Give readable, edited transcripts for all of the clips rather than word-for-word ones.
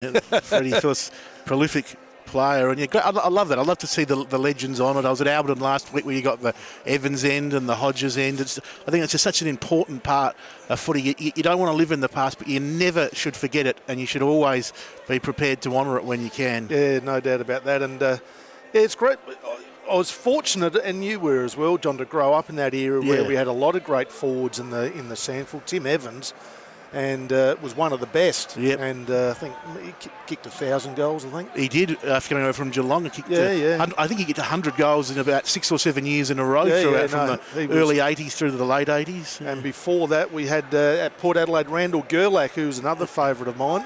Freddie Phillips, prolific player, and I love that. I love to see the legends on it. I was at Alberton last week where you got the Evans end and the Hodges end. I think it's just such an important part of footy. You don't want to live in the past, but you never should forget it, and you should always be prepared to honour it when you can. Yeah, no doubt about that. And it's great. I was fortunate, and you were as well, John, to grow up in that era where we had a lot of great forwards in the SANFL. Tim Evans, and was one of the best. Yep. And I think he kicked 1,000 goals, I think. He did, after coming over from Geelong. And kicked I think he kicked 100 goals in about 6 or 7 years in a row from the early 80s through to the late 80s. And before that, we had at Port Adelaide, Randall Gerlach, who's another favourite of mine.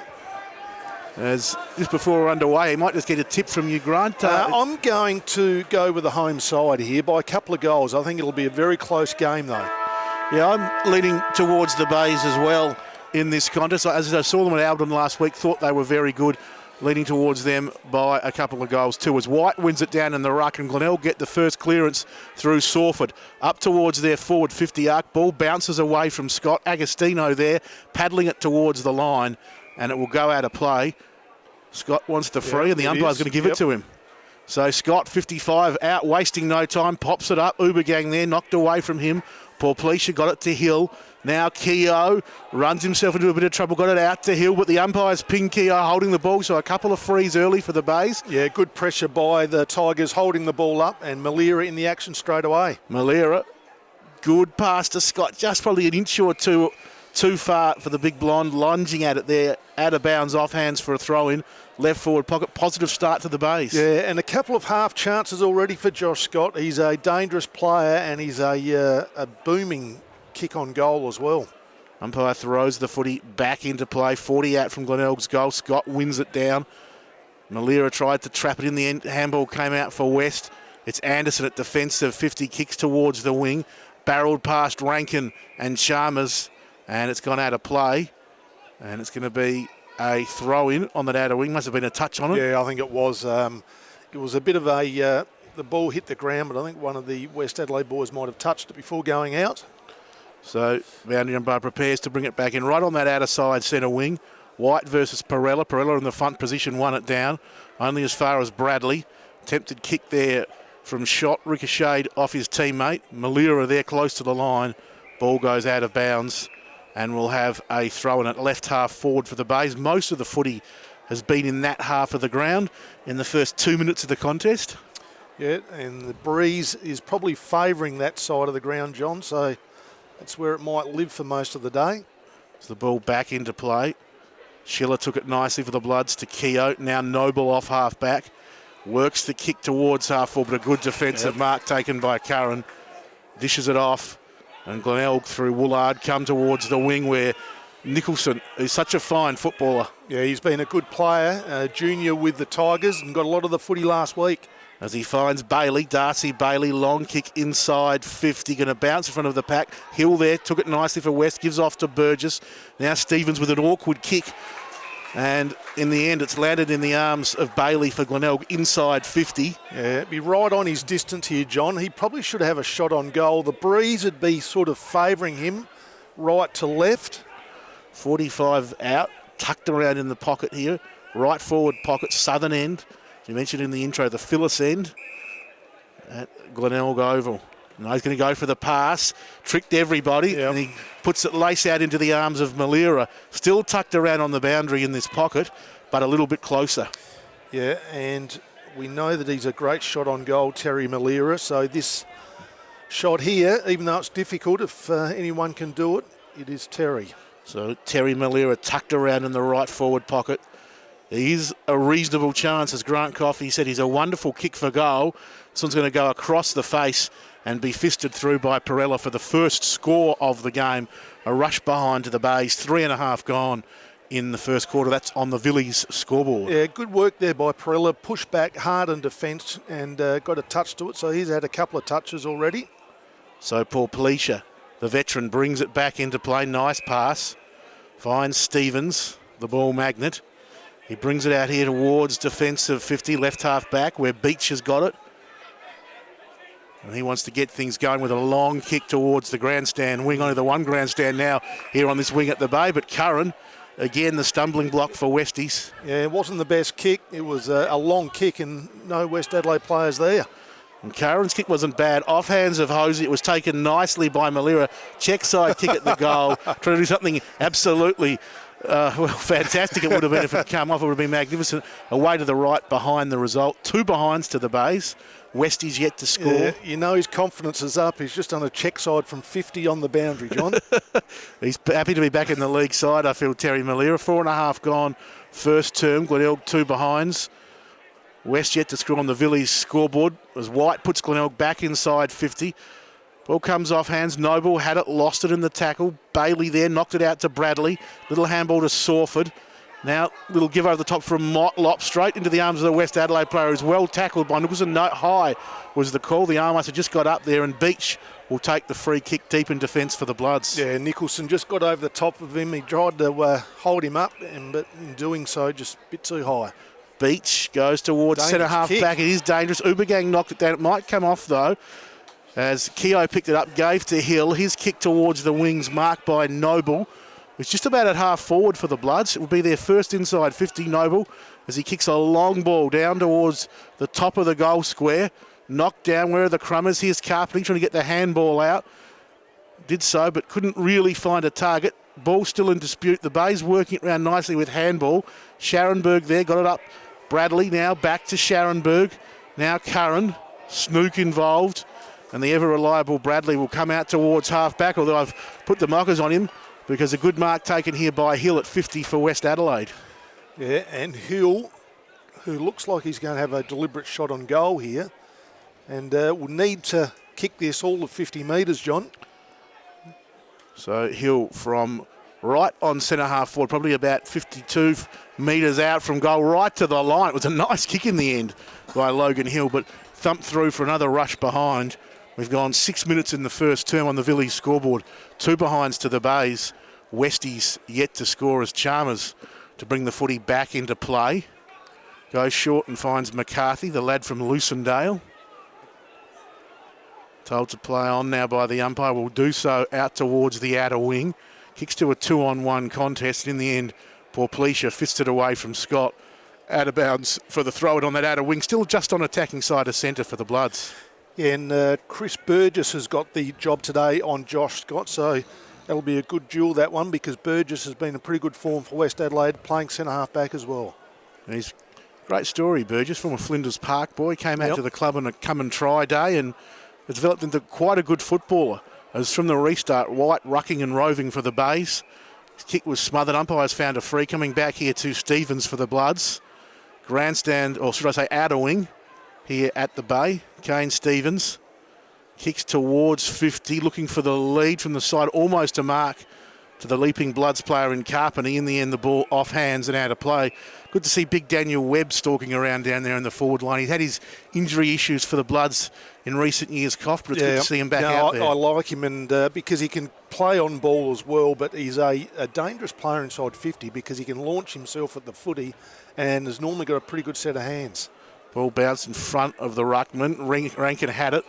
As just before we're underway, he might just get a tip from you, Grant. I'm going to go with the home side here by a couple of goals. I think it'll be a very close game, though. Yeah, I'm leaning towards the Bays as well in this contest. As I saw them at Alberton last week, thought they were very good, leaning towards them by a couple of goals too. As White wins it down in the ruck, and Glenelg get the first clearance through Sawford. Up towards their forward 50 arc. Ball bounces away from Scott. Agostino there, paddling it towards the line, and it will go out of play. Scott wants the free, and the umpire's going to give it to him. So Scott, 55, out, wasting no time, pops it up. Ubergang there, knocked away from him. Paul Pleasure got it to Hill. Now Keogh runs himself into a bit of trouble, got it out to Hill, but the umpire's ping Keogh holding the ball, so a couple of frees early for the Bays. Yeah, good pressure by the Tigers holding the ball up, and Malira in the action straight away. Malira, good pass to Scott, just probably an inch or two too far for the big blonde, lunging at it there, out of bounds, off hands for a throw-in. Left forward pocket, positive start to the Bays. Yeah, and a couple of half chances already for Josh Scott. He's a dangerous player, and he's a booming kick on goal as well. Umpire throws the footy back into play. 40 out from Glenelg's goal. Scott wins it down. Malira tried to trap it in the end. Handball came out for West. It's Anderson at defensive 50, kicks towards the wing. Barreled past Rankin and Chalmers, and it's gone out of play. And it's going to be a throw-in on that outer wing. Must have been a touch on it. Yeah, I think it was. It was a bit of a... the ball hit the ground, but I think one of the West Adelaide boys might have touched it before going out. So boundary umpire prepares to bring it back in right on that outer side centre wing. White versus Perella. Perella in the front position, won it down. Only as far as Bradley. Attempted kick there from shot, ricocheted off his teammate. Malira there close to the line. Ball goes out of bounds, and we'll have a throw in at left half forward for the Bays. Most of the footy has been in that half of the ground in the first 2 minutes of the contest. Yeah, and the breeze is probably favouring that side of the ground, John, so that's where it might live for most of the day. So the ball back into play. Schiller took it nicely for the Bloods to Keogh. Now Noble off half back. Works the kick towards half forward, but a good defensive mark taken by Curran. Dishes it off. And Glenelg through Woolard come towards the wing where Nicholson is such a fine footballer. Yeah, he's been a good player, junior with the Tigers, and got a lot of the footy last week. As he finds Bailey, Darcy Bailey, long kick inside 50, going to bounce in front of the pack. Hill there, took it nicely for West, gives off to Burgess. Now Stevens with an awkward kick. And in the end, it's landed in the arms of Bailey for Glenelg inside 50. Yeah, it'd be right on his distance here, John. He probably should have a shot on goal. The breeze would be sort of favouring him right to left. 45 out, tucked around in the pocket here. Right forward pocket, southern end. You mentioned in the intro, the Phyllis end at Glenelg Oval. And he's going to go for the pass. Tricked everybody, and he puts it lace out into the arms of Malira. Still tucked around on the boundary in this pocket, but a little bit closer. Yeah, and we know that he's a great shot on goal, Terry Malira. So this shot here, even though it's difficult, if anyone can do it, it is Terry. So Terry Malira tucked around in the right forward pocket. He's a reasonable chance, as Grant Coffey said. He's a wonderful kick for goal. This one's going to go across the face and be fisted through by Perella for the first score of the game. A rush behind to the Bays, 3.5 gone in the first quarter. That's on the Villiers scoreboard. Yeah, good work there by Perella. Pushed back hard in defence and got a touch to it. So he's had a couple of touches already. So Paul Pleasure, the veteran, brings it back into play. Nice pass. Finds Stevens, the ball magnet. He brings it out here towards defensive 50, left half back, where Beach has got it. And he wants to get things going with a long kick towards the grandstand wing. Only the one grandstand now here on this wing at the Bay, but Curran Again, the stumbling block for Westies. Yeah, it wasn't the best kick. It was a long kick and no West Adelaide players there. And Curran's kick wasn't bad. Off hands of Hosey. It was taken nicely by Malira. Check side kick at the goal. Trying to do something absolutely fantastic it would have been if it come off. It would have been magnificent. Away to the right behind the result. 2 behinds to the Bays. Westie's yet to score. Yeah, you know his confidence is up. He's just done a check side from 50 on the boundary, John. He's happy to be back in the league side, I feel, Terry Malira. 4.5 gone first term. Glenelg 2 behinds. West yet to score on the Villiers scoreboard as White puts Glenelg back inside 50. Ball comes off hands. Noble had it, lost it in the tackle. Bailey there, knocked it out to Bradley. Little handball to Sawford. Now, little give over the top from Motlop, straight into the arms of the West Adelaide player, who's well tackled by Nicholson. No, high was the call. The arm must have just got up there, and Beach will take the free kick deep in defence for the Bloods. Yeah, Nicholson just got over the top of him. He tried to hold him up, but in doing so, just a bit too high. Beach goes towards centre half back. It is dangerous. Ubergang knocked it down. It might come off, though, as Keogh picked it up, gave to Hill. His kick towards the wings, marked by Noble. It's just about at half forward for the Bloods. It will be their first inside 50, Noble, as he kicks a long ball down towards the top of the goal square. Knocked down. Where are the Crummers? Here's Carpenter trying to get the handball out. Did so, but couldn't really find a target. Ball still in dispute. The Bays working it around nicely with handball. Sharonberg there, got it up. Bradley now back to Sharonberg. Now Curran. Snook involved. And the ever-reliable Bradley will come out towards half-back, although I've put the mockers on him, because a good mark taken here by Hill at 50 for West Adelaide. Yeah, and Hill, who looks like he's going to have a deliberate shot on goal here, and will need to kick this all of 50 metres, John. So Hill from right on centre half forward, probably about 52 metres out from goal, right to the line. It was a nice kick in the end by Logan Hill, but thumped through for another rush behind. We've gone 6 minutes in the first term on the Villiers scoreboard. 2 behinds to the Bays. Westies yet to score as Chalmers to bring the footy back into play. Goes short and finds McCarthy, the lad from Lucendale. Told to play on now by the umpire. Will do so out towards the outer wing. Kicks to a 2-on-1 contest. In the end, Porplesia fisted away from Scott. Out of bounds for the throw it on that outer wing. Still just on attacking side of centre for the Bloods. Yeah, and Chris Burgess has got the job today on Josh Scott, so that'll be a good duel, that one, because Burgess has been in pretty good form for West Adelaide, playing centre half back as well. And he's great story, Burgess, from a Flinders Park boy. Came out to the club on a come and try day and has developed into quite a good footballer. As from the restart, White rucking and roving for the Bays. His kick was smothered. Umpires found a free. Coming back here to Stevens for the Bloods. Grandstand, or should I say outer wing, here at the Bay. Kane Stevens kicks towards 50, looking for the lead from the side, almost a mark to the leaping Bloods player in Carpenter. In the end, the ball off hands and out of play. Good to see big Daniel Webb stalking around down there in the forward line. He's had his injury issues for the Bloods in recent years, Cough, but it's good to see him back out there. I like him, and because he can play on ball as well, but he's a dangerous player inside 50 because he can launch himself at the footy and has normally got a pretty good set of hands. Ball bounced in front of the ruckman. Rankin had it.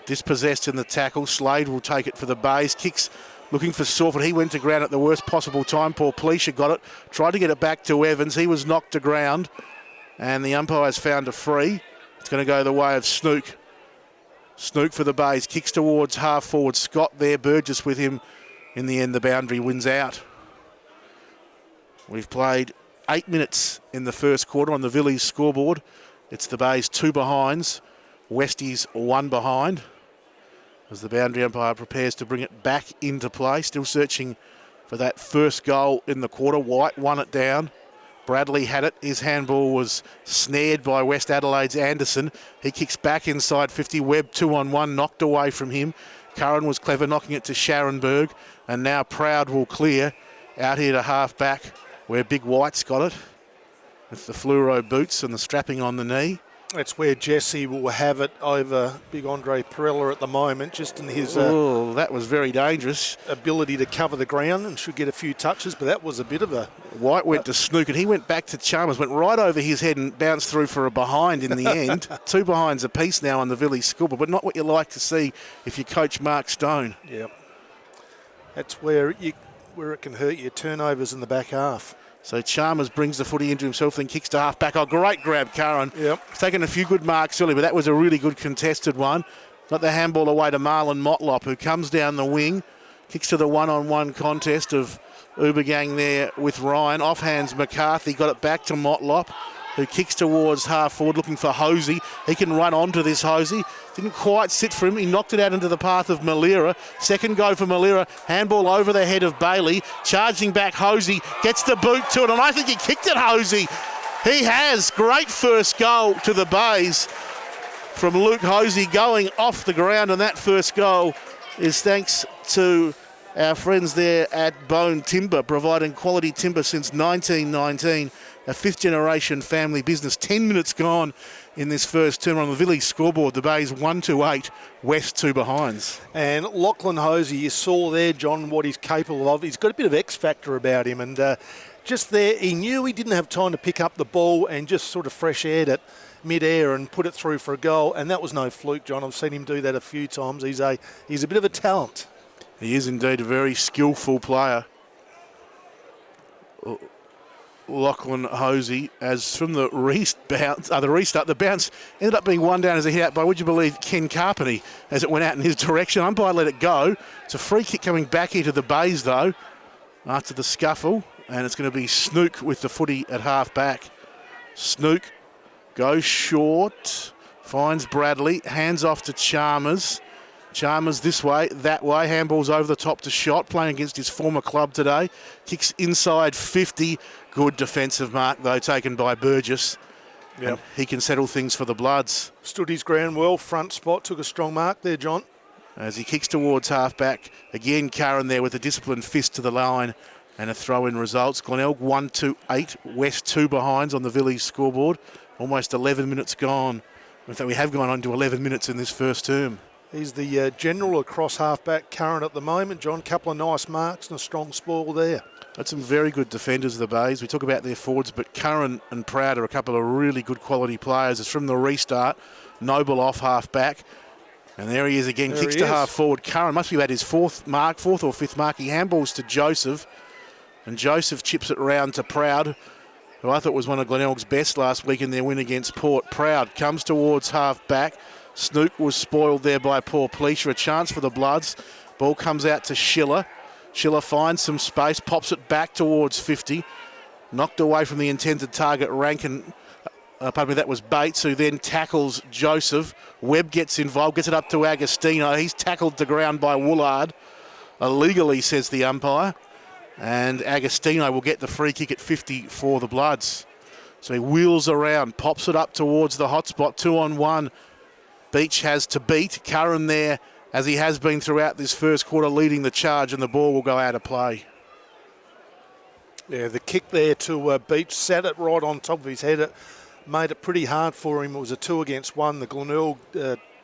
Dispossessed in the tackle. Slade will take it for the Bays. Kicks looking for Sawford. He went to ground at the worst possible time. Porplesia got it. Tried to get it back to Evans. He was knocked to ground. And the umpires found a free. It's going to go the way of Snook. Snook for the Bays. Kicks towards half forward. Scott there. Burgess with him. In the end, the boundary wins out. We've played 8 minutes in the first quarter on the Villiers scoreboard. It's the Bays 2 behinds, Westies 1 behind. As the boundary umpire prepares to bring it back into play, still searching for that first goal in the quarter. White won it down. Bradley had it. His handball was snared by West Adelaide's Anderson. He kicks back inside 50. Webb 2-on-1, knocked away from him. Curran was clever, knocking it to Sharonberg. And now Proud will clear out here to half back, where Big White's got it, with the fluoro boots and the strapping on the knee. That's where Jesse will have it over Big Andre Perella at the moment, just in his that was very dangerous. Ability to cover the ground, and should get a few touches, but that was a bit of a... White went to Snook and he went back to Chalmers, went right over his head and bounced through for a behind in the end. 2 behinds apiece now on the Villiers scoreboard, but not what you like to see if you coach Mark Stone. Yeah. That's where where it can hurt you. Turnovers in the back half. So Chalmers brings the footy into himself, then kicks to half back. Oh, great grab, Curran. Yep. He's taken a few good marks early, but that was a really good contested one. Got the handball away to Marlon Motlop, who comes down the wing, kicks to the one-on-one contest of Ubergang there with Ryan. Offhands McCarthy, got it back to Motlop, who kicks towards half forward looking for Hosey. He can run onto this Hosey. Didn't quite sit for him. He knocked it out into the path of Malira. Second go for Malira. Handball over the head of Bailey. Charging back Hosey. Gets the boot to it, and I think he kicked it, Hosey. He has. Great first goal to the Bays from Luke Hosey going off the ground, and that first goal is thanks to our friends there at Bone Timber, providing quality timber since 1919. A fifth-generation family business. 10 minutes gone in this first term on the village scoreboard. The Bays 1-8, West 2 behinds. And Lachlan Hosey, you saw there, John, what he's capable of. He's got a bit of X factor about him, and just there, he knew he didn't have time to pick up the ball and just sort of fresh aired it mid-air and put it through for a goal. And that was no fluke, John. I've seen him do that a few times. He's a bit of a talent. He is indeed a very skillful player. Lachlan Hosey, as from the restart, the bounce ended up being one down as a hit out by, would you believe, Ken Carpeny as it went out in his direction. Umpire let it go. It's a free kick coming back into the Bays, though, after the scuffle, and it's going to be Snook with the footy at half back. Snook goes short, finds Bradley, hands off to Chalmers. Chalmers this way, that way, handballs over the top to Shot, playing against his former club today. Kicks inside 50. Good defensive mark, though, taken by Burgess. Yep. And he can settle things for the Bloods. Stood his ground well, front spot, took a strong mark there, John. As he kicks towards half-back. Again, Curran there with a disciplined fist to the line and a throw-in results. Glenelg 1-8, West 2 behinds on the village scoreboard. Almost 11 minutes gone. In fact, we have gone on to 11 minutes in this first term. He's the general across half-back Curran at the moment, John. Couple of nice marks and a strong spoil there. That's some very good defenders of the Bays. We talk about their forwards, but Curran and Proud are a couple of really good quality players. It's from the restart. Noble off half-back. And there he is again, kicks to half forward. Curran must be at his fourth or fifth mark. He handballs to Joseph, and Joseph chips it round to Proud, who I thought was one of Glenelg's best last week in their win against Port. Proud comes towards half-back. Snook was spoiled there by Paul Pleasure. A chance for the Bloods. Ball comes out to Schiller. Schiller finds some space, pops it back towards 50. Knocked away from the intended target, Rankin. That was Bates, who then tackles Joseph. Webb gets involved, gets it up to Agostino. He's tackled to ground by Woolard. Illegally, says the umpire. And Agostino will get the free kick at 50 for the Bloods. So he wheels around, pops it up towards the hotspot, 2-on-1. Beach has to beat. Curran there, as he has been throughout this first quarter, leading the charge, and the ball will go out of play. Yeah, the kick there to Beach, sat it right on top of his head. It made it pretty hard for him. It was a 2-against-1. The Glenelg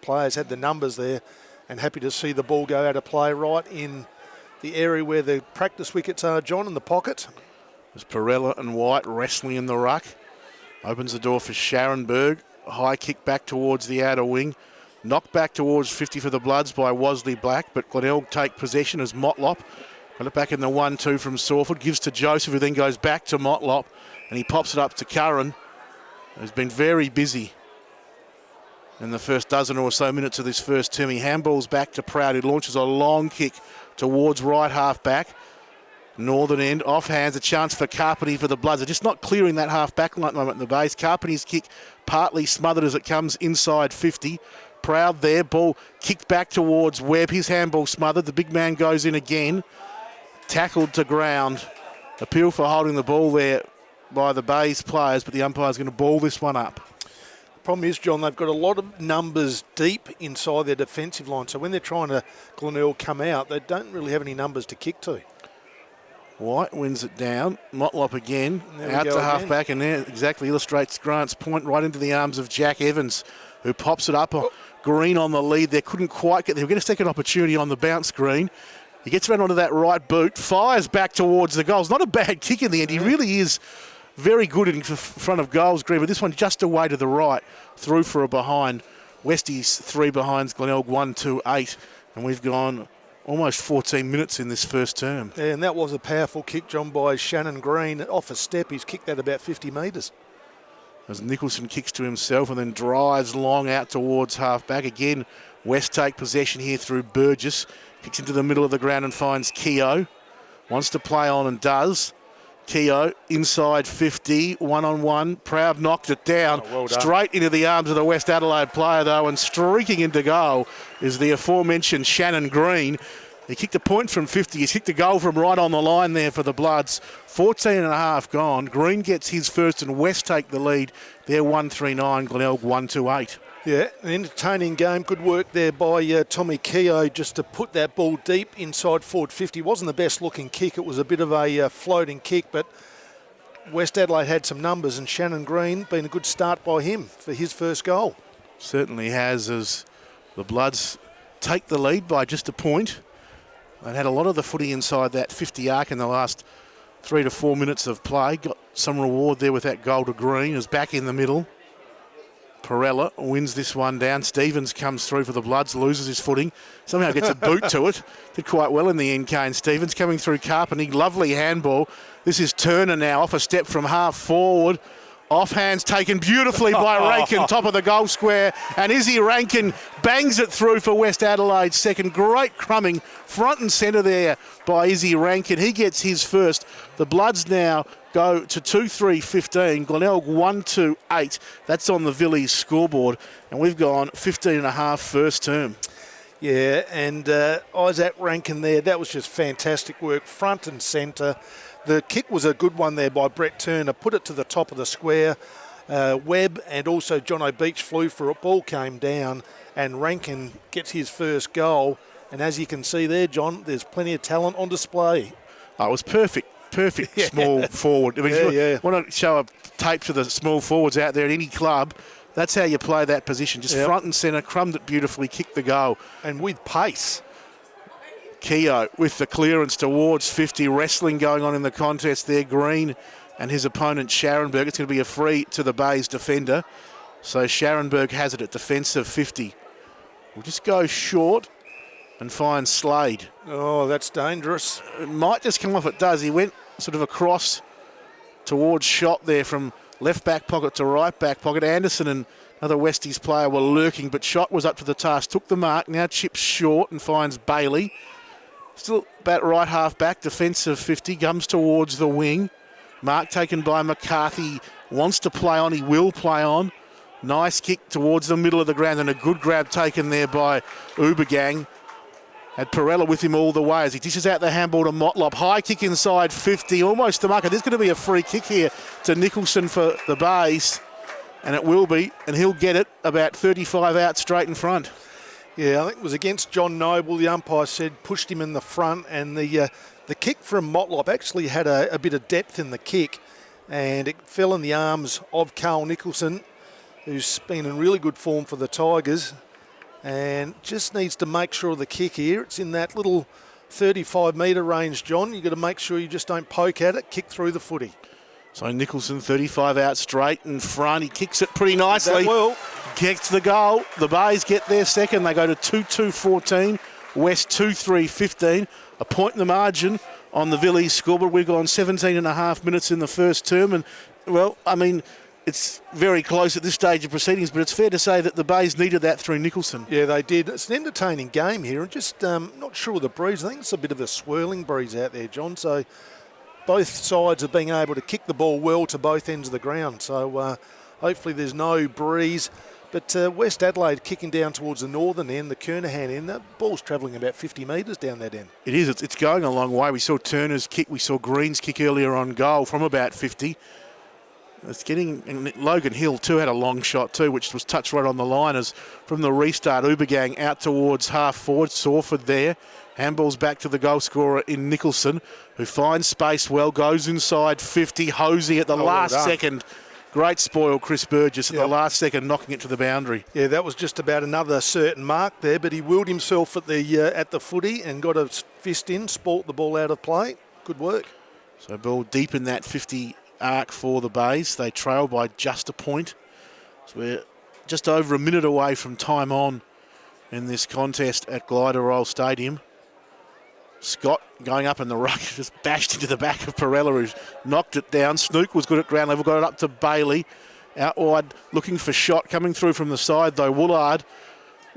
players had the numbers there, and happy to see the ball go out of play right in the area where the practice wickets are, John, in the pocket. There's Perella and White wrestling in the ruck. Opens the door for Scharenberg. High kick back towards the outer wing. Knocked back towards 50 for the Bloods by Wasley Black, but Glenelg take possession as Motlop. Got it back in the 1-2 from Sawford. Gives to Joseph, who then goes back to Motlop, and he pops it up to Curran, who's been very busy in the first dozen or so minutes of this first term. He handballs back to Proud, who launches a long kick towards right half back. Northern end, off hands, a chance for Carpeny for the Bloods. They're just not clearing that half back line at the moment in the Bays. Carpeny's kick partly smothered as it comes inside 50. Proud there, ball kicked back towards Webb. His handball smothered. The big man goes in again. Tackled to ground. Appeal for holding the ball there by the Bays players, but the umpire's going to ball this one up. The problem is, John, they've got a lot of numbers deep inside their defensive line, so when they're trying to Glenelg come out, they don't really have any numbers to kick to. White wins it down. Motlop again, out to half-back, and there exactly illustrates Grant's point, right into the arms of Jack Evans, who pops it up. Green on the lead there, couldn't quite get there. He'll get a second opportunity on the bounce, Green. He gets around onto that right boot, fires back towards the goals. Not a bad kick in the end. He really is very good in front of goals, Green, but this one just away to the right, through for a behind. Westies 3 behinds, Glenelg 1-8, and we've gone almost 14 minutes in this first term. Yeah, and that was a powerful kick, John, by Shannon Green. Off a step, he's kicked that about 50 metres. As Nicholson kicks to himself and then drives long out towards half-back. Again, West take possession here through Burgess. Kicks into the middle of the ground and finds Keogh. Wants to play on and does. Keogh inside 50, one-on-one. Proud knocked it down. Well done. Straight into the arms of the West Adelaide player, though, and streaking into goal is the aforementioned Shannon Green. He kicked a point from 50. He's kicked a goal from right on the line there for the Bloods. 14 and a half gone. Green gets his first and West take the lead. They're 1-3-9, Glenelg 1-2-8. Yeah, an entertaining game. Good work there by Tommy Keogh just to put that ball deep inside forward 50. Wasn't the best looking kick. It was a bit of a floating kick, but West Adelaide had some numbers, and Shannon Green been a good start by him for his first goal. Certainly has, as the Bloods take the lead by just a point. They'd had a lot of the footy inside that 50 arc in the last 3 to 4 minutes of play. Got some reward there with that goal to Green. Is back in the middle. Perella wins this one down. Stevens comes through for the Bloods, loses his footing. Somehow gets a boot to it. Did quite well in the end, Kane Stevens. Coming through Carpenter. Lovely handball. This is Turner now off a step from half forward. Offhands taken beautifully by Rankin, top of the goal square. And Izzy Rankin bangs it through for West Adelaide second. Great crumbing front and centre there by Izzy Rankin. He gets his first. The Bloods now go to 2-3-15. Glenelg 1-2-8. That's on the Villiers scoreboard. And we've gone 15 and a half first term. Yeah, and Isaac Rankin there, that was just fantastic work, front and centre. The kick was a good one there by Brett Turner, put it to the top of the square. Webb and also Jono Beach flew for it, ball came down, and Rankin gets his first goal. And as you can see there, John, there's plenty of talent on display. Oh, it was perfect small forward. I mean, if you want to show a tape to the small forwards out there at any club, that's how you play that position. Just front and centre, crumbed it beautifully, kicked the goal. And with pace. Keogh with the clearance towards 50. Wrestling going on in the contest there. Green and his opponent Scharenberg. It's going to be a free to the Bays defender. So Scharenberg has it at defensive 50. We'll just go short and find Slade. Oh, that's dangerous. It might just come off. It does. He went sort of across towards shot there from left back pocket to right back pocket. Anderson and another Westies player were lurking, but Shot was up to the task. Took the mark. Now chips short and finds Bailey. Still about right half back, defensive 50, comes towards the wing. Mark taken by McCarthy, wants to play on, he will play on. Nice kick towards the middle of the ground and a good grab taken there by Ubergang. Had Perella with him all the way as he dishes out the handball to Motlop. High kick inside 50, almost to marker. There's going to be a free kick here to Nicholson for the Bays, and it will be, and he'll get it about 35 out straight in front. Yeah, I think it was against John Noble. The umpire said pushed him in the front, and the kick from Motlop actually had a bit of depth in the kick, and it fell in the arms of Carl Nicholson, who's been in really good form for the Tigers, and just needs to make sure of the kick here. It's in that little 35-metre range, John. You've got to make sure you just don't poke at it, kick through the footy. So Nicholson 35 out straight in front. He kicks it pretty nicely. That will. Gets the goal. The Bays get their second. They go to 2-2-14. West 2-3-15. A point in the margin on the Villiers scoreboard. We've gone 17 and a half minutes in the first term. And, well, I mean, it's very close at this stage of proceedings, but it's fair to say that the Bays needed that through Nicholson. Yeah, they did. It's an entertaining game here. I'm just not sure of the breeze. I think it's a bit of a swirling breeze out there, John. So both sides are being able to kick the ball well to both ends of the ground. So hopefully there's no breeze. But West Adelaide kicking down towards the northern end, the Kernahan end, that ball's travelling about 50 metres down that end. It is. It's going a long way. We saw Turner's kick. We saw Green's kick earlier on goal from about 50. It's getting, and Logan Hill too had a long shot too, which was touched right on the line as from the restart. Ubergang out towards half forward. Sawford there. Handball's back to the goal scorer in Nicholson, who finds space well, goes inside 50. Hosey at the last second. Great spoil, Chris Burgess at the last second, knocking it to the boundary. Yeah, that was just about another certain mark there, but he willed himself at the footy and got a fist in, sport the ball out of play. Good work. So ball deep in that 50 arc for the Bays. They trail by just a point. So we're just over a minute away from time on in this contest at Gliderroll Stadium. Scott going up in the ruck, just bashed into the back of Perella, who's knocked it down. Snook was good at ground level, got it up to Bailey. Out wide, looking for shot, coming through from the side though. Woolard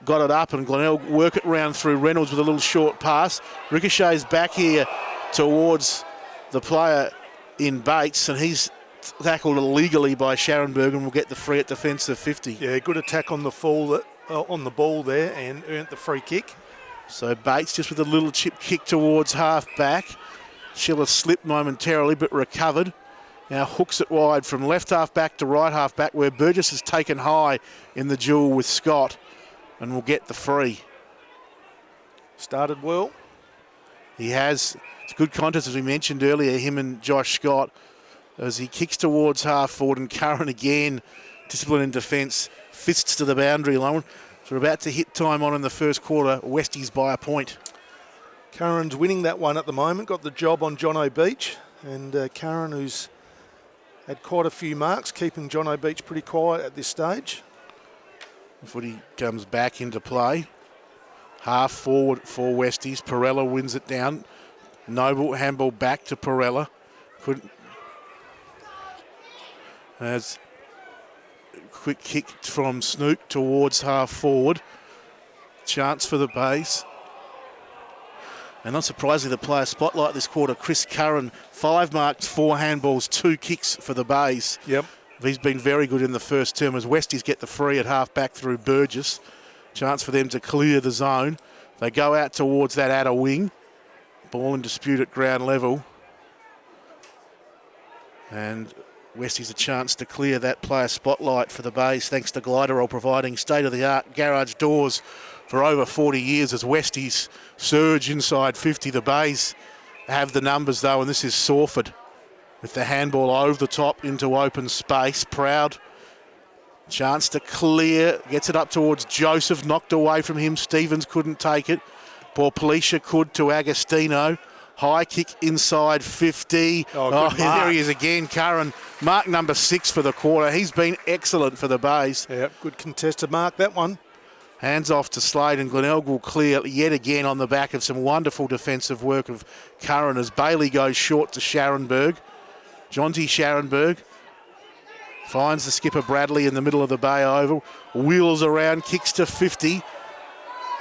got it up and Glenelg work it round through Reynolds with a little short pass. Ricochets back here towards the player in Bates, and he's tackled illegally by Scharenberg and will get the free at defensive 50. Yeah, good attack on the on the ball there and earned the free kick. So Bates just with a little chip kick towards half back. Schiller slipped momentarily but recovered. Now hooks it wide from left half back to right half back, where Burgess has taken high in the duel with Scott and will get the free. Started well. He has. It's a good contest, as we mentioned earlier, him and Josh Scott, as he kicks towards half forward, and Curran again, discipline in defence, fists to the boundary line. So we're about to hit time on in the first quarter. Westies by a point. Curran's winning that one at the moment, got the job on John O'Beach, and Curran, who's had quite a few marks, keeping John O'Beach pretty quiet at this stage. The footy comes back into play. Half forward for Westies. Perella wins it down. Noble handball back to Perella. Couldn't. As quick kick from Snook towards half forward. Chance for the base. And not surprisingly, the player spotlight this quarter, Chris Curran, 5 marks, 4 handballs, 2 kicks for the Bays. Yep. He's been very good in the first term as Westies get the free at half back through Burgess. Chance for them to clear the zone. They go out towards that outer wing. Ball in dispute at ground level. And Westies a chance to clear that player spotlight for the Bays, thanks to Gliderol providing state-of-the-art garage doors for over 40 years as Westies surge inside 50. The Bays have the numbers though, and this is Sawford with the handball over the top into open space. Proud. Chance to clear. Gets it up towards Joseph. Knocked away from him. Stevens couldn't take it. Porpelicia could to Agostino. High kick inside 50. There he is again. Curran, mark number 6 for the quarter. He's been excellent for the Bays. Yep, good contested mark, that one. Hands off to Slade, and Glenelg will clear yet again on the back of some wonderful defensive work of Curran as Bailey goes short to Scharenberg. Jonty Scharenberg finds the skipper Bradley in the middle of the Bay Oval. Wheels around, kicks to 50.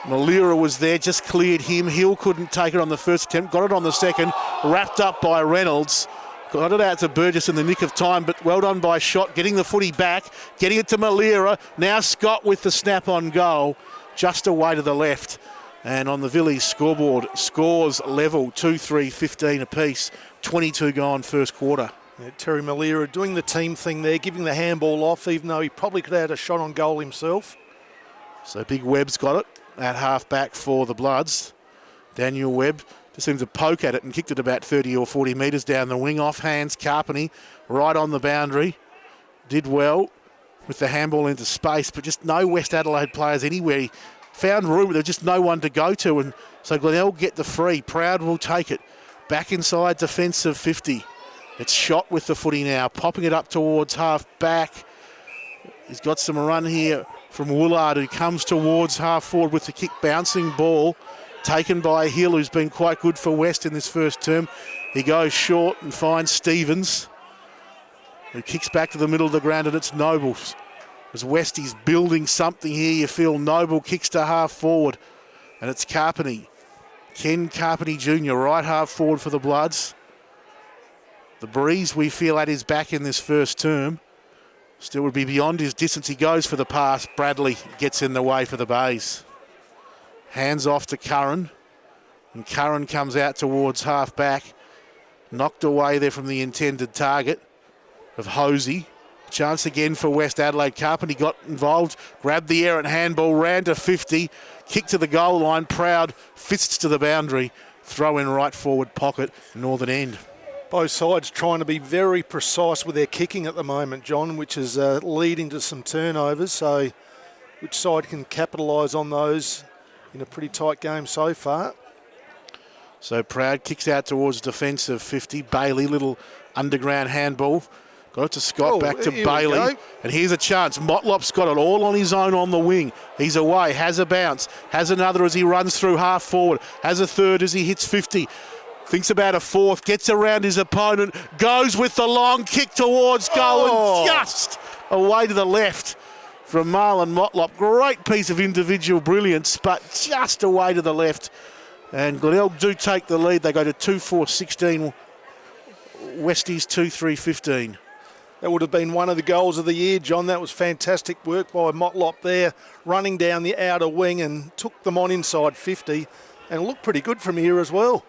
Malira was there, just cleared him. Hill couldn't take it on the first attempt, got it on the second, wrapped up by Reynolds. Got it out to Burgess in the nick of time, but well done by Shot, getting the footy back, getting it to Malira. Now Scott with the snap on goal, just away to the left. And on the Villiers scoreboard, scores level, 2-3, 15 apiece, 22 gone first quarter. Yeah, Terry Malira doing the team thing there, giving the handball off, even though he probably could have had a shot on goal himself. So Big Webb's got it at half back for the Bloods. Daniel Webb just seemed to poke at it and kicked it about 30 or 40 metres down the wing. Off hands, Carpeney right on the boundary. Did well with the handball into space, but just no West Adelaide players anywhere. He found room, but there's just no one to go to, and so Glenelg get the free. Proud will take it. Back inside defensive 50. It's Shot with the footy now, popping it up towards half back. He's got some run here from Woolard, who comes towards half forward with the kick, bouncing ball. Taken by Hill, who's been quite good for West in this first term. He goes short and finds Stevens, who kicks back to the middle of the ground, and it's Noble. As Westie's building something here, you feel Noble kicks to half forward, and it's Carpeney. Ken Carpeney Jr., right half forward for the Bloods. The breeze we feel at his back in this first term. Still would be beyond his distance. He goes for the pass. Bradley gets in the way for the Bays. Hands off to Curran, and Curran comes out towards half back. Knocked away there from the intended target of Hosey. Chance again for West Adelaide. Carpeney got involved, grabbed the errant handball, ran to 50, kicked to the goal line. Proud, fists to the boundary, throw in right forward pocket, northern end. Both sides trying to be very precise with their kicking at the moment, John, which is leading to some turnovers. So which side can capitalise on those in a pretty tight game so far? So Proud kicks out towards defensive 50. Bailey, little underground handball. Got it to Scott, Oh, back to here we Bailey. go. And here's a chance. Motlop's got it all on his own on the wing. He's away, has a bounce, has another as he runs through half forward, has a third as he hits 50. Thinks about a fourth, gets around his opponent, goes with the long kick towards goal and just away to the left from Marlon Motlop. Great piece of individual brilliance, but just away to the left. And Glenelg do take the lead. They go to 2-4-16. Westies 2-3-15. That would have been one of the goals of the year, John. That was fantastic work by Motlop there, running down the outer wing and took them on inside 50. And it looked pretty good from here as well.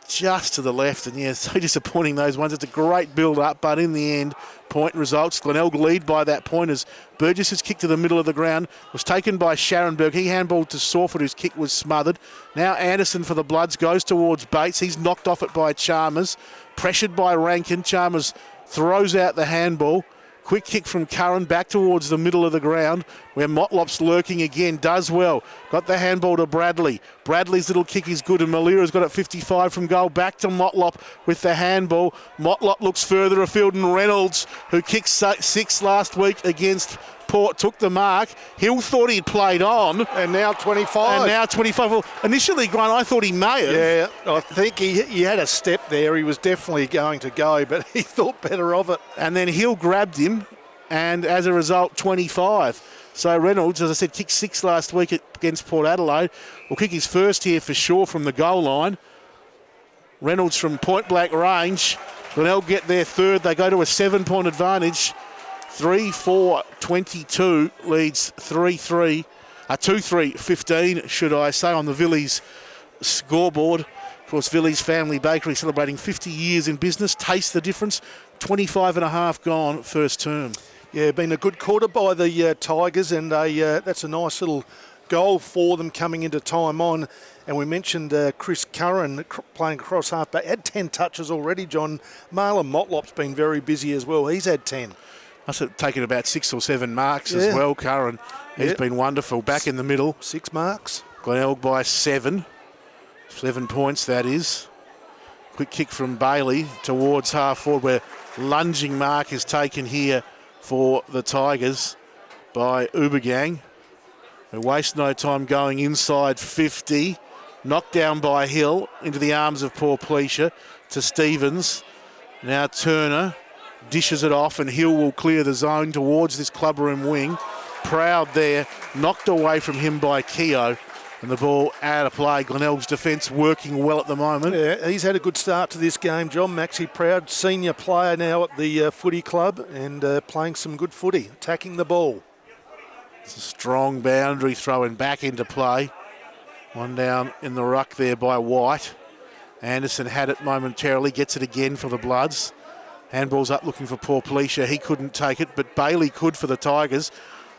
Just to the left, and so disappointing those ones. It's a great build-up, but in the end, point results. Glenelg lead by that point as Burgess's kick to the middle of the ground was taken by Scharenberg. He handballed to Sawford, whose kick was smothered. Now Anderson for the Bloods goes towards Bates. He's knocked off it by Chalmers. Pressured by Rankin. Chalmers throws out the handball. Quick kick from Curran back towards the middle of the ground where Motlop's lurking again, does well. Got the handball to Bradley. Bradley's little kick is good and Malira's got it 55 from goal. Back to Motlop with the handball. Motlop looks further afield and Reynolds, who kicked 6 last week against Port, took the mark. Hill thought he'd played on. And now 25. Well, initially, Grant, I thought he may have. Yeah, I think he had a step there. He was definitely going to go, but he thought better of it. And then Hill grabbed him, and as a result, 25. So Reynolds, as I said, kicked 6 last week against Port Adelaide. Will kick his first here for sure from the goal line. Reynolds from point-blank range. Glenelg get their third. They go to a 7-point advantage. 3-4-22 leads 2-3-15, should I say, on the Villiers scoreboard. Of course, Villiers Family Bakery celebrating 50 years in business. Taste the difference. 25 and a half gone first term. Yeah, been a good quarter by the Tigers, and that's a nice little goal for them coming into time on. And we mentioned Chris Curran playing across half-back. Had 10 touches already, John. Marlon Motlop's been very busy as well. He's had 10. Must have taken about 6 or 7 marks as well, Curran. He's been wonderful. Back in the middle. 6 marks. Glenelg by 7. 7 points, that is. Quick kick from Bailey towards half forward where lunging mark is taken here for the Tigers by Ubergang. They waste no time going inside 50. Knocked down by Hill into the arms of Paul Pleasure to Stevens. Now Turner dishes it off and Hill will clear the zone towards this clubroom wing. Proud there, knocked away from him by Keogh. And the ball out of play. Glenelg's defence working well at the moment. Yeah, he's had a good start to this game, John. Maxie Proud, senior player now at the footy club and playing some good footy, attacking the ball. It's a strong boundary throwing back into play. One down in the ruck there by White. Anderson had it momentarily, gets it again for the Bloods. Handball's up looking for Paul Pleasure. He couldn't take it, but Bailey could for the Tigers.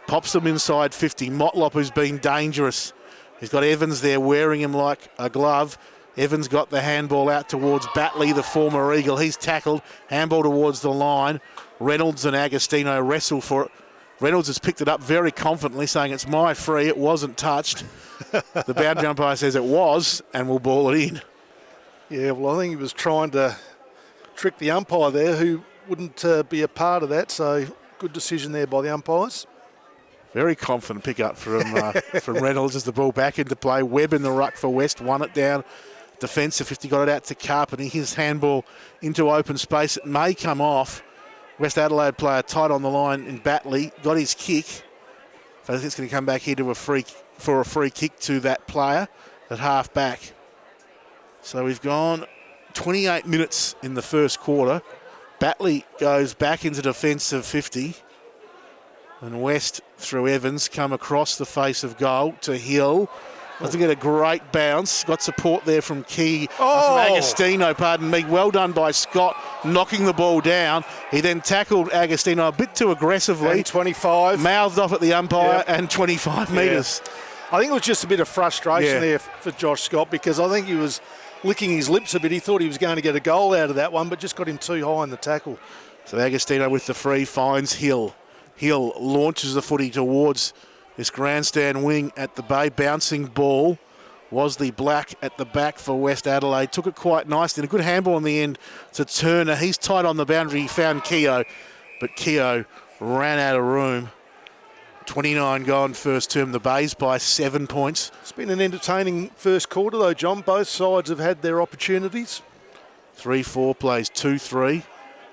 Pops them inside 50. Motlop, who's been dangerous. He's got Evans there wearing him like a glove. Evans got the handball out towards Batley, the former Eagle. He's tackled. Handball towards the line. Reynolds and Agostino wrestle for it. Reynolds has picked it up very confidently, saying it's my free. It wasn't touched. The boundary umpire says it was and will ball it in. Yeah, well, I think he was trying to trick the umpire there, who wouldn't be a part of that. So good decision there by the umpires. Very confident pick up from Reynolds as the ball back into play. Webb in the ruck for West, won it down. Defensive 50, got it out to Carpenter. His handball into open space. It may come off. West Adelaide player tight on the line in Batley. Got his kick. So I think it's going to come back here to a free kick to that player at half back. So we've gone 28 minutes in the first quarter. Batley goes back into defensive 50. And West, through Evans, come across the face of goal to Hill. Doesn't get a great bounce. Got support there from from Agostino, pardon me. Well done by Scott, knocking the ball down. He then tackled Agostino a bit too aggressively. And 25. Mouthed off at the umpire and 25 metres. I think it was just a bit of frustration there for Josh Scott, because I think he was licking his lips a bit. He thought he was going to get a goal out of that one, but just got him too high in the tackle. So Agostino with the free finds Hill. Hill launches the footy towards this grandstand wing at the Bay. Bouncing ball. Wosley Black at the back for West Adelaide. Took it quite nicely. And a good handball in the end to Turner. He's tight on the boundary. He found Keogh. but Keogh ran out of room. 29 gone first term. The Bays by 7 points. It's been an entertaining first quarter though, John. Both sides have had their opportunities. 3-4 plays 2-3.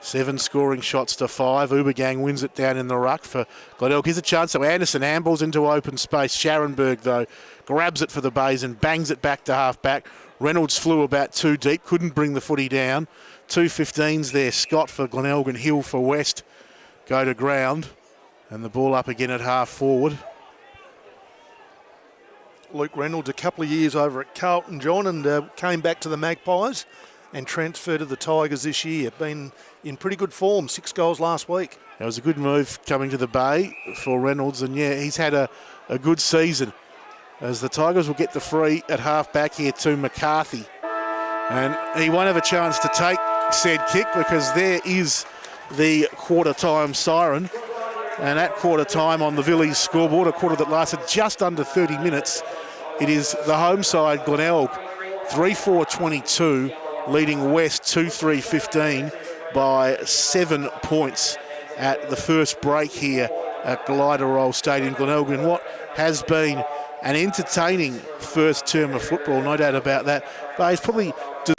7 scoring shots to 5. Ubergang wins it down in the ruck for Glenelg. Here's a chance. So Anderson handballs into open space. Scharenberg, though, grabs it for the Bays and bangs it back to half-back. Reynolds flew about 2 deep. Couldn't bring the footy down. 2:15s there. Scott for Glenelg and Hill for West go to ground. And the ball up again at half-forward. Luke Reynolds, a couple of years over at Carlton, John, and came back to the Magpies and transferred to the Tigers this year. Been in pretty good form, 6 goals last week. It was a good move coming to the Bay for Reynolds, and yeah, he's had a good season. As the Tigers will get the free at half-back here to McCarthy. And he won't have a chance to take said kick because there is the quarter-time siren. And at quarter time on the Villiers scoreboard, a quarter that lasted just under 30 minutes, it is the home side, Glenelg, 3-4-22, leading West 2-3-15 by 7 points at the first break here at Glenelg Stadium. Glenelg in what has been an entertaining first term of football, no doubt about that. But he's probably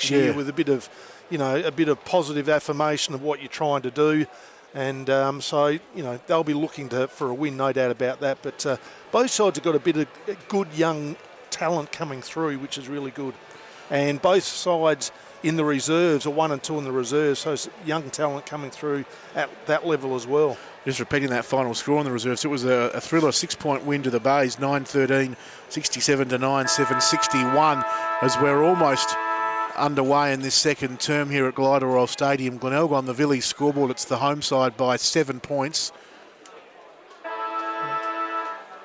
year with a bit of positive affirmation of what you're trying to do. And so, they'll be looking for a win, no doubt about that. But both sides have got a bit of good young talent coming through, which is really good. And both sides in the reserves, or 1 and 2 in the reserves, so it's young talent coming through at that level as well. Just repeating that final score in the reserves, it was a thriller 6-point win to the Bays, 9-13, 67-9, 7-61, as we're almost underway in this second term here at Glenelg Stadium. Glenelg on the Villiers scoreboard, it's the home side by 7 points.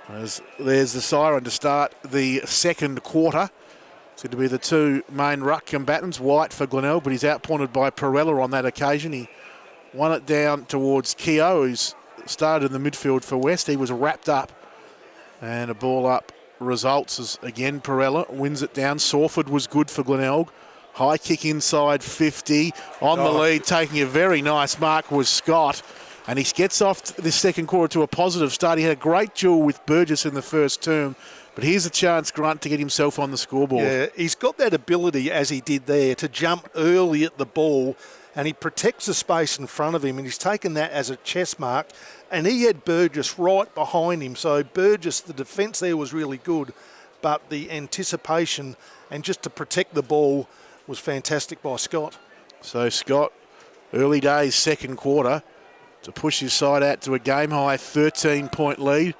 As there's the siren to start the second quarter. It's going to be the 2 main ruck combatants, White for Glenelg, but he's outpointed by Perella on that occasion. He won it down towards Keogh, who's started in the midfield for West. He was wrapped up, and a ball up results as again Perella wins it down. Sawford was good for Glenelg. High kick inside 50. On the lead, taking a very nice mark was Scott. And he gets off this second quarter to a positive start. He had a great duel with Burgess in the first term. But here's a chance, Grunt, to get himself on the scoreboard. Yeah, he's got that ability, as he did there, to jump early at the ball. And he protects the space in front of him. And he's taken that as a chess mark. And he had Burgess right behind him. So Burgess, the defence there was really good. But the anticipation and just to protect the ball was fantastic by Scott. So Scott, early days, second quarter, to push his side out to a game-high 13-point lead.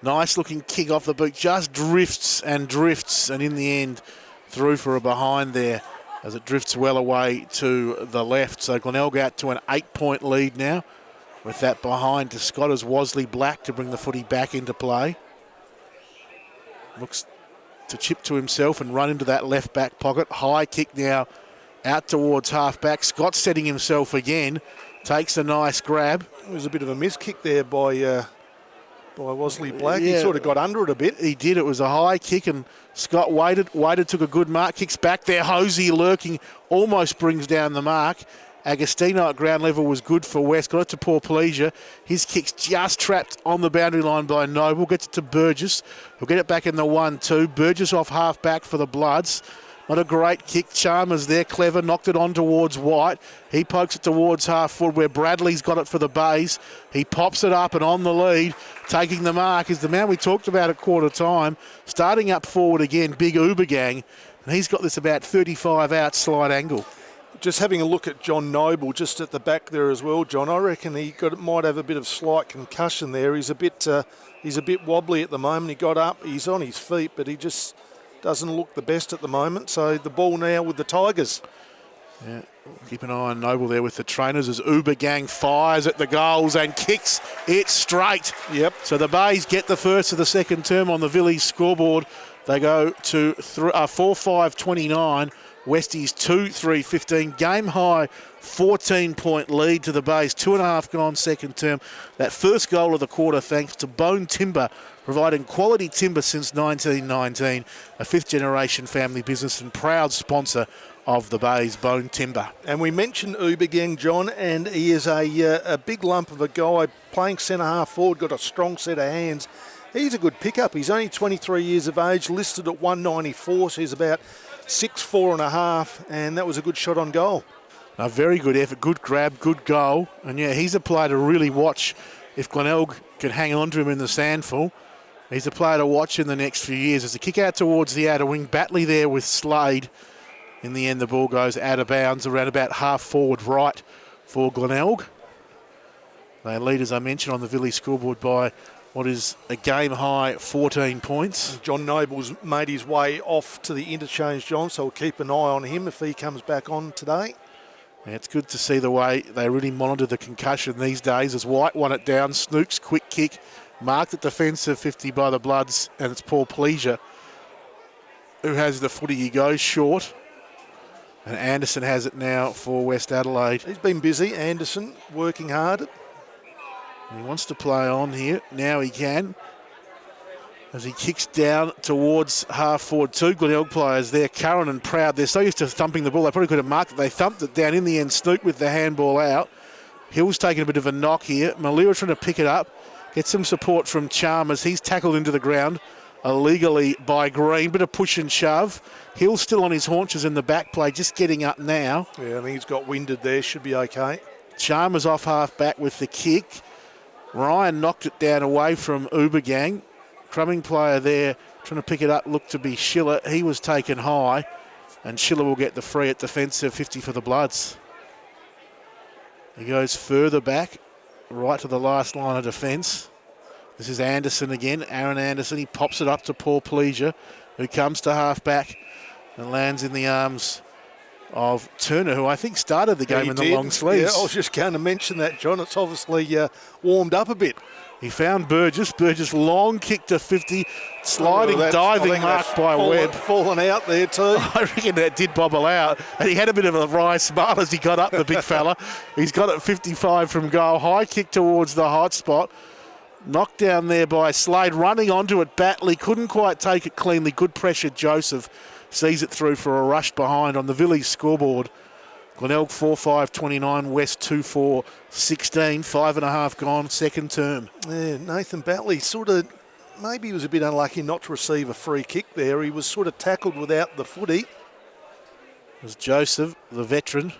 Nice looking kick off the boot, just drifts, and in the end through for a behind there as it drifts well away to the left. So Glenelg out to an 8-point lead now with that behind to Scott as Wasley Black to bring the footy back into play. Looks to chip to himself and run into that left back pocket. High kick now out towards half back. Scott setting himself again. Takes a nice grab. It was a bit of a miss kick there by Wasley Black. Yeah, he sort of got under it a bit. He did. It was a high kick and Scott waited, took a good mark. Kicks back there. Hosey lurking. Almost brings down the mark. Agostino at ground level was good for West. Got it to Poor Pleasure. His kick's just trapped on the boundary line by Noble. Gets it to Burgess. He'll get it back in the 1-2. Burgess off half back for the Bloods. Not a great kick. Chalmers there, clever, knocked it on towards White. He pokes it towards half forward where Bradley's got it for the Bays. He pops it up and on the lead, taking the mark is the man we talked about at quarter time. Starting up forward again, big Ubergang. And he's got this about 35 out slide angle. Just having a look at John Noble just at the back there as well, John. I reckon might have a bit of slight concussion there. He's a bit wobbly at the moment. He got up, he's on his feet, but he just doesn't look the best at the moment. So the ball now with the Tigers. Yeah, keep an eye on Noble there with the trainers as Ubergang fires at the goals and kicks it straight. Yep. So the Bays get the first of the second term on the Villiers scoreboard. They go to 4-5-29. Westies 2-3-15. Game high 14-point lead to the Bays. 2.5 gone second term. That first goal of the quarter thanks to Bone Timber, providing quality timber since 1919. A fifth generation family business and proud sponsor of the Bays, Bone Timber. And we mentioned Ubergang, John, and he is a big lump of a guy playing centre half forward, got a strong set of hands. He's a good pickup. He's only 23 years of age, listed at 194, so he's about 6'4.5", and that was a good shot on goal. A very good effort, good grab, good goal. And yeah, he's a player to really watch if Glenelg can hang on to him in the SANFL. He's a player to watch in the next few years. As a kick out towards the outer wing, Batley there with Slade. In the end, the ball goes out of bounds around about half forward right for Glenelg. They lead, as I mentioned, on the Villiers scoreboard by what is a game-high 14 points. John Noble's made his way off to the interchange, John, so we'll keep an eye on him if he comes back on today. Yeah, it's good to see the way they really monitor the concussion these days as White won it down. Snooks, quick kick, marked at defensive 50 by the Bloods, and it's Paul Pleasure who has the footy. He goes short, and Anderson has it now for West Adelaide. He's been busy, Anderson, working hard. He wants to play on here. Now he can. As he kicks down towards half forward. Two Glenelg players there, Curran and Proud. They're so used to thumping the ball, they probably could have marked it. They thumped it down. In the end, Snook with the handball out. Hill's taking a bit of a knock here. Malira trying to pick it up. Get some support from Chalmers. He's tackled into the ground illegally by Green. Bit of push and shove. Hill's still on his haunches in the back play, just getting up now. Yeah, I think he's got winded there. Should be okay. Chalmers off half back with the kick. Ryan knocked it down away from Ubergang. Crumbing player there trying to pick it up looked to be Schiller. He was taken high, and Schiller will get the free at defensive 50 for the Bloods. He goes further back, right to the last line of defence. This is Anderson again, Aaron Anderson. He pops it up to Paul Pleasure, who comes to half back and lands in the arms of Turner, who I think started the game in the long sleeves. Yeah, I was just going to mention that, John. It's obviously warmed up a bit. He found Burgess. Burgess long kick to 50, sliding, diving mark by Webb. Fallen out there too. I reckon that did bobble out. And he had a bit of a wry smile as he got up, the big fella. He's got it 55 from goal. High kick towards the hot spot. Knocked down there by Slade. Running onto it, Batley. Couldn't quite take it cleanly. Good pressure, Joseph. Sees it through for a rush behind on the Villiers scoreboard. Glenelg 4-5-29, West 2-4-16, 5.5 gone, second term. Yeah, Nathan Batley sort of, maybe he was a bit unlucky not to receive a free kick there. He was sort of tackled without the footy. It was Joseph, the veteran,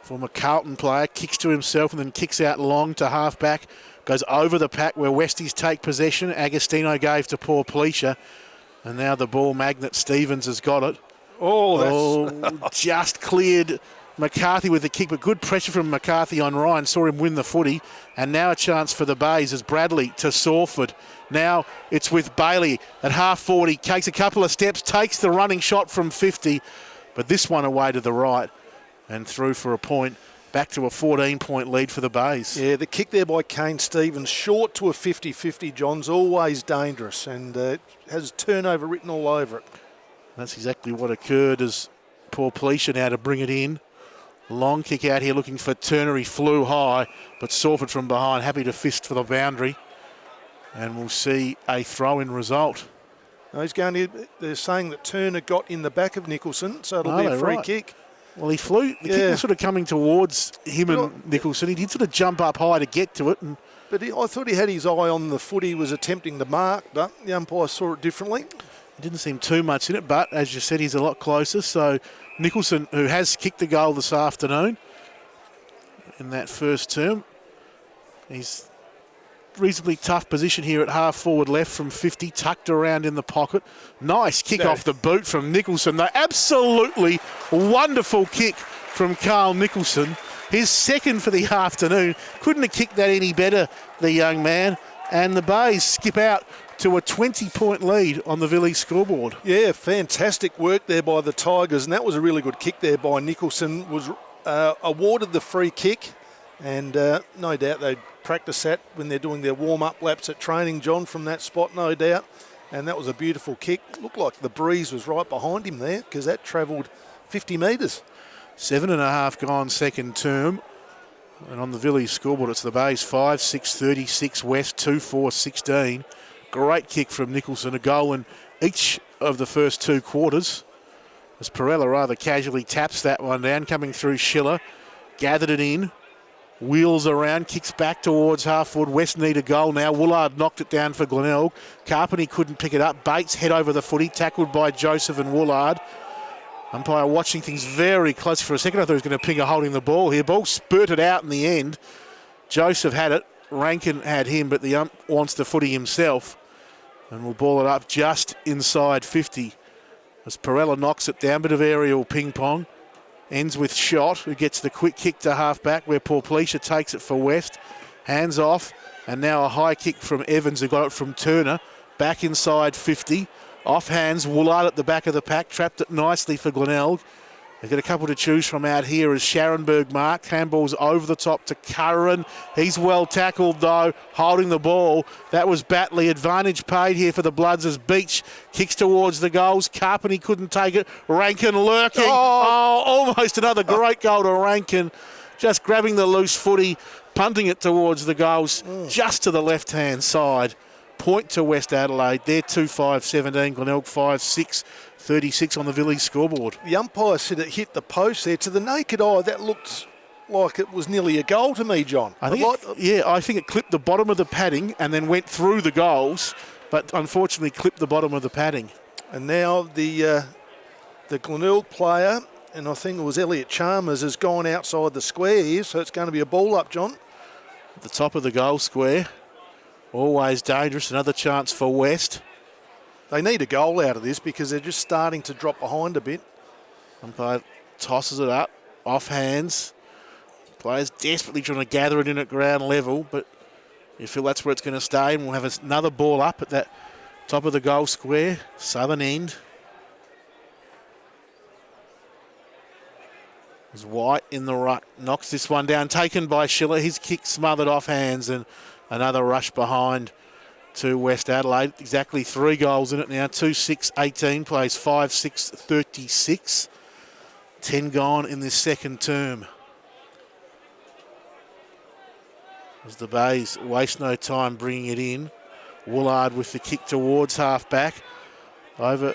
former Carlton player, kicks to himself and then kicks out long to half back, goes over the pack where Westies take possession. Agostino gave to Paul Pleasure, and now the ball magnet Stevens has got it. Just cleared McCarthy with the kick, but good pressure from McCarthy on Ryan. Saw him win the footy. And now a chance for the Bays as Bradley to Sawford. Now it's with Bailey at half 40. Takes a couple of steps, takes the running shot from 50. But this one away to the right and through for a point. Back to a 14-point lead for the Bays. Yeah, the kick there by Kane Stevens, short to a 50-50, John's always dangerous and has turnover written all over it. That's exactly what occurred as Paul Pleasure now to bring it in. Long kick out here looking for Turner. He flew high, but Sawford from behind, happy to fist for the boundary. And we'll see a throw-in result. No, they're saying that Turner got in the back of Nicholson, so it'll be a free kick. Well, he flew. The kick was sort of coming towards him and Nicholson. He did sort of jump up high to get to it. But I thought he had his eye on the foot he was attempting to mark, but the umpire saw it differently. Didn't seem too much in it, but as you said, he's a lot closer. So Nicholson, who has kicked the goal this afternoon in that first term, he's reasonably tough position here at half forward left from 50, tucked around in the pocket. Nice kick off the boot from Nicholson. The absolutely wonderful kick from Carl Nicholson. His second for the afternoon. Couldn't have kicked that any better, the young man. And the Bays skip out to a 20-point lead on the Villiers scoreboard. Yeah, fantastic work there by the Tigers, and that was a really good kick there by Nicholson. Was awarded the free kick, and no doubt they practice that when they're doing their warm-up laps at training, John, from that spot, no doubt. And that was a beautiful kick. Looked like the breeze was right behind him there because that travelled 50 metres. 7.5 gone second term. And on the Villiers scoreboard, it's the Bays 5-6-36, West 2-4-16. Great kick from Nicholson, a goal in each of the first two quarters. as Perella rather casually taps that one down, coming through Schiller, gathered it in, wheels around, kicks back towards half forward. West need a goal now. Woolard knocked it down for Glenelg. Carpenter couldn't pick it up. Bates head over the footy, tackled by Joseph and Woolard. Umpire watching things very close for a second. I thought he was going to ping a holding the ball here. Ball spurted out in the end. Joseph had it. Rankin had him, but the ump wants the footy himself. And we'll ball it up just inside 50. As Perella knocks it down, bit of aerial ping pong. Ends with Shot, who gets the quick kick to half-back, where Porplesia takes it for West. Hands off, and now a high kick from Evans, who got it from Turner. Back inside 50. Off hands, Woolard at the back of the pack. Trapped it nicely for Glenelg. They've got a couple to choose from out here as Scharenberg marked. Handball's over the top to Curran. He's well tackled, though, holding the ball. That was Batley. Advantage paid here for the Bloods as Beach kicks towards the goals. Carpenter couldn't take it. Rankin lurking. Oh, almost another great goal to Rankin. Just grabbing the loose footy, punting it towards the goals, just to the left-hand side. Point to West Adelaide. They're 2-5-17. Glenelg 5-6-36 on the Village scoreboard. The umpire said it hit the post there. To the naked eye, that looked like it was nearly a goal to me, John. I think it clipped the bottom of the padding and then went through the goals, but unfortunately clipped the bottom of the padding. And now the Glenelg player, and I think it was Elliot Chalmers, has gone outside the square here, so it's going to be a ball up, John. At the top of the goal square. Always dangerous. Another chance for West. They need a goal out of this because they're just starting to drop behind a bit. Umpire tosses it up, off hands. Players desperately trying to gather it in at ground level, but you feel that's where it's going to stay, and we'll have another ball up at that top of the goal square, southern end. As White in the ruck knocks this one down, taken by Schiller. His kick smothered off hands, and another rush behind to West Adelaide. Exactly 3 goals in it now. 2-6-18, plays 5-6-36. 10 gone in this second term. As the Bays waste no time bringing it in. Woolard with the kick towards half-back. Over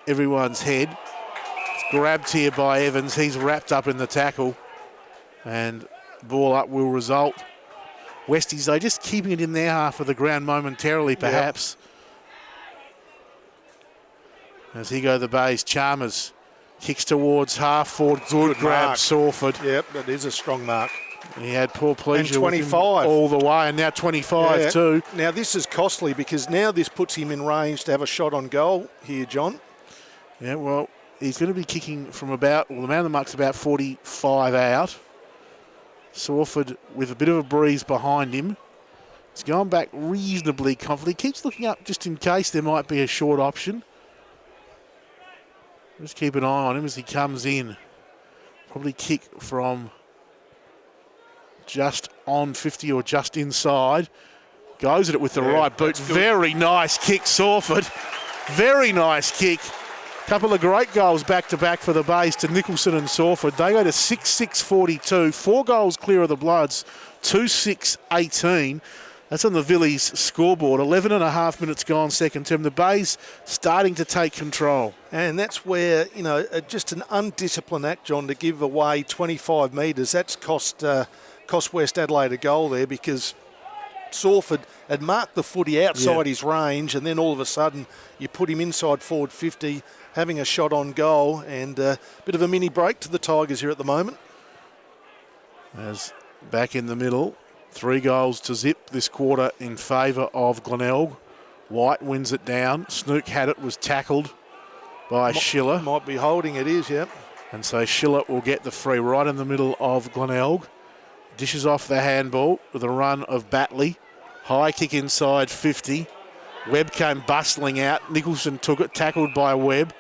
everyone's head. It's grabbed here by Evans. He's wrapped up in the tackle. And ball up will result. Westies, though, just keeping it in their half of the ground momentarily, perhaps. Yep. As he go the Bays, Chalmers kicks towards half forward. Good grab, mark. Sawford. Yep, that is a strong mark. He had poor pleasure 25 all the way, and now 25 too. Now this is costly because now this puts him in range to have a shot on goal here, John. Yeah, well, he's going to be kicking from about, well, the man of the mark's about 45 out. Sawford with a bit of a breeze behind him. He's gone back reasonably confidently. Keeps looking up just in case there might be a short option. Just keep an eye on him as he comes in. Probably kick from just on 50 or just inside. Goes at it with the right boot. Very nice kick, Sawford. Very nice kick. Couple of great goals back-to-back for the Bays to Nicholson and Sawford. They go to 6-6-42. 4 goals clear of the Bloods. 2-6-18. That's on the Villies scoreboard. 11 and a half minutes gone second term. The Bays starting to take control. And that's where, you know, just an undisciplined act, John, to give away 25 metres. That's cost West Adelaide a goal there because Sawford had marked the footy outside his range, and then all of a sudden you put him inside forward 50, having a shot on goal, and a bit of a mini break to the Tigers here at the moment. As back in the middle, 3 goals to zip this quarter in favour of Glenelg. White wins it down. Snook had it, was tackled by Schiller. Might be holding it, is, yep. And so Schiller will get the free right in the middle of Glenelg. Dishes off the handball with a run of Batley. High kick inside 50. Webb came bustling out. Nicholson took it, tackled by Webb.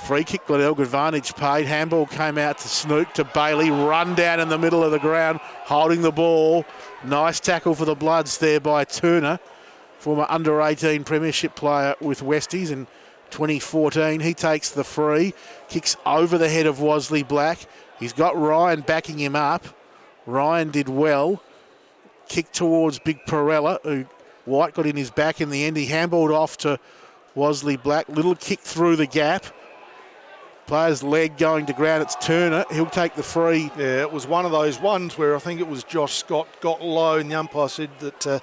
Free kick, Glenelg, advantage paid. Handball came out to Snook, to Bailey. Run down in the middle of the ground, holding the ball. Nice tackle for the Bloods there by Turner, former under-18 premiership player with Westies in 2014. He takes the free, kicks over the head of Wosley Black. He's got Ryan backing him up. Ryan did well. Kick towards Big Perella, who White got in his back in the end. He handballed off to Wosley Black. Little kick through the gap. Player's leg going to ground. It's Turner. He'll take the free. Yeah, it was one of those ones where I think it was Josh Scott got low and the umpire said that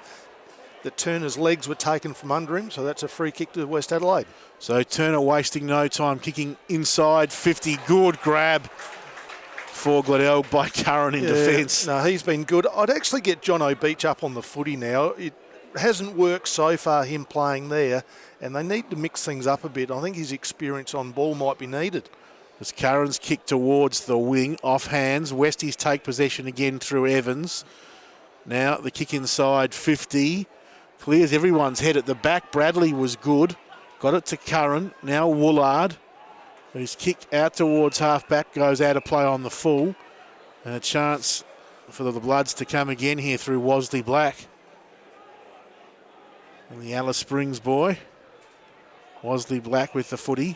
Turner's legs were taken from under him, so that's a free kick to West Adelaide. So Turner wasting no time, kicking inside 50. Good grab for Glenelg by Curran in defence. No, he's been good. I'd actually get John O'Beach up on the footy now. It hasn't worked so far, him playing there, and they need to mix things up a bit. I think his experience on ball might be needed. As Curran's kick towards the wing, off hands. Westies take possession again through Evans. Now the kick inside 50. Clears everyone's head at the back. Bradley was good. Got it to Curran. Now Woolard. His kick out towards half-back goes out of play on the full. And a chance for the Bloods to come again here through Wosley Black. And the Alice Springs boy. Wosley Black with the footy.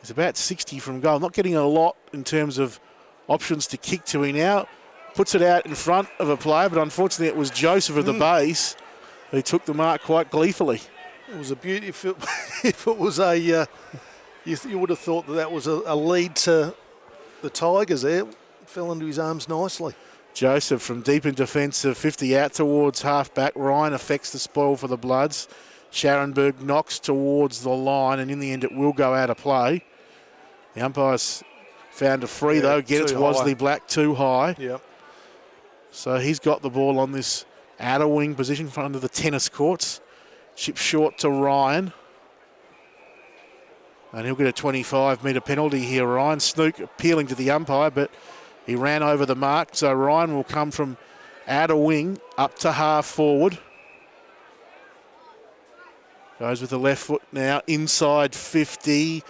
He's about 60 from goal. Not getting a lot in terms of options to kick to. He now puts it out in front of a player, but unfortunately it was Joseph of the base who took the mark quite gleefully. It was a beauty. If it was a, you would have thought that was a lead to the Tigers there. Fell into his arms nicely. Joseph from deep in defence of 50 out towards half-back. Ryan affects the spoil for the Bloods. Scharenberg knocks towards the line, and in the end it will go out of play. The umpires found a free, though. Again, it's Wosley Black too high. Yep. So he's got the ball on this outer wing position front of the tennis courts. Chip short to Ryan. And he'll get a 25-metre penalty here, Ryan. Snook appealing to the umpire, but he ran over the mark. So Ryan will come from outer wing up to half forward. Goes with the left foot now, inside 50.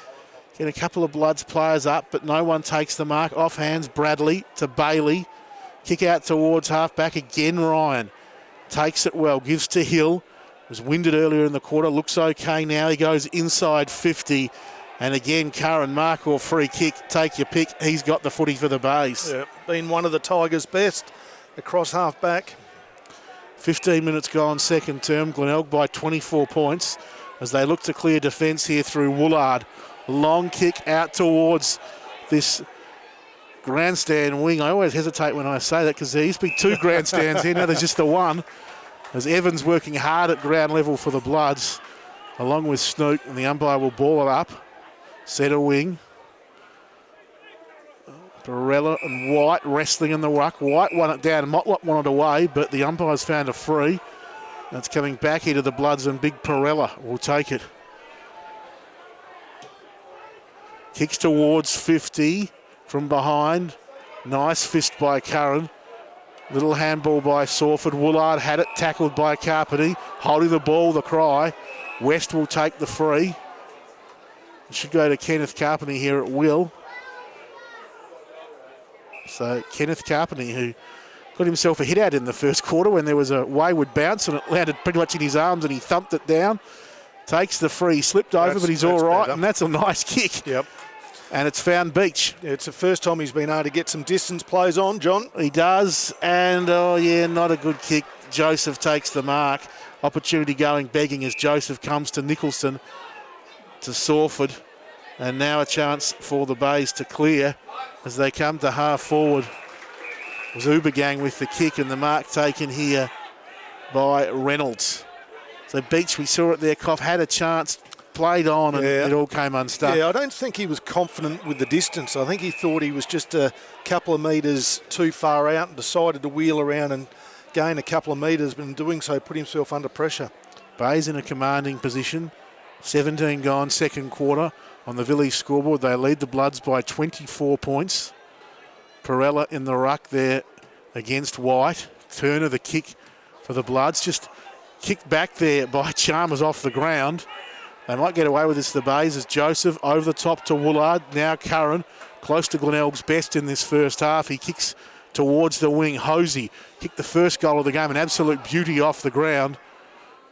Get a couple of Bloods players up, but no one takes the mark. Off hands, Bradley to Bailey. Kick out towards half-back again, Ryan. Takes it well, gives to Hill. Was winded earlier in the quarter, looks okay now. He goes inside 50. And again, Curran, mark or free kick, take your pick. He's got the footy for the base. Yeah, been one of the Tigers' best across half-back. 15 minutes gone, second term. Glenelg by 24 points as they look to clear defence here through Woolard. Long kick out towards this grandstand wing. I always hesitate when I say that because there used to be two grandstands here. Now there's just the one. As Evans working hard at ground level for the Bloods, along with Snook, and the umpire will ball it up. Centre wing. Barella and White wrestling in the ruck. White won it down. Motlop won it away, but the umpires found a free. That's coming back here to the Bloods, and Big Perella will take it. Kicks towards 50 from behind. Nice fist by Curran. Little handball by Sawford. Woolard had it, tackled by Carpety. Holding the ball, the cry. West will take the free. It should go to Kenneth Carpety here at will. So Kenneth Carpety, who got himself a hit out in the first quarter when there was a wayward bounce and it landed pretty much in his arms and he thumped it down. Takes the free, slipped over, but he's all right, better. And that's a nice kick. Yep. And it's found Beach. Yeah, it's the first time he's been able to get some distance plays on, John. He does, and not a good kick. Joseph takes the mark. Opportunity going begging as Joseph comes to Nicholson, to Sawford. And now a chance for the Bays to clear as they come to half forward. It was Ubergang with the kick and the mark taken here by Reynolds. So Beach, we saw it there, Koff had a chance, played on, and it all came unstuck. Yeah, I don't think he was confident with the distance. I think he thought he was just a couple of metres too far out and decided to wheel around and gain a couple of metres, but in doing so put himself under pressure. Bays in a commanding position. 17 gone, second quarter. On the village scoreboard, they lead the Bloods by 24 points. Perella in the ruck there against White. Turner the kick for the Bloods. Just kicked back there by Chalmers off the ground. They might get away with this, the Bays, as Joseph over the top to Woolard. Now Curran, close to Glenelg's best in this first half. He kicks towards the wing. Hosey kicked the first goal of the game, an absolute beauty off the ground.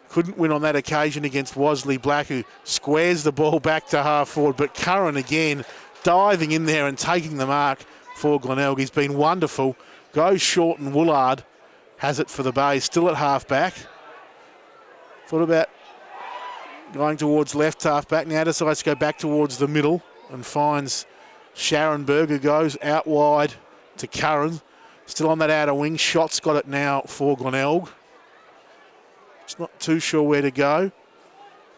Couldn't win on that occasion against Wosley Black, who squares the ball back to half forward. But Curran again diving in there and taking the mark for Glenelg. He's been wonderful. Goes short, and Woolard has it for the Bays. Still at half back. Thought about going towards left half back. Now decides to go back towards the middle. and finds Sharon Berger, goes out wide to Curran. Still on that outer wing. Shot's got it now for Glenelg. It's not too sure where to go.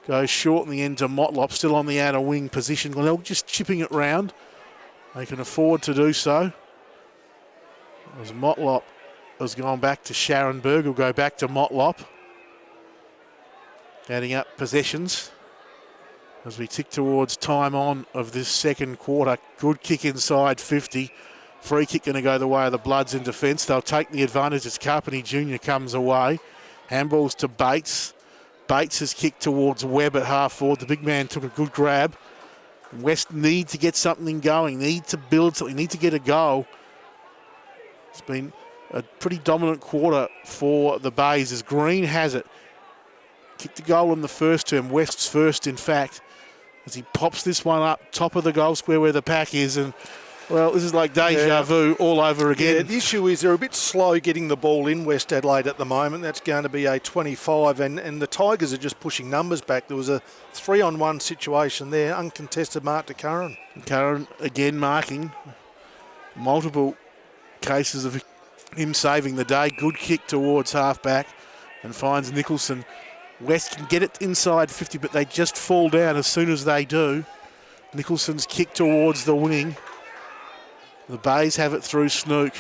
Goes short in the end to Motlop, still on the outer wing position. Glenelg just chipping it round. They can afford to do so. As Motlop has gone back to Sharon Berg, will go back to Motlop. Adding up possessions as we tick towards time on of this second quarter. Good kick inside 50. Free kick going to go the way of the Bloods in defence. They'll take the advantage as Carpenter Jr. comes away. Handballs to Bates. Bates has kicked towards Webb at half forward. The big man took a good grab. West need to get something going, need to build something, need to get a goal. It's been a pretty dominant quarter for the Bays as Green has it. Kicked a goal in the first term, West's first in fact, as he pops this one up, top of the goal square where the pack is, and well, this is like deja vu all over again. Yeah, the issue is they're a bit slow getting the ball in West Adelaide at the moment. That's going to be a 25, and the Tigers are just pushing numbers back. There was a 3-on-1 situation there, uncontested mark to Curran. Curran again marking. Multiple cases of him saving the day. Good kick towards half-back and finds Nicholson. West can get it inside 50, but they just fall down as soon as they do. Nicholson's kick towards the wing. The Bays have it through Snook,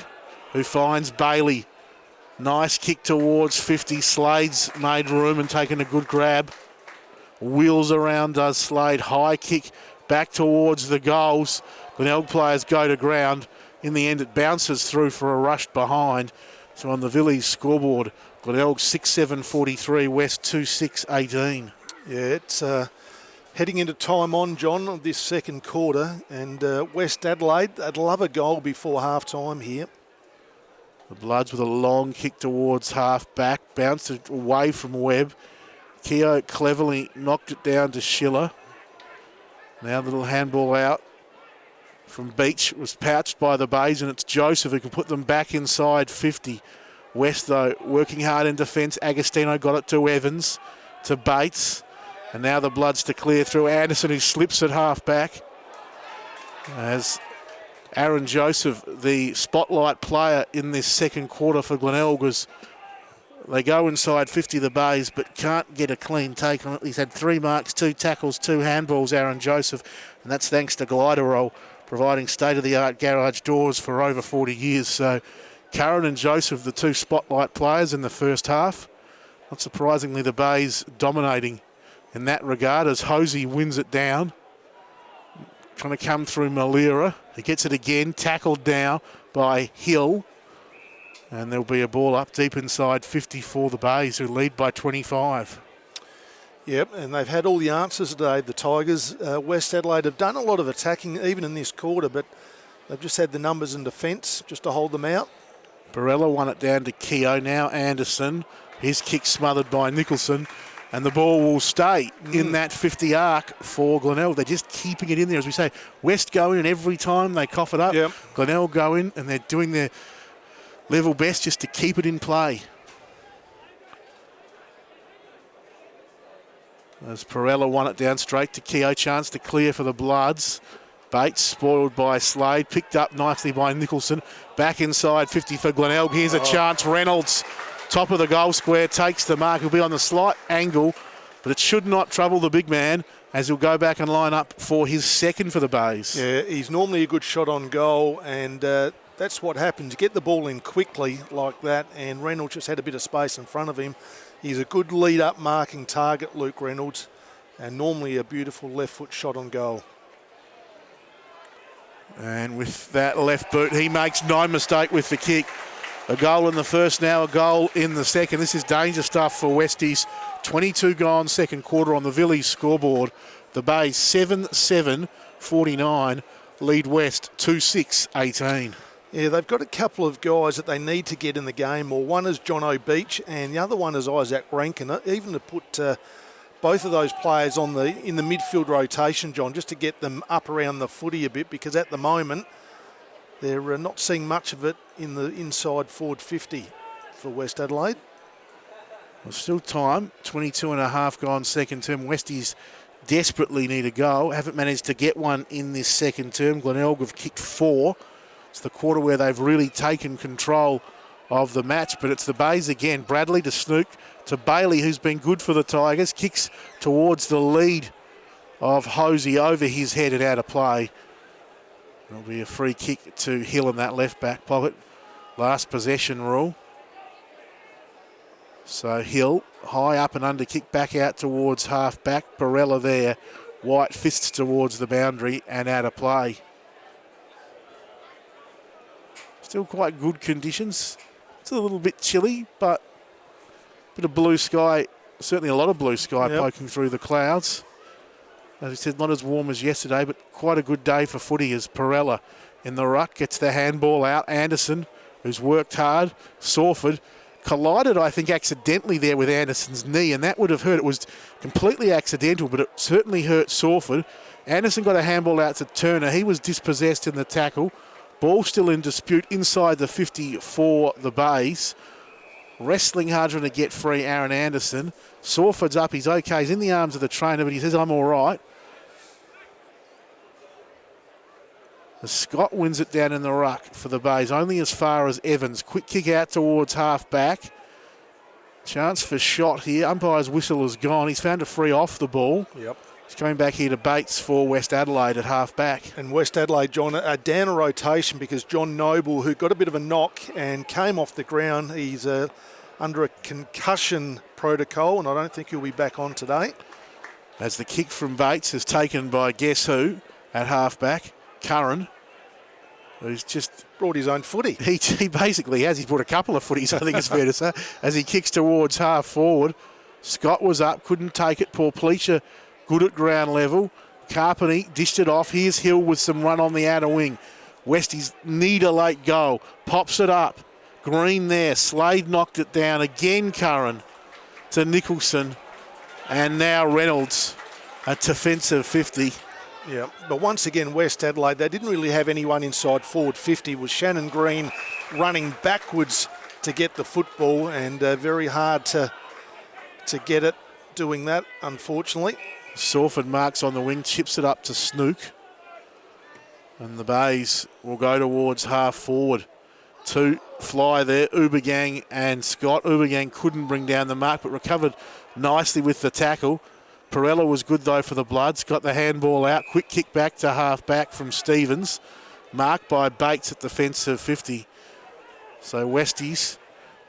who finds Bailey. Nice kick towards 50. Slade's made room and taken a good grab. Wheels around, does Slade. High kick back towards the goals. Glenelg players go to ground. In the end, it bounces through for a rush behind. So on the Villiers scoreboard, Glenelg 6-7-43, West 2-6-18. Yeah, it's heading into time on, John, of this second quarter. And West Adelaide, they'd love a goal before half-time here. The Bloods with a long kick towards half-back. Bounced it away from Webb. Keogh cleverly knocked it down to Schiller. Now a little handball out from Beach. It was pouched by the Bays, and it's Joseph who can put them back inside 50. West, though, working hard in defence. Agostino got it to Evans, to Bates. And now the Bloods to clear through. Anderson, who slips at half-back. As Aaron Joseph, the spotlight player in this second quarter for Glenelg, was they go inside 50, the Bays, but can't get a clean take on it. He's had 3 marks, 2 tackles, 2 handballs, Aaron Joseph, and that's thanks to Glider Roll, providing state-of-the-art garage doors for over 40 years. So Curran and Joseph, the 2 spotlight players in the first half. Not surprisingly, the Bays dominating in that regard as Hosey wins it down. Trying to come through Malira. He gets it again, tackled now by Hill. And there'll be a ball up deep inside 50 for the Bays, who lead by 25. Yep, and they've had all the answers today, the Tigers. West Adelaide have done a lot of attacking, even in this quarter, but they've just had the numbers in defence just to hold them out. Barella won it down to Keogh. Now Anderson. His kick smothered by Nicholson. And the ball will stay in that 50 arc for Glenelg. They're just keeping it in there, as we say. West go in, and every time they cough it up, Glenelg go in, and they're doing their level best just to keep it in play. As Perella won it down straight to Keogh. Chance to clear for the Bloods. Bates spoiled by Slade. Picked up nicely by Nicholson. Back inside 50 for Glenelg. Here's a chance. Reynolds, top of the goal square, takes the mark. He'll be on the slight angle, but it should not trouble the big man as he'll go back and line up for his second for the Bays. Yeah, he's normally a good shot on goal, and that's what happens. You get the ball in quickly like that, and Reynolds just had a bit of space in front of him. He's a good lead-up marking target, Luke Reynolds, and normally a beautiful left-foot shot on goal. And with that left boot, he makes no mistake with the kick. A goal in the first, now a goal in the second. This is danger stuff for Westies. 22 gone second quarter on the Villiers scoreboard. The Bays 7-7-49, lead West 2-6-18. Yeah, they've got a couple of guys that they need to get in the game. Well, one is John O'Beach and the other one is Isaac Rankin. Even to put both of those players in the midfield rotation, John, just to get them up around the footy a bit, because at the moment they're not seeing much of it in the inside forward 50 for West Adelaide. Well, still time, 22 and a half gone second term. Westies desperately need a goal. Haven't managed to get one in this second term. Glenelg have kicked 4. It's the quarter where they've really taken control of the match, but it's the Bays again. Bradley to Snook to Bailey, who's been good for the Tigers. Kicks towards the lead of Hosey over his head and out of play. It'll be a free kick to Hill in that left back pocket. Last possession rule. So Hill, high up and under kick back out towards half back. Barella there. White fists towards the boundary and out of play. Still quite good conditions. It's a little bit chilly, but a bit of blue sky, certainly a lot of blue sky poking through the clouds. As I said, not as warm as yesterday, but quite a good day for footy as Perella in the ruck gets the handball out. Anderson, who's worked hard. Sawford collided, I think, accidentally there with Anderson's knee, and that would have hurt. It was completely accidental, but it certainly hurt Sawford. Anderson got a handball out to Turner. He was dispossessed in the tackle. Ball still in dispute inside the 50 for the Bays. Wrestling hard trying to get free Aaron Anderson. Sawford's up, he's okay. He's in the arms of the trainer, but he says, I'm all right. The Scott wins it down in the ruck for the Bays, only as far as Evans. Quick kick out towards half back. Chance for shot here. Umpire's whistle is gone. He's found a free off the ball. Yep. He's coming back here to Bates for West Adelaide at half back. And West Adelaide, John, down a rotation because John Noble, who got a bit of a knock and came off the ground, he's under a concussion protocol, and I don't think he'll be back on today. As the kick from Bates is taken by guess who at half back? Curran, who's just brought his own footy. He basically has. He's brought a couple of footies, I think it's fair to say, as he kicks towards half forward. Scott was up, couldn't take it. Paul Pleasure good at ground level. Carpenter dished it off. Here's Hill with some run on the outer wing. Westies need a late goal. Pops it up. Green there. Slade knocked it down. Again Curran to Nicholson. And now Reynolds, a defensive 50. Yeah, but once again, West Adelaide, they didn't really have anyone inside forward 50. It was Shannon Green running backwards to get the football, and very hard to get it doing that, unfortunately. Sawford marks on the wing, chips it up to Snook. And the Bays will go towards half forward. 2 fly there, Ubergang and Scott. Ubergang couldn't bring down the mark, but recovered nicely with the tackle. Perella was good, though, for the Bloods. Got the handball out. Quick kick back to half back from Stevens. Marked by Bates at defensive 50. So Westies,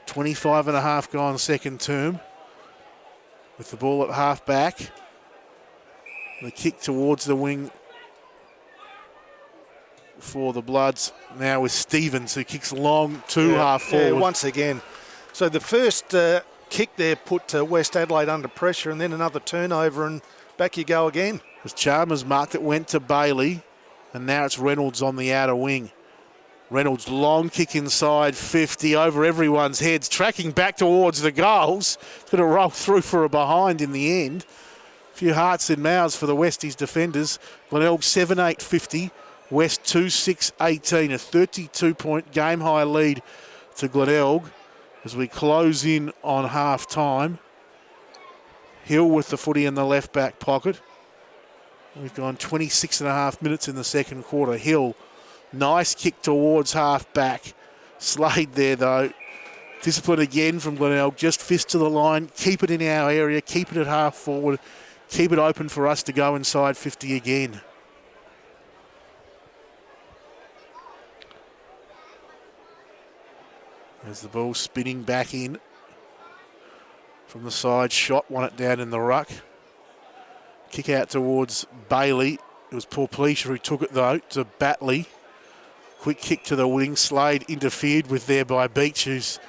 25 and a half gone second term. With the ball at half back. The kick towards the wing for the Bloods. Now with Stevens, who kicks long to half forward. Yeah, once again. So the first kick there put West Adelaide under pressure, and then another turnover, and back you go again. As Chalmers marked it, went to Bailey, and now it's Reynolds on the outer wing. Reynolds, long kick inside 50 over everyone's heads, tracking back towards the goals. It's going to roll through for a behind in the end. A few hearts and mouths for the Westies defenders. Glenelg 7-8-50, West 2-6-18, a 32-point game-high lead to Glenelg as we close in on half-time. Hill with the footy in the left-back pocket. We've gone 26 and a half minutes in the second quarter. Hill, nice kick towards half-back. Slade there, though. Discipline again from Glenelg. Just fist to the line. Keep it in our area. Keep it at half-forward. Keep it open for us to go inside 50 again. As the ball spinning back in from the side. Shot, won it down in the ruck. Kick out towards Bailey. It was Paul Pleasure who took it, though, to Batley. Quick kick to the wing. Slade interfered with there by Beach, who's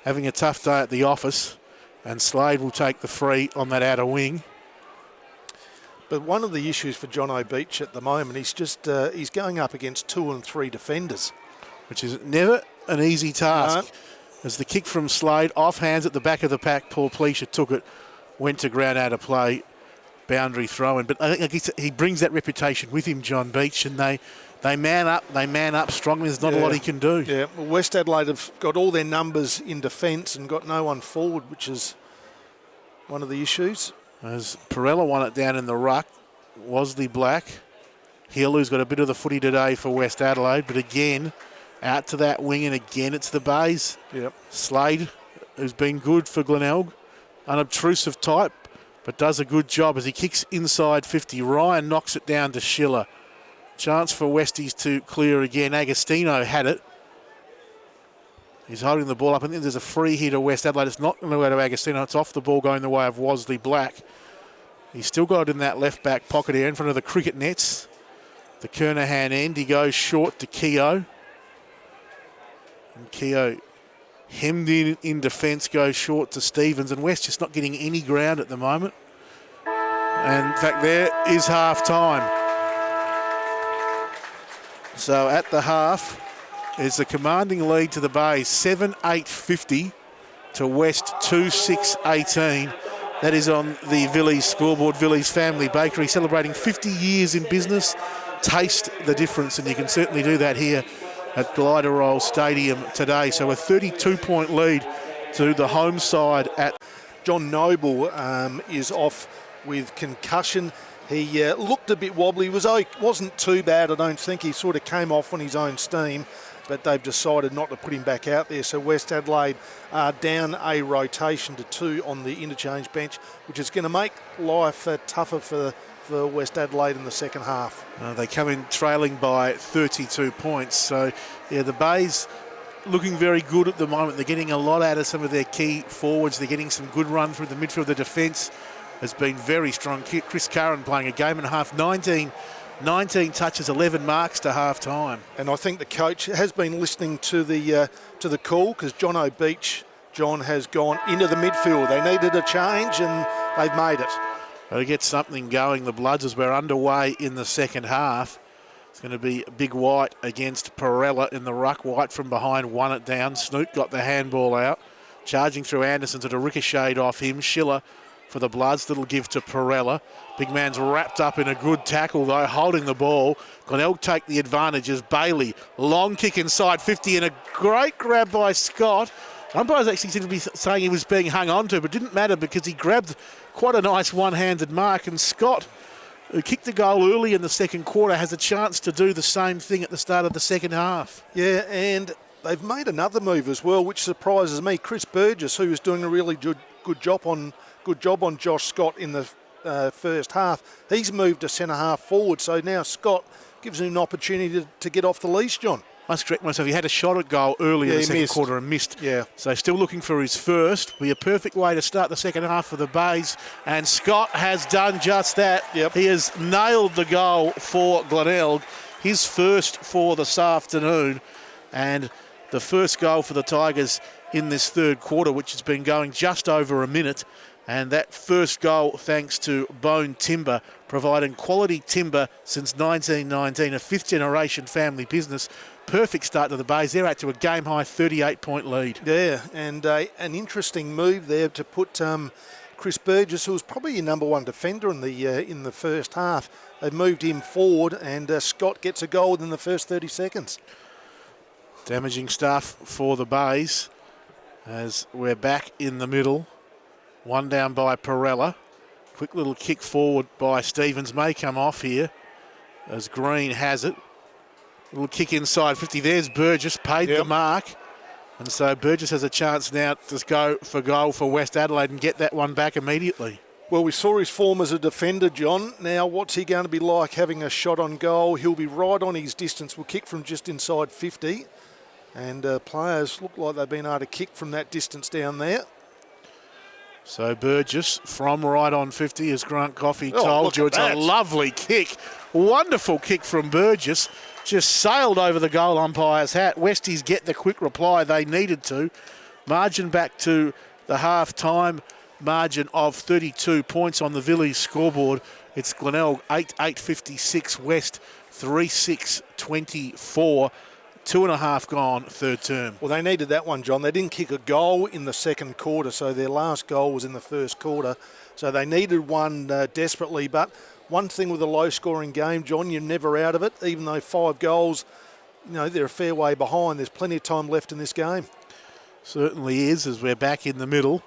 having a tough day at the office. And Slade will take the free on that outer wing. But one of the issues for John O'Beach at the moment, he's going up against 2 and 3 defenders. Which is never an easy task. No. As the kick from Slade, off hands at the back of the pack, Paul Pleasure took it, went to ground out of play, boundary throw-in. But I think he brings that reputation with him, John Beach, and they man up strongly. There's not a lot he can do. Yeah, well, West Adelaide have got all their numbers in defence and got no one forward, which is one of the issues. As Perella won it down in the ruck. Wosley Black. Hill, who's got a bit of the footy today for West Adelaide, but again, out to that wing, and again it's the Bays. Yep. Slade, who's been good for Glenelg, unobtrusive type, but does a good job as he kicks inside 50. Ryan knocks it down to Schiller. Chance for Westies to clear again. Agostino had it. He's holding the ball up, and then there's a free here to West Adelaide. It's not going to go to Agostino. It's off the ball going the way of Wosley Black. He's still got it in that left back pocket here in front of the cricket nets. The Kernahan end. He goes short to Keogh. And Keogh hemmed in defence, goes short to Stevens. And West just not getting any ground at the moment. And in fact, there is half time. So at the half is the commanding lead to the Bays, 7-8-50 to West 2-6-18. That is on the Villiers scoreboard. Villiers Family Bakery celebrating 50 years in business. Taste the difference, and you can certainly do that here at Gliderroll Stadium today. So a 32-point lead to the home side at... John Noble is off with concussion. He looked a bit wobbly. Wasn't too bad, I don't think. He sort of came off on his own steam, but they've decided not to put him back out there. So West Adelaide are down a rotation to 2 on the interchange bench, which is going to make life tougher for West Adelaide in the second half. They come in trailing by 32 points. So, yeah, the Bays looking very good at the moment. They're getting a lot out of some of their key forwards. They're getting some good run through the midfield. The defence has been very strong. Chris Curran playing a game and a half, 19 touches, 11 marks to half time. And I think the coach has been listening to the call, because John O'Beach, has gone into the midfield. They needed a change and they've made it. To get something going, the Bloods, as we're underway in the second half. It's going to be Big White against Perella in the ruck. White from behind won it down. Snoot got the handball out. Charging through Anderson to ricocheted off him. Schiller for the Bloods. Little give to Perella. Big man's wrapped up in a good tackle, though, holding the ball. Glenelg take the advantage as Bailey. Long kick inside 50 and a great grab by Scott. Umpires actually seem to be saying he was being hung on to, but it didn't matter because he grabbed quite a nice one-handed mark. And Scott, who kicked the goal early in the second quarter, has a chance to do the same thing at the start of the second half. Yeah, and they've made another move as well, which surprises me. Chris Burgess, who was doing a really good job on Josh Scott in the first half, he's moved to centre half forward. So now Scott gives him an opportunity to get off the leash, John. I must correct myself. He had a shot at goal early in the second quarter and missed. Yeah. So still looking for his first. Be a perfect way to start the second half for the Bays. And Scott has done just that. Yep. He has nailed the goal for Glenelg. His first for this afternoon. And the first goal for the Tigers in this third quarter, which has been going just over a minute. And that first goal thanks to Bone Timber, providing quality timber since 1919, a fifth-generation family business. Perfect start to the Bays. They're out to a game-high 38-point lead. Yeah, and an interesting move there to put Chris Burgess, who was probably your number one defender in the first half. They've moved him forward, and Scott gets a goal within the first 30 seconds. Damaging stuff for the Bays as we're back in the middle. One down by Perella. Quick little kick forward by Stevens. May come off here as Green has it. Little kick inside 50. There's Burgess, paid the mark. And so Burgess has a chance now to go for goal for West Adelaide and get that one back immediately. Well, we saw his form as a defender, John. Now, what's he going to be like having a shot on goal? He'll be right on his distance. Will kick from just inside 50. And players look like they've been able to kick from that distance down there. So Burgess from right on 50, as Grant Coffey told you. It's a lovely kick. Wonderful kick from Burgess. Just sailed over the goal umpire's hat. Westies get the quick reply they needed to. Margin back to the half-time margin of 32 points on the Villiers scoreboard. It's Glenelg 8-8-56, West 3-6-24. 2.5 gone, third term. Well, they needed that one, John. They didn't kick a goal in the second quarter, so their last goal was in the first quarter. So they needed one desperately. But one thing with a low-scoring game, John, you're never out of it. Even though 5 goals, they're a fair way behind. There's plenty of time left in this game. Certainly is, as we're back in the middle.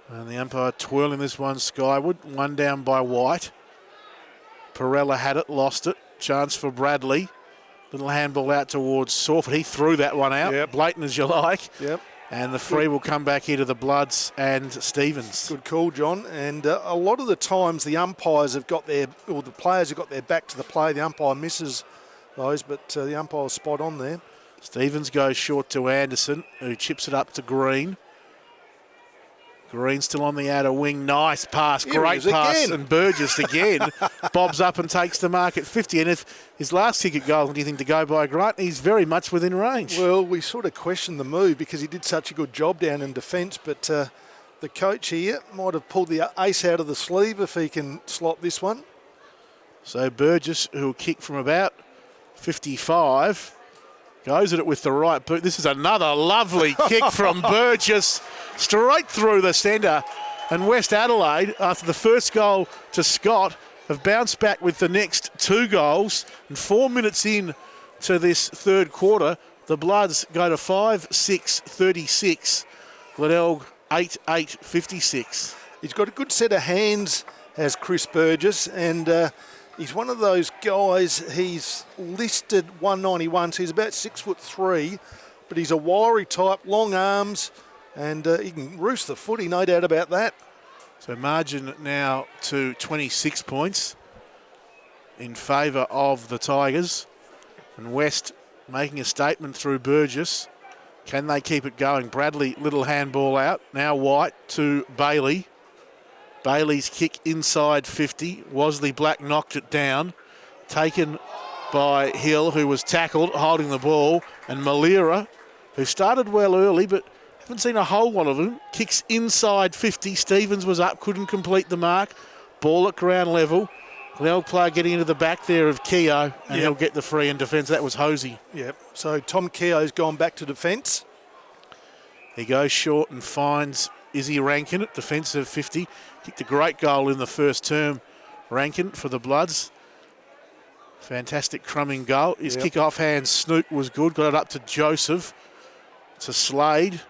And the umpire twirling this one skyward. One down by White. Perella had it, lost it. Chance for Bradley. Little handball out towards Sawford. He threw that one out. Yep. Blatant as you like. Yep. And the free will come back here to the Bloods and Stevens. Good call, John. And a lot of the times the umpires have got their, or the players have got their back to the play. The umpire misses those, but the umpire's spot on there. Stevens goes short to Anderson, who chips it up to Green. Green still on the outer wing. Nice pass, great pass. Again. And Burgess again bobs up and takes the mark at 50. And if his last kick at goal, anything to go by, Grant, he's very much within range. Well, we sort of questioned the move because he did such a good job down in defence, but the coach here might have pulled the ace out of the sleeve if he can slot this one. So Burgess, who will kick from about 55, goes at it with the right boot. This is another lovely kick from Burgess, straight through the centre. And West Adelaide, after the first goal to Scott, have bounced back with the next 2 goals. And 4 minutes in to this third quarter, the Bloods go to 5-6-36. Glenelg 8-8-56. He's got a good set of hands, has Chris Burgess, and he's one of those guys. He's listed 191, so he's about 6'3", but he's a wiry type, long arms, and he can roost the footy, no doubt about that. So margin now to 26 points in favour of the Tigers. And West making a statement through Burgess. Can they keep it going? Bradley, little handball out. Now White to Bailey. Bailey's kick inside 50. Wesley Black knocked it down. Taken by Hill, who was tackled, holding the ball. And Malira, who started well early, but haven't seen a whole lot of him. Kicks inside 50. Stevens was up, couldn't complete the mark. Ball at ground level. Glenelg player getting into the back there of Keogh, and he'll get the free in defence. That was Hosey. Yep. So Tom Keogh's gone back to defence. He goes short and finds Izzy Rankin at defensive 50. Kicked a great goal in the first term, Rankin, for the Bloods. Fantastic crumbing goal. His kick-off hand snoop was good. Got it up to Joseph. To Slade.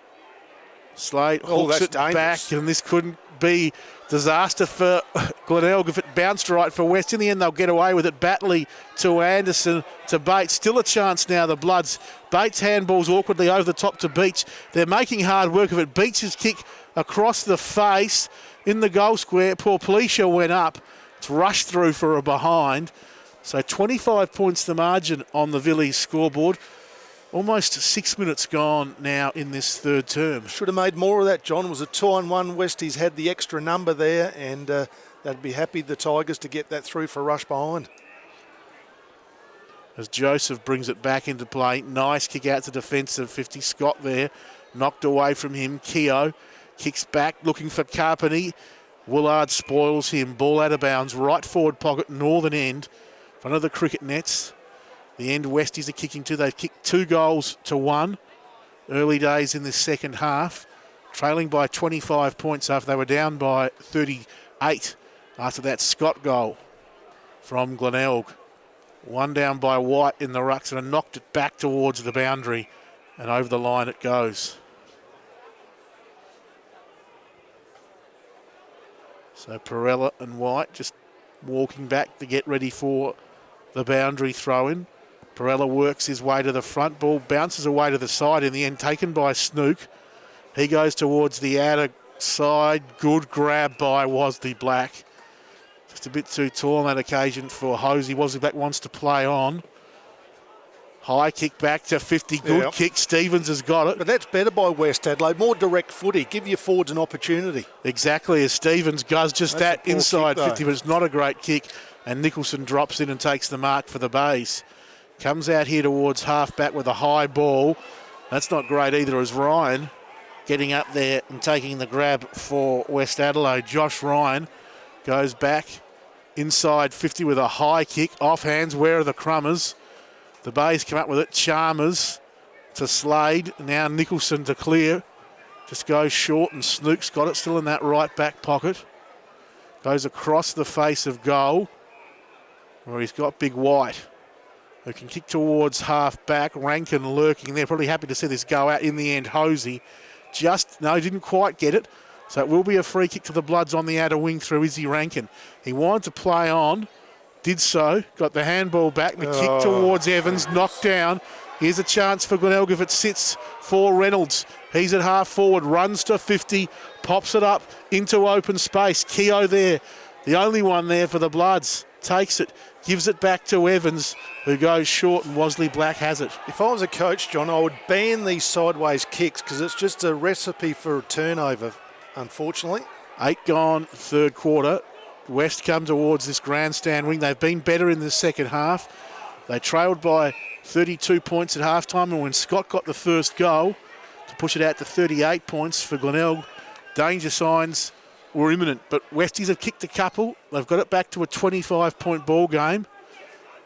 Slade hooks it back, and this couldn't be disaster for Glenelg if it bounced right for West. In the end, they'll get away with it. Batley to Anderson to Bates. Still a chance now, the Bloods. Bates handballs awkwardly over the top to Beach. They're making hard work of it. Beach's kick across the face in the goal square. Poor Policia went up. It's rushed through for a behind. So 25 points the margin on the Villiers scoreboard. Almost 6 minutes gone now in this third term. Should have made more of that, John. It was a 2-on-1. Westies had the extra number there, and they'd be happy, the Tigers, to get that through for a rush behind. As Joseph brings it back into play. Nice kick out to defensive 50. Scott there, knocked away from him. Keogh kicks back, looking for Carpenter. Woolard spoils him. Ball out of bounds. Right forward pocket, northern end. Front of the cricket nets. The end Westies are kicking to. They've kicked 2 goals to 1. Early days in this second half. Trailing by 25 points after they were down by 38 after that Scott goal from Glenelg. 1 down by White in the rucks and knocked it back towards the boundary, and over the line it goes. So Perella and White just walking back to get ready for the boundary throw-in. Perella works his way to the front. Ball bounces away to the side in the end, taken by Snook. He goes towards the outer side. Good grab by Wesley Black. Just a bit too tall on that occasion for Hosey. Wesley Black wants to play on. High kick back to 50. Good kick. Stevens has got it. But that's better by West Adelaide. More direct footy. Give your forwards an opportunity. Exactly, as Stevens does just that inside 50, but it's not a great kick. And Nicholson drops in and takes the mark for the Bays. Comes out here towards half-back with a high ball. That's not great either, as Ryan getting up there and taking the grab for West Adelaide. Josh Ryan goes back inside 50 with a high kick. Off hands, where are the Crummers? The Bays come up with it. Chalmers to Slade. Now Nicholson to clear. Just goes short, and Snook's got it still in that right back pocket. Goes across the face of goal, where he's got Big White, who can kick towards half-back. Rankin lurking there. Probably happy to see this go out in the end. Hosey didn't quite get it. So it will be a free kick to the Bloods on the outer wing through Izzy Rankin. He wanted to play on, did so, got the handball back, the kick towards Evans, knocked down. Here's a chance for Glenelg if it sits for Reynolds. He's at half forward, runs to 50, pops it up into open space. Keogh there, the only one there for the Bloods. Takes it, gives it back to Evans, who goes short, and Wesley Black has it. If I was a coach, John, I would ban these sideways kicks because it's just a recipe for a turnover, unfortunately. 8 gone, third quarter. West come towards this grandstand wing. They've been better in the second half. They trailed by 32 points at halftime, and when Scott got the first goal to push it out to 38 points for Glenelg, danger signs were imminent. But Westies have kicked a couple. They've got it back to a 25-point ball game,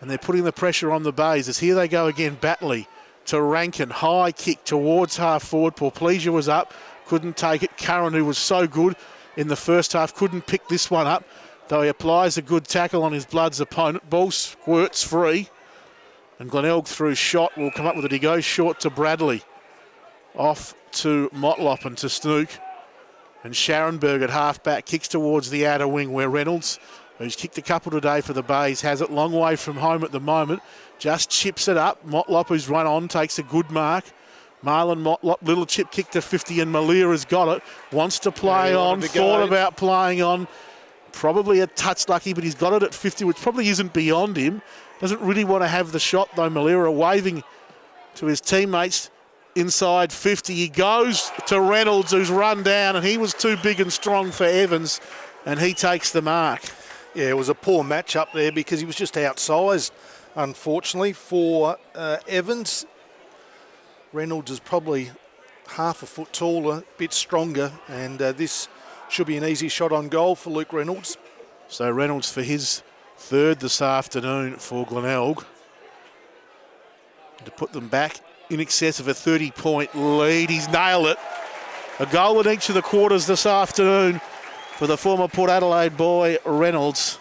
and they're putting the pressure on the Bays as here they go again. Batley to Rankin, high kick towards half forward. Porplesia was up, couldn't take it. Curran, who was so good in the first half, couldn't pick this one up, though he applies a good tackle on his Bloods opponent. Ball squirts free, and Glenelg through shot will come up with it. He goes short to Bradley, off to Motlop and to Snook. And Scharenberg at half-back kicks towards the outer wing where Reynolds, who's kicked a couple today for the Bays, has it long way from home at the moment. Just chips it up. Motlop, who's run on, takes a good mark. Marlon Motlop, little chip kick to 50, and Malia has got it. Wants to play on, thought about playing on. Probably a touch lucky, but he's got it at 50, which probably isn't beyond him. Doesn't really want to have the shot, though. Malia waving to his teammates. Inside 50, he goes to Reynolds, who's run down, and he was too big and strong for Evans, and he takes the mark. Yeah, it was a poor match up there because he was just outsized, unfortunately, for Evans. Reynolds is probably half a foot taller, a bit stronger, and this should be an easy shot on goal for Luke Reynolds. So Reynolds for his third this afternoon for Glenelg, to put them back in excess of a 30-point lead. He's nailed it. A goal in each of the quarters this afternoon for the former Port Adelaide boy, Reynolds.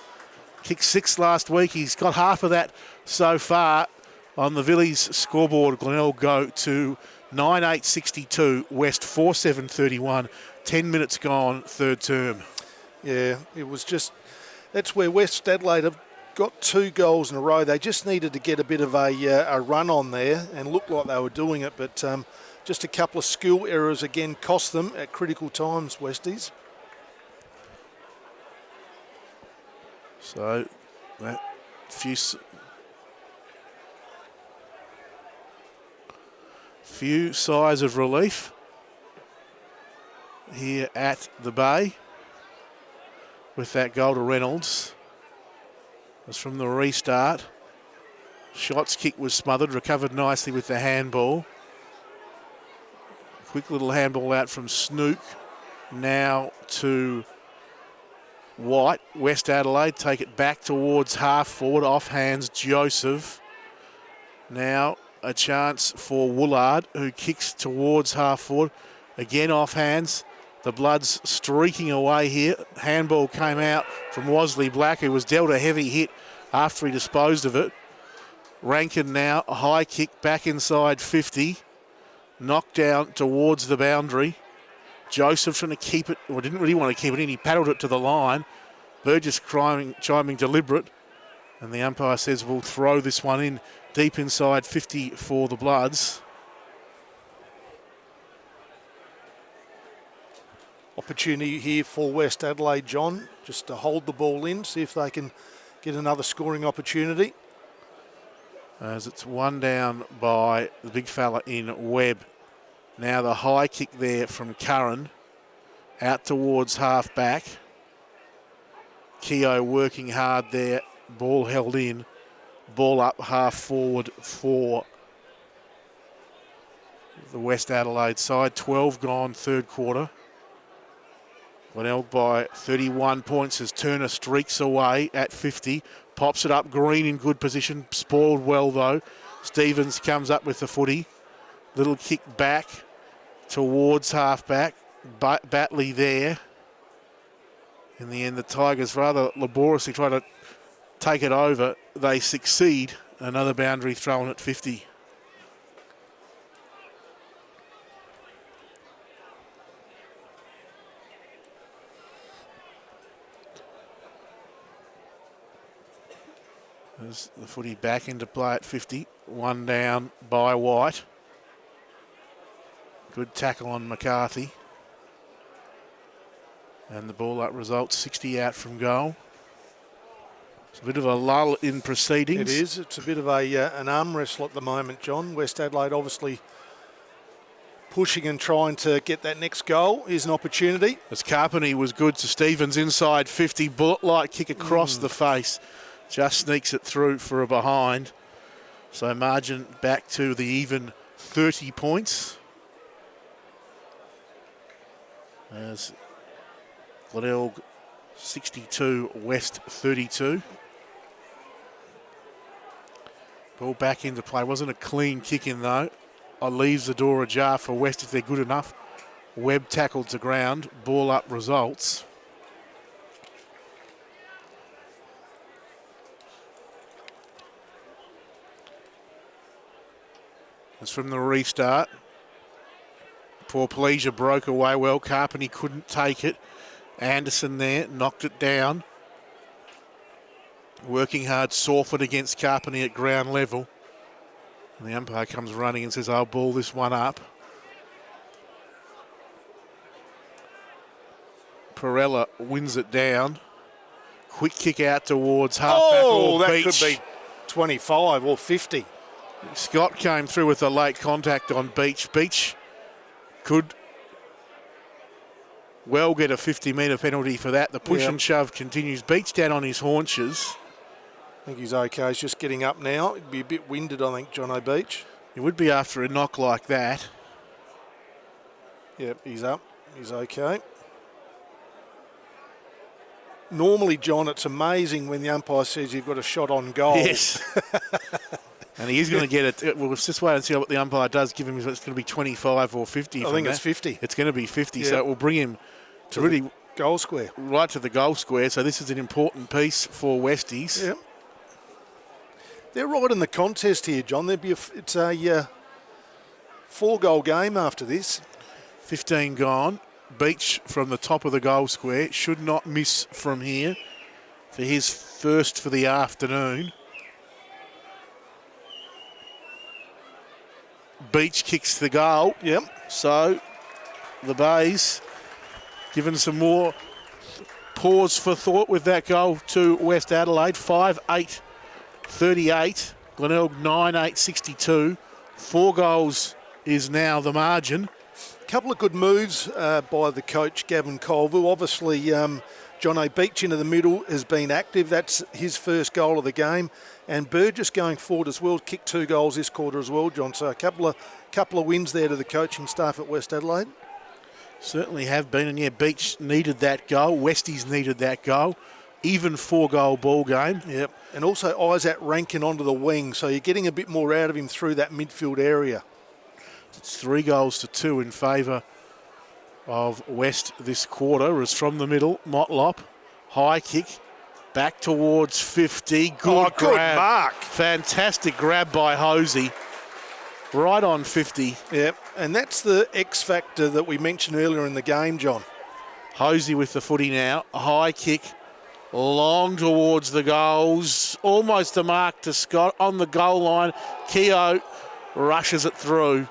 Kicked 6 last week. He's got half of that so far on the Villies scoreboard. Glenelg go to 9-8-62, West 4-7-31. 10 minutes gone, third term. Yeah, it was just, that's where West Adelaide have got 2 goals in a row. They just needed to get a bit of a run on there and looked like they were doing it, but just a couple of skill errors again cost them at critical times, Westies. So that few sighs of relief here at the Bay with that goal to Reynolds. Was from the restart. Shots kick was smothered, recovered nicely with the handball. Quick little handball out from Snook. Now to White. West Adelaide take it back towards half forward, off hands Joseph. Now a chance for Woolard, who kicks towards half forward. Again off hands. The Bloods streaking away here. Handball came out from Wesley Black, who was dealt a heavy hit after he disposed of it. Rankin now, a high kick back inside 50. Knocked down towards the boundary. Joseph trying to keep it, or didn't really want to keep it in. He paddled it to the line. Burgess chiming deliberate. And the umpire says we'll throw this one in deep inside 50 for the Bloods. Opportunity here for West Adelaide, John, just to hold the ball in, see if they can get another scoring opportunity. As it's one down by the big fella in Webb. Now the high kick there from Curran out towards half back. Keogh working hard there, ball held in, ball up half forward for the West Adelaide side. 12 gone, third quarter. Glenelg by 31 points as Turner streaks away at 50. Pops it up, Green in good position. Spoiled well though. Stevens comes up with the footy. Little kick back towards half-back. Batley there. In the end, the Tigers rather laboriously try to take it over. They succeed. Another boundary thrown at 50. There's the footy back into play at 50. One down by White. Good tackle on McCarthy. And the ball up results 60 out from goal. It's a bit of a lull in proceedings. It is. It's a bit of an arm wrestle at the moment, John. West Adelaide obviously pushing and trying to get that next goal. Here's an opportunity. As Carpenter was good to Stevens inside 50. Bullet-like kick across the face. Just sneaks it through for a behind. So margin back to the even 30 points. As Glenelg 62, West 32. Ball back into play. Wasn't a clean kick in though. Leaves the door ajar for West if they're good enough. Webb tackled to ground. Ball up results. It's from the restart. Poor Pleasure broke away well. Carpenter couldn't take it. Anderson there knocked it down. Working hard, Sawford against Carpenter at ground level. And the umpire comes running and says, I'll ball this one up. Perella wins it down. Quick kick out towards halfback. Oh, that Beach. could be 25 or 50. Scott came through with a late contact on Beach. Beach could well get a 50-metre penalty for that. The push and shove continues. Beach down on his haunches. I think he's okay. He's just getting up now. He'd be a bit winded, I think, John O'Beach. He would be after a knock like that. Yep, he's up. He's okay. Normally, John, it's amazing when the umpire says you've got a shot on goal. Yes. And he is going to get it. We'll just wait and see what the umpire does give him. It's going to be 25 or 50. I think it's 50. It's going to be 50, so Yep. it will bring him to really the goal square. Right to the goal square. So this is an important piece for Westies. Yep. They're right in the contest here, John. It's a 4-goal game after this. 15 gone. Beach from the top of the goal square. Should not miss from here for his first for the afternoon. Beach kicks the goal. Yep. So the Bays given some more pause for thought with that goal to West Adelaide. 5-8-38. Glenelg 9-8-62. 4 goals is now the margin. Couple of good moves by the coach, Gavin Colville. Obviously, John O'Beach into the middle has been active. That's his first goal of the game. And Burgess going forward as well, kicked 2 goals this quarter as well, John. So a couple of wins there to the coaching staff at West Adelaide. Certainly have been. And, yeah, Beach needed that goal. Westies needed that goal. Even 4-goal ball game. Yep. And also Isaac Rankin onto the wing. So you're getting a bit more out of him through that midfield area. It's 3-2 in favour of West this quarter. As from the middle, Motlop, high kick, back towards 50. Good grab. Mark. Fantastic grab by Hosey. Right on 50. Yep, and that's the X factor that we mentioned earlier in the game, John. Hosey with the footy now. A high kick, long towards the goals. Almost a mark to Scott on the goal line. Keogh rushes it through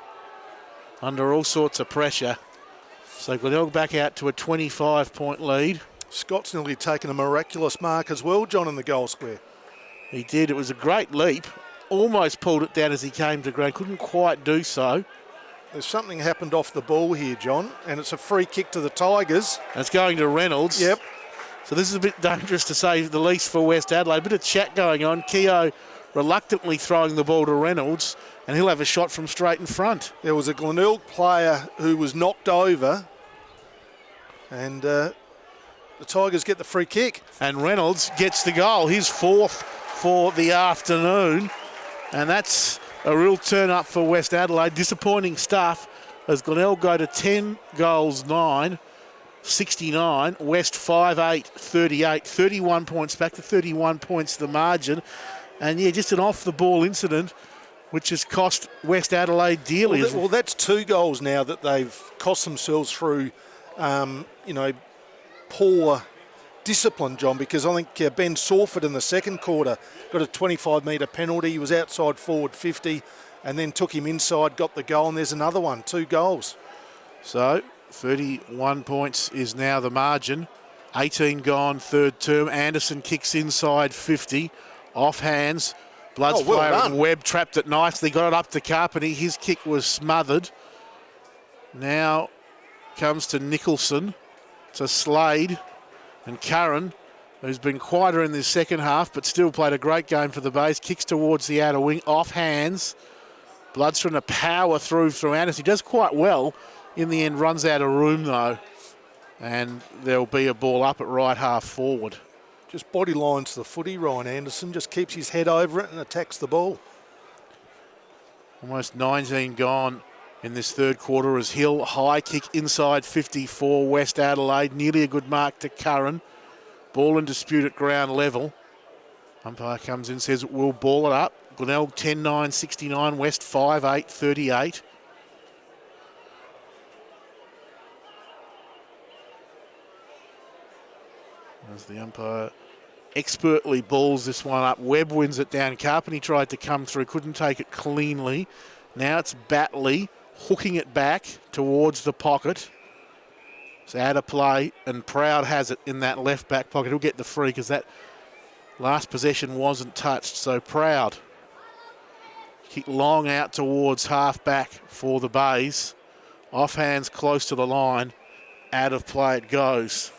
under all sorts of pressure. So Glenelg back out to a 25-point lead. Scott's nearly taken a miraculous mark as well, John, in the goal square. He did. It was a great leap. Almost pulled it down as he came to ground. Couldn't quite do so. There's something happened off the ball here, John, and it's a free kick to the Tigers. And it's going to Reynolds. Yep. So this is a bit dangerous to say the least for West Adelaide. Bit of chat going on. Keogh reluctantly throwing the ball to Reynolds, and he'll have a shot from straight in front. There was a Glenelg player who was knocked over, and the Tigers get the free kick. And Reynolds gets the goal, his 4th for the afternoon. And that's a real turn up for West Adelaide. Disappointing stuff as Glenelg go to 10 goals, 9, 69. West 5-8-38, 31 points back to 31 points the margin. And yeah, just an off-the-ball incident which has cost West Adelaide dearly. Well, that's 2 goals now that they've cost themselves through, poor discipline, John, because I think Ben Sawford in the second quarter got a 25-metre penalty. He was outside forward 50 and then took him inside, got the goal, and there's another one, 2 goals. So 31 points is now the margin. 18 gone, third term. Anderson kicks inside 50, off hands. Bloods player and Webb trapped it nicely, got it up to Carpenter. His kick was smothered. Now comes to Nicholson, to Slade, and Curran, who's been quieter in this second half, but still played a great game for the base. Kicks towards the outer wing, off hands. Blood's trying to power through Anderson. He does quite well. In the end, runs out of room, though. And there'll be a ball up at right half forward. Just body lines the footy, Ryan Anderson. Just keeps his head over it and attacks the ball. Almost 19 gone in this third quarter as Hill, high kick inside 54, West Adelaide. Nearly a good mark to Curran. Ball in dispute at ground level. Umpire comes in, says we'll ball it up. Glenelg 10-9-69, West 5-8-38. As the umpire expertly balls this one up. Webb wins it down. Carpenter tried to come through, couldn't take it cleanly. Now it's Batley hooking it back towards the pocket. It's out of play, and Proud has it in that left back pocket. He'll get the free because that last possession wasn't touched. So Proud kick long out towards half back for the Bays. Off hands close to the line. Out of play it goes.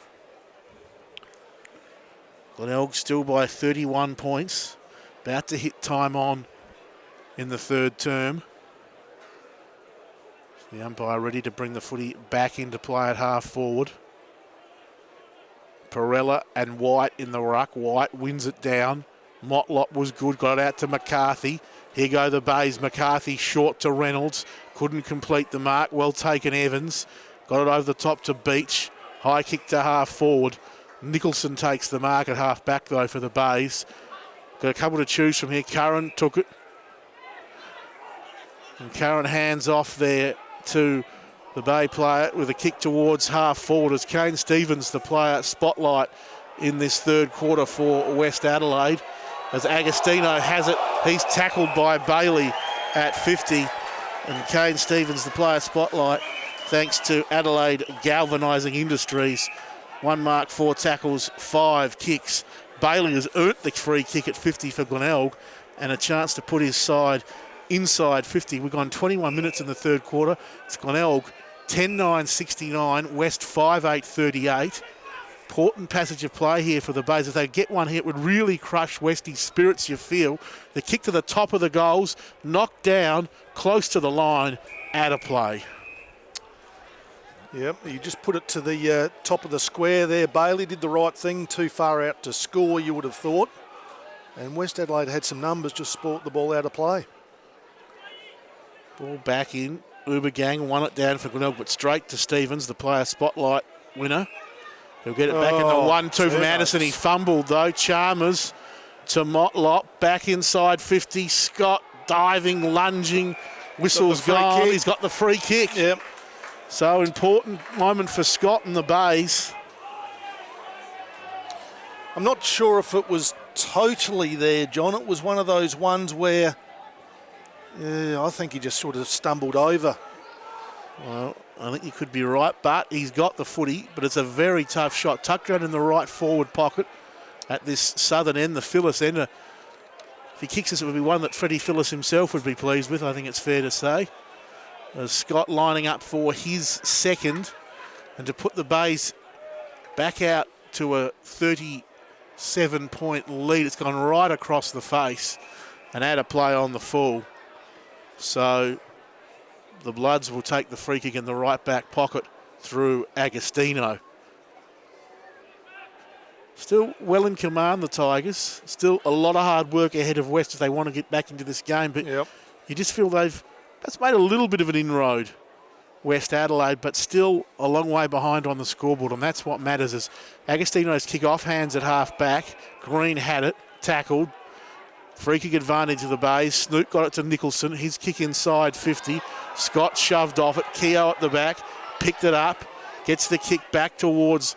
Glenelg still by 31 points. About to hit time on in the third term. The umpire ready to bring the footy back into play at half forward. Perella and White in the ruck. White wins it down. Motlop was good, got it out to McCarthy. Here go the Bays. McCarthy short to Reynolds. Couldn't complete the mark. Well taken Evans. Got it over the top to Beach. High kick to half forward. Nicholson takes the mark at half back though for the Bays. Got a couple to choose from here. Curran took it. And Curran hands off there to the Bay player with a kick towards half forward as Kane Stevens, the player spotlight in this third quarter for West Adelaide. As Agostino has it, he's tackled by Bailey at 50. And Kane Stevens, the player spotlight, thanks to Adelaide Galvanising Industries. 1 mark, 4 tackles, 5 kicks. Bailey has earned the free kick at 50 for Glenelg and a chance to put his side inside 50. We've gone 21 minutes in the third quarter. It's Glenelg 10-9-69, West 5-8-38. Important passage of play here for the Bays. If they get one here, it would really crush Westie's spirits, you feel. The kick to the top of the goals, knocked down, close to the line, out of play. Yep, you just put it to the top of the square there. Bailey did the right thing, too far out to score, you would have thought. And West Adelaide had some numbers, just sport the ball out of play. Ball back in. Ubergang won it down for Glenelg, but straight to Stevens, the player spotlight winner. He'll get it back in the 1-2 from Anderson. He fumbled though. Chalmers to Motlop, back inside 50. Scott diving, lunging, whistle's gone. He's got the free kick. Yep. So important moment for Scott and the Bays. I'm not sure if it was totally there, John. It was one of those ones where I think he just sort of stumbled over. Well, I think you could be right, but he's got the footy, but it's a very tough shot. Tucked around in the right forward pocket at this southern end, the Phyllis end. If he kicks this, it would be one that Freddie Phyllis himself would be pleased with, I think it's fair to say. As Scott lining up for his second, and to put the Bays back out to a 37-point lead. It's gone right across the face and out of play on the full. So the Bloods will take the free kick in the right back pocket through Agostino. Still well in command, the Tigers. Still a lot of hard work ahead of West if they want to get back into this game. But you just feel that's made a little bit of an inroad, West Adelaide, but still a long way behind on the scoreboard, and that's what matters. Is Agostino's kick off hands at half back. Green had it, tackled. Free kick advantage of the Bays. Snoot got it to Nicholson. His kick inside 50. Scott shoved off it. Keogh at the back, picked it up, gets the kick back towards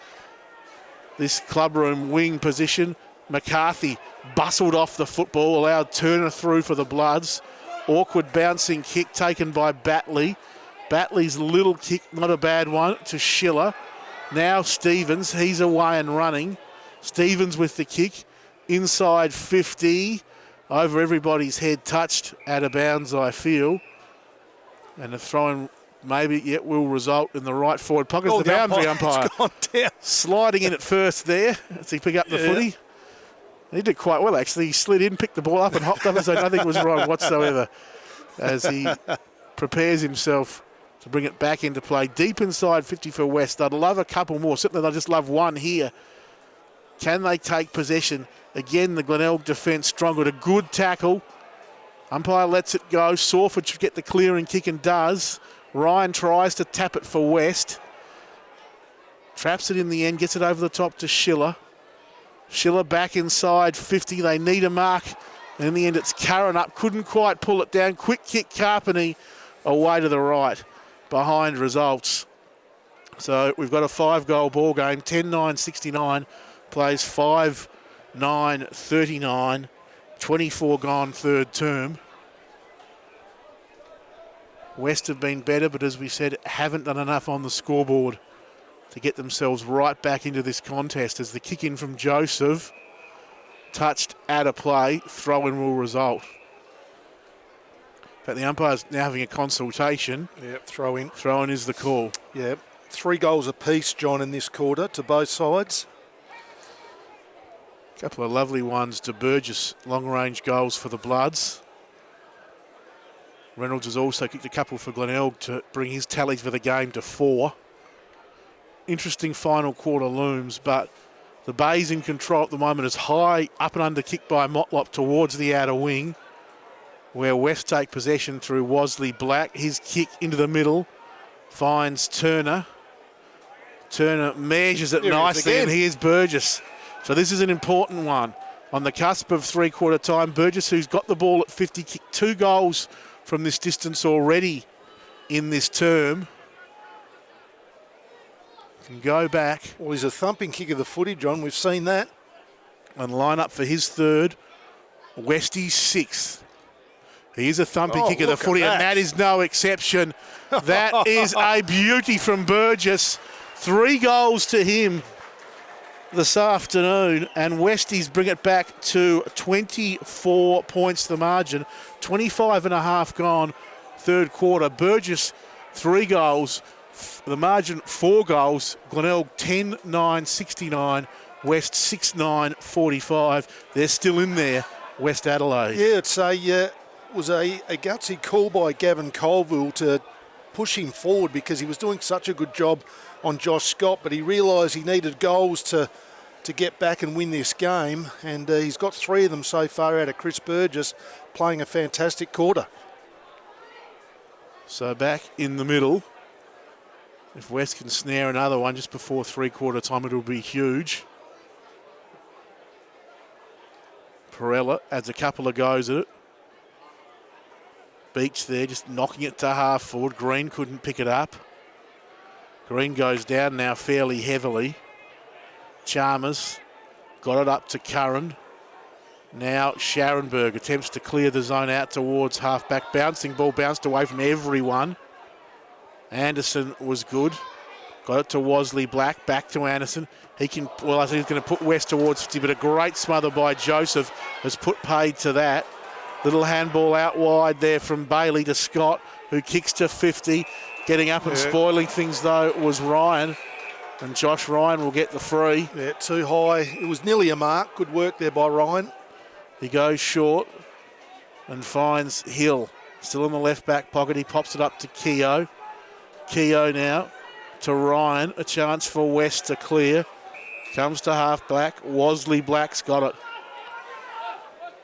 this clubroom wing position. McCarthy bustled off the football, allowed Turner through for the Bloods. Awkward bouncing kick taken by Batley. Batley's little kick, not a bad one, to Schiller. Now Stevens, he's away and running. Stevens with the kick, inside 50, over everybody's head, touched out of bounds, I feel. And the throw-in maybe yet will result in the right forward pocket. The boundary umpire gone down. sliding in at first there as he picked up the footy. He did quite well, actually. He slid in, picked the ball up and hopped up as though nothing was wrong whatsoever as he prepares himself to bring it back into play. Deep inside 50 for West. I'd love a couple more. Certainly they'll just love one here. Can they take possession? Again, the Glenelg defence strong with a good tackle. Umpire lets it go. Sawford should get the clearing kick and does. Ryan tries to tap it for West. Traps it in the end, gets it over the top to Schiller. Schiller back inside 50. They need a mark. And in the end, it's Curran up. Couldn't quite pull it down. Quick kick, Carpeney away to the right. Behind results. So we've got a 5-goal ball game. 10-9-69. Plays 5-9-39. 24 gone third term. West have been better, but as we said, haven't done enough on the scoreboard to get themselves right back into this contest as the kick in from Joseph, touched out of play, throw-in will result. But the umpire's now having a consultation. Yep, throw-in. Throw-in is the call. Yep, 3 goals apiece, John, in this quarter to both sides. A couple of lovely ones to Burgess, long-range goals for the Bloods. Reynolds has also kicked a couple for Glenelg to bring his tallies for the game to 4. Interesting final quarter looms, but the Bay's in control at the moment. It's high up and under kick by Motlop towards the outer wing, where West take possession through Wasley Black. His kick into the middle finds Turner. Turner measures it nicely, and here's Burgess. So this is an important one. On the cusp of three-quarter time, Burgess, who's got the ball at 50, kicked 2 goals from this distance already in this term. Can go back. Well, he's a thumping kick of the footy, John. We've seen that. And line up for his third. Westie's 6th. He is a thumping kick of the footy, and that is no exception. That is a beauty from Burgess. 3 goals to him this afternoon, and Westies bring it back to 24 points the margin. 25 and a half gone third quarter. Burgess 3 goals. The margin 4 goals. Glenelg 10-9-69. West 6-9-45. They're still in there. West Adelaide. Yeah, it's was a gutsy call by Gavin Colville to push him forward because he was doing such a good job on Josh Scott, but he realised he needed goals to get back and win this game, and he's got 3 of them so far out of Chris Burgess, playing a fantastic quarter. So back in the middle. If West can snare another one just before three-quarter time, it'll be huge. Perella adds a couple of goes at it. Beach there, just knocking it to half forward. Green couldn't pick it up. Green goes down now fairly heavily. Chalmers got it up to Curran. Now Scharenberg attempts to clear the zone out towards half-back. Bouncing ball bounced away from everyone. Anderson was good. Got it to Wasley Black, back to Anderson. He can, well, I think he's going to put West towards 50, but a great smother by Joseph has put paid to that. Little handball out wide there from Bailey to Scott, who kicks to 50. Getting up and spoiling things, though, was Ryan. And Josh Ryan will get the free. Yeah, too high. It was nearly a mark. Good work there by Ryan. He goes short and finds Hill. Still in the left back pocket. He pops it up to Keogh. Keogh now to Ryan. A chance for West to clear. Comes to half back. Wasley Black's got it.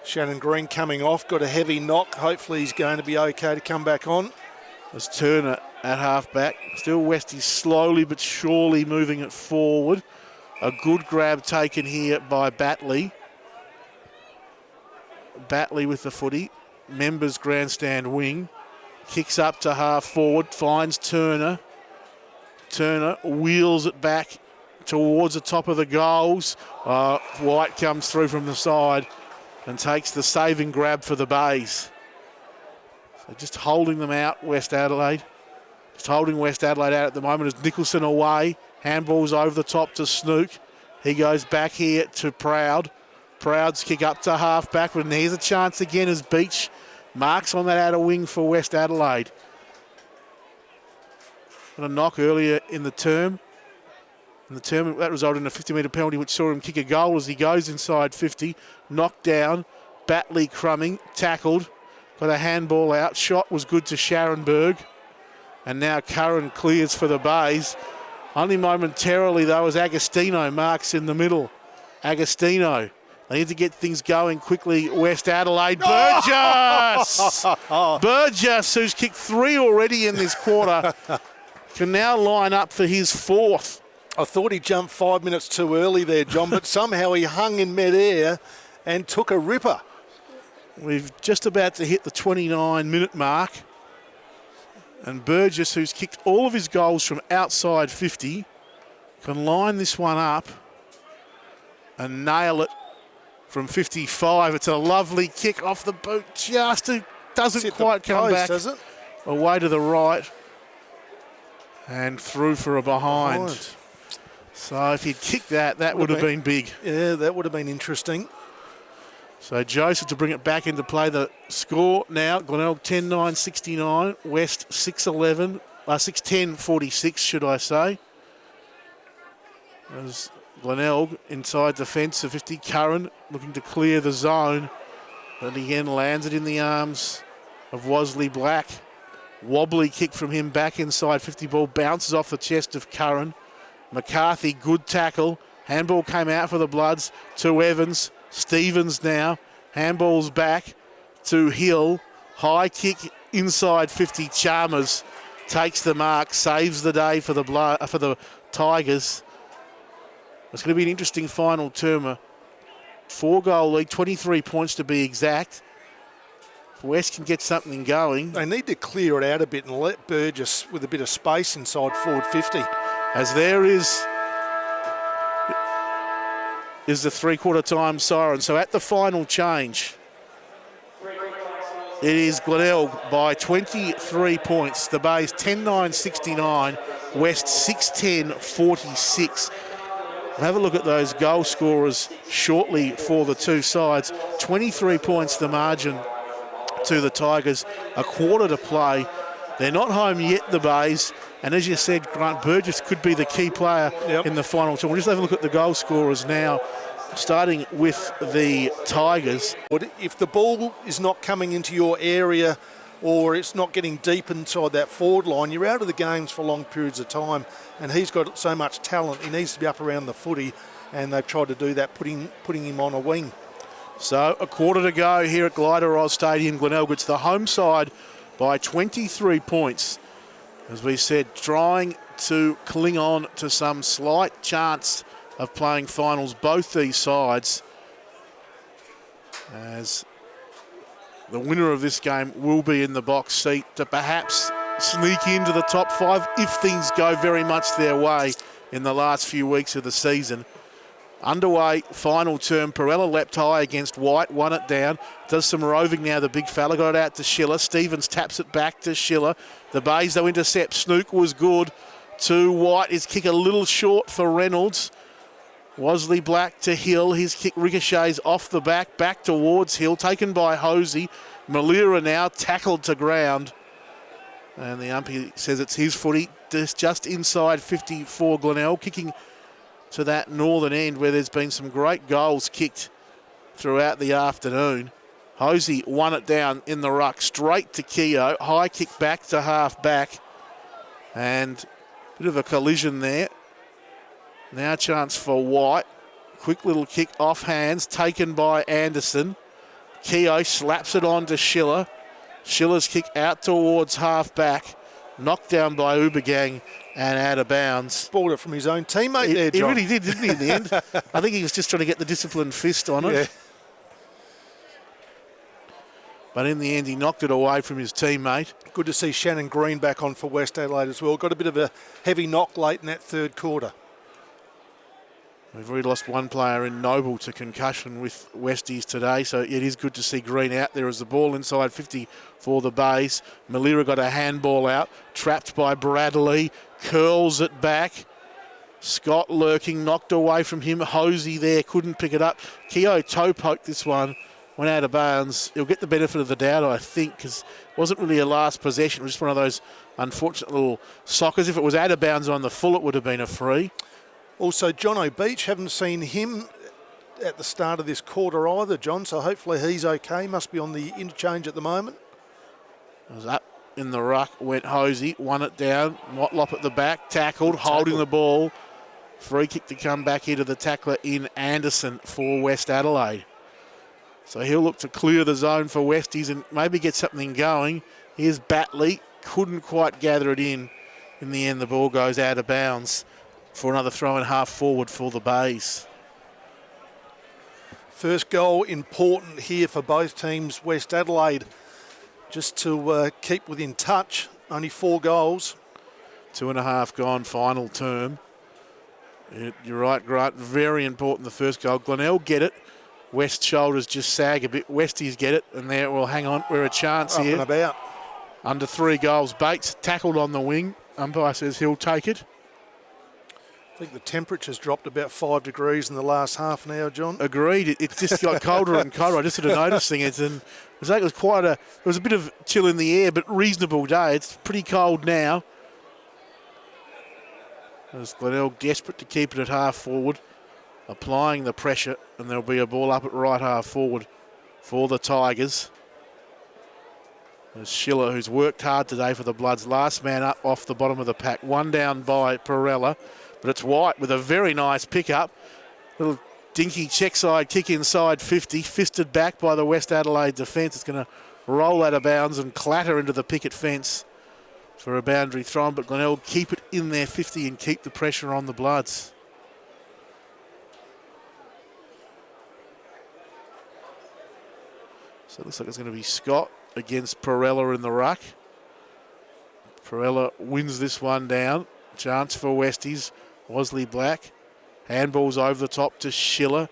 Shannon Green coming off. Got a heavy knock. Hopefully he's going to be okay to come back on. There's Turner at half back. Still West is slowly but surely moving it forward. A good grab taken here by Batley. Batley with the footy. Members grandstand wing. Kicks up to half forward. Finds Turner. Turner wheels it back towards the top of the goals. White comes through from the side and takes the saving grab for the Bays. So just holding them out, West Adelaide. Just holding West Adelaide out at the moment as Nicholson away. Handball's over the top to Snook. He goes back here to Proud. Proud's kick up to half-back, and here's a chance again as Beach marks on that outer wing for West Adelaide. And a knock earlier in the term. That resulted in a 50-metre penalty, which saw him kick a goal as he goes inside 50. Knocked down. Batley crumbing. Tackled. Got a handball out. Shot was good to Scharenberg. And now Curran clears for the Bays. Only momentarily, though, as Agostino marks in the middle. Agostino. They need to get things going quickly. West Adelaide. Burgess! Burgess, who's kicked 3 already in this quarter, can now line up for his 4th. I thought he jumped 5 minutes too early there, John, but somehow he hung in midair and took a ripper. We've just about to hit the 29-minute mark. And Burgess, who's kicked all of his goals from outside 50, can line this one up and nail it from 55. It's a lovely kick off the boot. Just doesn't quite come back. Does it? Away to the right and through for a behind. So if he'd kicked that, that would have been big. Yeah, that would have been interesting. So Joseph to bring it back into play. The score now, Glenelg 10-9-69, West 6-10-46, should I say. As Glenelg inside the fence of 50, Curran looking to clear the zone. And again lands it in the arms of Wosley Black. Wobbly kick from him back inside 50, ball bounces off the chest of Curran. McCarthy, good tackle. Handball came out for the Bloods to Evans. Stevens now. Handball's back to Hill. High kick inside 50. Chalmers takes the mark, saves the day for the Tigers. It's going to be an interesting final term. A 4-goal lead, 23 points to be exact. If West can get something going. They need to clear it out a bit and let Burgess with a bit of space inside forward 50. As there is the three-quarter time siren. So at the final change, it is Glenelg by 23 points. The Bays 10-9-69, West 6-10-46. We'll have a look at those goal scorers shortly for the two sides. 23 points the margin to the Tigers, a quarter to play. They're not home yet, the Bays. And as you said, Grant, Burgess could be the key player in the final two. We'll just have a look at the goal scorers now, starting with the Tigers. If the ball is not coming into your area or it's not getting deep inside that forward line, you're out of the games for long periods of time. And he's got so much talent. He needs to be up around the footy, and they've tried to do that, putting him on a wing. So a quarter to go here at Glider Stadium. Glenelg, it's the home side by 23 points. As we said, trying to cling on to some slight chance of playing finals, both these sides, as the winner of this game will be in the box seat to perhaps sneak into the top 5 if things go very much their way in the last few weeks of the season. Underway, final term. Perella leapt high against White, won it down. Does some roving now, the big fella. Got it out to Schiller. Stevens taps it back to Schiller. The Bays, though, intercept. Snook was good to White. His kick a little short for Reynolds. Wosley Black to Hill. His kick ricochets off the back towards Hill. Taken by Hosey. Malira now tackled to ground. And the umpire says it's his footy. Just inside 54, Glenelg, kicking to that northern end where there's been some great goals kicked throughout the afternoon. Hosey won it down in the ruck, straight to Keogh. High kick back to half back. And a bit of a collision there. Now chance for White. Quick little kick off hands, taken by Anderson. Keogh slaps it on to Schiller. Schiller's kick out towards half back. Knocked down by Ubergang and out of bounds. Balled it from his own teammate there, John. He really did, didn't he, in the end? I think he was just trying to get the disciplined fist on it. Yeah. But in the end, he knocked it away from his teammate. Good to see Shannon Green back on for West Adelaide as well. Got a bit of a heavy knock late in that third quarter. We've already lost one player in Noble to concussion with Westies today, so it is good to see Green out there as the ball inside 50 for the Bays. Malira got a handball out, trapped by Bradley, curls it back. Scott lurking, knocked away from him. Hosey there, couldn't pick it up. Keogh toe poked this one, went out of bounds. He'll get the benefit of the doubt, I think, because it wasn't really a last possession. It was just one of those unfortunate little sockers. If it was out of bounds on the full, it would have been a free. Also, John O'Beach, haven't seen him at the start of this quarter either, John, so hopefully he's okay. Must be on the interchange at the moment. It was up in the ruck, went Hosey, won it down. Motlop at the back, tackled, holding the ball. Free kick to come back here to the tackler in Anderson for West Adelaide. So he'll look to clear the zone for Westies and maybe get something going. Here's Batley, couldn't quite gather it in. In the end, the ball goes out of bounds for another throw in half forward for the Bays. First goal important here for both teams. West Adelaide just to keep within touch. Only 4 goals. 2.5 gone final term. You're right, Grant. Very important, the first goal. Glenelg get it. West shoulders just sag a bit. Westies get it, and there, well, hang on. We're a chance Up here. and about. Under 3 goals. Bates tackled on the wing. Umpire says he'll take it. I think the temperature's dropped about 5 degrees in the last half an hour, John. Agreed. It just got colder and colder. I just started noticing it, and it was a bit of chill in the air, but reasonable day. It's pretty cold now. As Glenelg desperate to keep it at half forward, applying the pressure, and there'll be a ball up at right half forward for the Tigers. There's Schiller, who's worked hard today for the Bloods, last man up off the bottom of the pack. One down by Perella. But it's White with a very nice pick-up. Little dinky check side kick inside 50. Fisted back by the West Adelaide defence. It's going to roll out of bounds and clatter into the picket fence for a boundary throw. But Glenelg keep it in their 50 and keep the pressure on the Bloods. So it looks like it's going to be Scott against Perella in the ruck. Perella wins this one down. Chance for Westies. Wosley Black. Handballs over the top to Schiller.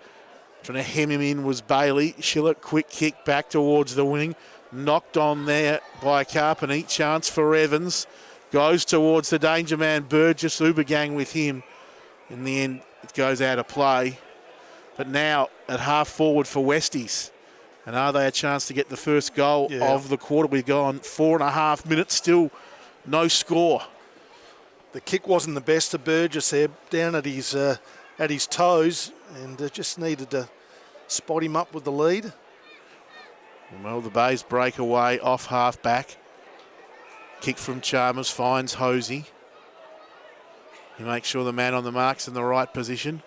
Trying to hem him in was Bailey. Schiller, quick kick back towards the wing. Knocked on there by Carpenter. Chance for Evans. Goes towards the danger man, Burgess. Ubergang with him. In the end, it goes out of play. But now at half forward for Westies. And are they a chance to get the first goal of the quarter? We've gone 4.5 minutes, still no score. The kick wasn't the best of Burgess there, down at his toes, and just needed to spot him up with the lead. Well, the Bays break away off half back. Kick from Chalmers finds Hosey. He makes sure the man on the mark's in the right position.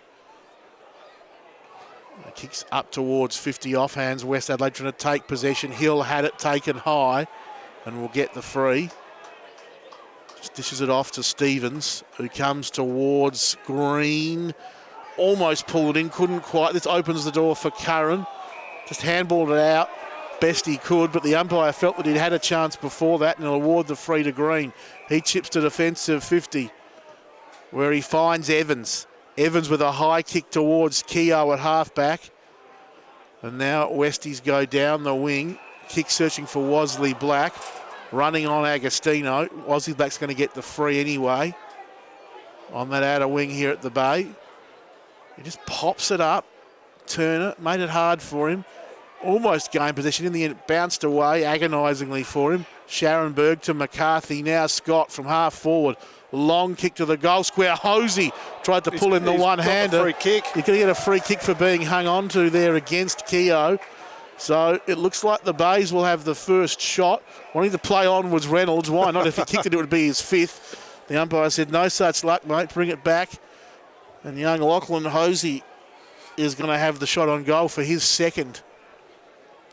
Kicks up towards 50 offhands. West Adelaide trying to take possession. Hill had it taken high and will get the free. Just dishes it off to Stevens, who comes towards Green. Almost pulled in, couldn't quite. This opens the door for Curran. Just handballed it out best he could, but the umpire felt that he'd had a chance before that and he'll award the free to Green. He chips to defensive 50, where he finds Evans. Evans with a high kick towards Keogh at halfback. And now Westies go down the wing. Kick searching for Wosley Black. Running on Agostino. Wosley Black's going to get the free anyway. On that outer wing here at the Bay. He just pops it up. Turner made it hard for him. Almost gained possession. In the end, it bounced away agonisingly for him. Scharenberg to McCarthy. Now Scott from half forward. Long kick to the goal square. Hosey tried to pull in the one-hander. Free kick. You're going to get a free kick for being hung on to there against Keogh. So it looks like the Bays will have the first shot. Wanting to play on was Reynolds. Why not? If he kicked it, it would be his 5th. The umpire said, no such luck, mate. Bring it back. And young Lachlan Hosey is going to have the shot on goal for his 2nd.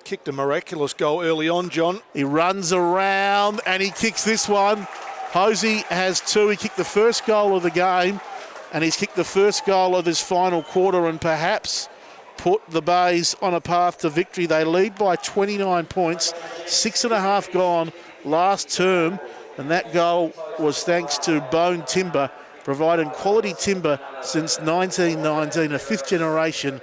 Kicked a miraculous goal early on, John. He runs around and he kicks this one. Hosey has 2. He kicked the first goal of the game and he's kicked the first goal of his final quarter and perhaps put the Bays on a path to victory. They lead by 29 points, 6.5 gone last term, and that goal was thanks to Bone Timber providing quality timber since 1919, a fifth-generation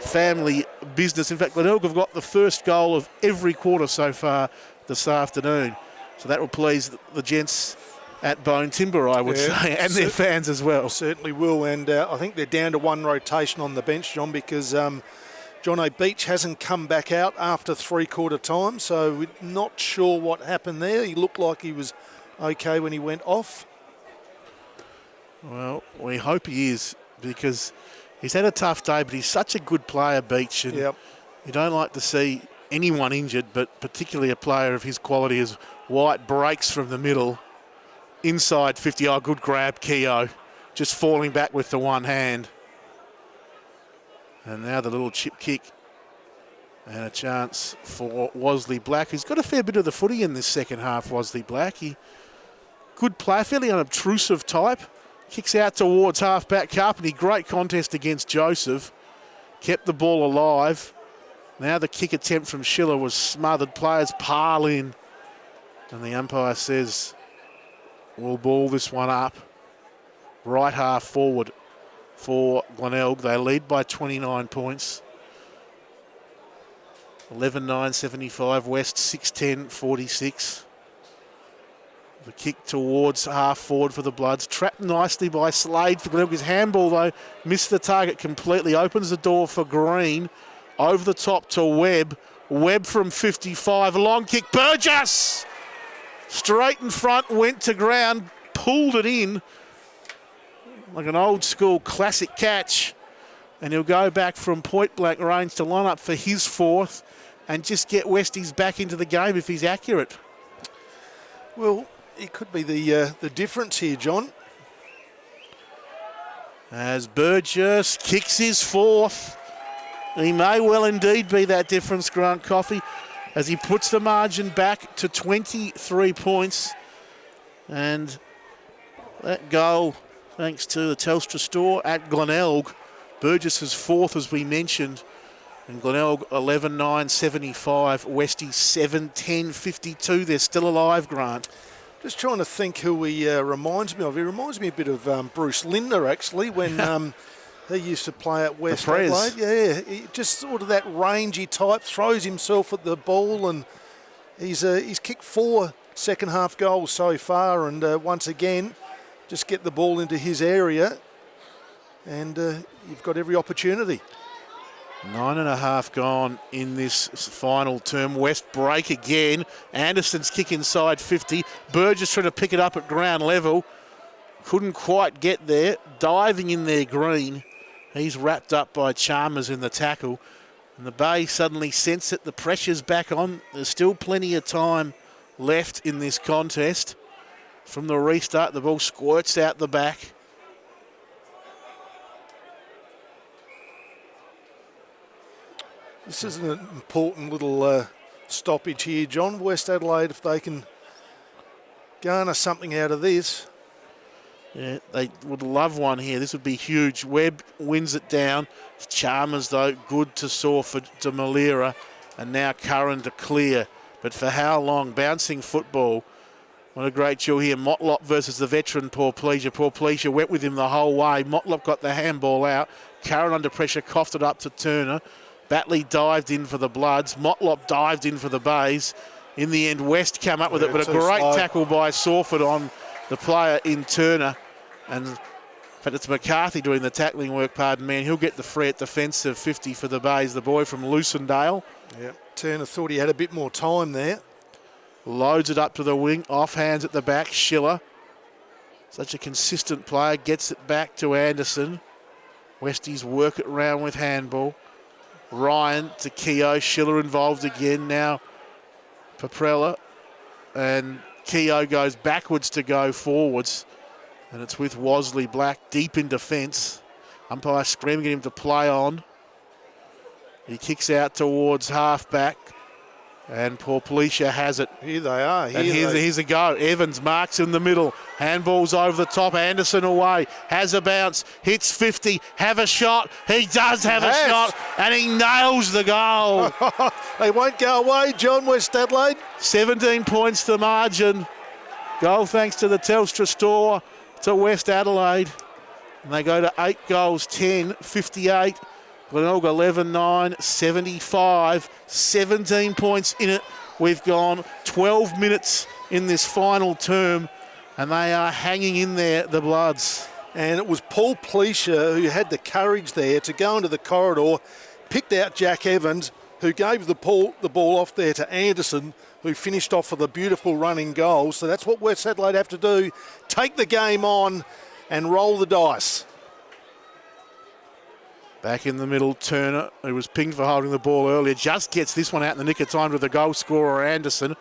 family business. In fact, Glenelg have got the first goal of every quarter so far this afternoon. So that will please the gents at Bone Timber, I would say, and their fans as well. Certainly will, and I think they're down to one rotation on the bench, John, because John O'Beach hasn't come back out after three-quarter time, so we're not sure what happened there. He looked like he was okay when he went off. Well, we hope he is, because he's had a tough day, but he's such a good player, Beach, and you don't like to see anyone injured, but particularly a player of his quality as White breaks from the middle. Inside 50, good grab, Keogh, just falling back with the one hand. And now the little chip kick and a chance for Wosley Black, who's got a fair bit of the footy in this second half, Wosley Black. Good player, fairly unobtrusive type. Kicks out towards half-back Carpenter. Great contest against Joseph. Kept the ball alive. Now the kick attempt from Schiller was smothered. Players pile in. And the umpire says, we'll ball this one up. Right half forward for Glenelg. They lead by 29 points. 11-9-75. West 6-10-46. The kick towards half forward for the Bloods. Trapped nicely by Slade for Glenelg. His handball, though, missed the target completely. Opens the door for Green. Over the top to Webb. Webb from 55. Long kick. Burgess! Straight in front, went to ground, pulled it in like an old school classic catch. And he'll go back from point blank range to line up for his fourth and just get Westies back into the game if he's accurate. Well, it could be the difference here, John. As Burgess kicks his fourth. He may well indeed be that difference, Grant Coffey, as he puts the margin back to 23 points. And that goal, thanks to the Telstra store at Glenelg. Burgess's fourth, as we mentioned. And Glenelg 11-9-75. Westies 7-10-52. They're still alive, Grant. Just trying to think who he reminds me of. He reminds me a bit of Bruce Linder, actually, when he used to play at West Adelaide. Yeah, he just sort of that rangy type, throws himself at the ball, and he's kicked 4 second-half goals so far, and once again, just get the ball into his area, and you've got every opportunity. 9.5 gone in this final term. West break again. Anderson's kick inside 50. Burgess trying to pick it up at ground level. Couldn't quite get there. Diving in there, Green. He's wrapped up by Chalmers in the tackle. And the Bay suddenly sense it. The pressure's back on. There's still plenty of time left in this contest. From the restart, the ball squirts out the back. This is an important little stoppage here, John. West Adelaide, if they can garner something out of this. Yeah, they would love one here. This would be huge. Webb wins it down. Chalmers, though, good to Sawford, to Malira, and now Curran to clear. But for how long? Bouncing football. What a great duel here. Motlop versus the veteran Paul Pleasure. Paul Pleasure went with him the whole way. Motlop got the handball out. Curran under pressure, coughed it up to Turner. Batley dived in for the Bloods. Motlop dived in for the Bays. In the end, West came up with it, but a great tackle by Sawford on the player in Turner. And in fact, it's McCarthy doing the tackling work, pardon me, and he'll get the free at defensive 50 for the Bays, the boy from Lucendale. Yeah, Turner thought he had a bit more time there. Loads it up to the wing, off hands at the back, Schiller. Such a consistent player, gets it back to Anderson. Westies work it round with handball. Ryan to Keogh, Schiller involved again now. Paprella, and Keogh goes backwards to go forwards. And it's with Wosley Black deep in defence. Umpire screaming at him to play on. He kicks out towards half-back. And Paul Pleasure has it. Here they are. Here's a go. Evans marks in the middle. Handball's over the top. Anderson away. Has a bounce. Hits 50. Have a shot. He does have a shot. And he nails the goal. They won't go away, John. West Adelaide. 17 points to margin. Goal thanks to the Telstra store. to West Adelaide. And they go to 8 goals, 10, 58. Glenelg 11-9, 75, 17 points in it. We've gone 12 minutes in this final term, and they are hanging in there, the Bloods. And it was Paul Pleasure who had the courage there to go into the corridor, picked out Jack Evans, who gave the ball off there to Anderson, who finished off with a beautiful running goal. So that's what West Adelaide have to do, take the game on and roll the dice. Back in the middle, Turner, who was pinged for holding the ball earlier, just gets this one out in the nick of time to the goal scorer, Anderson.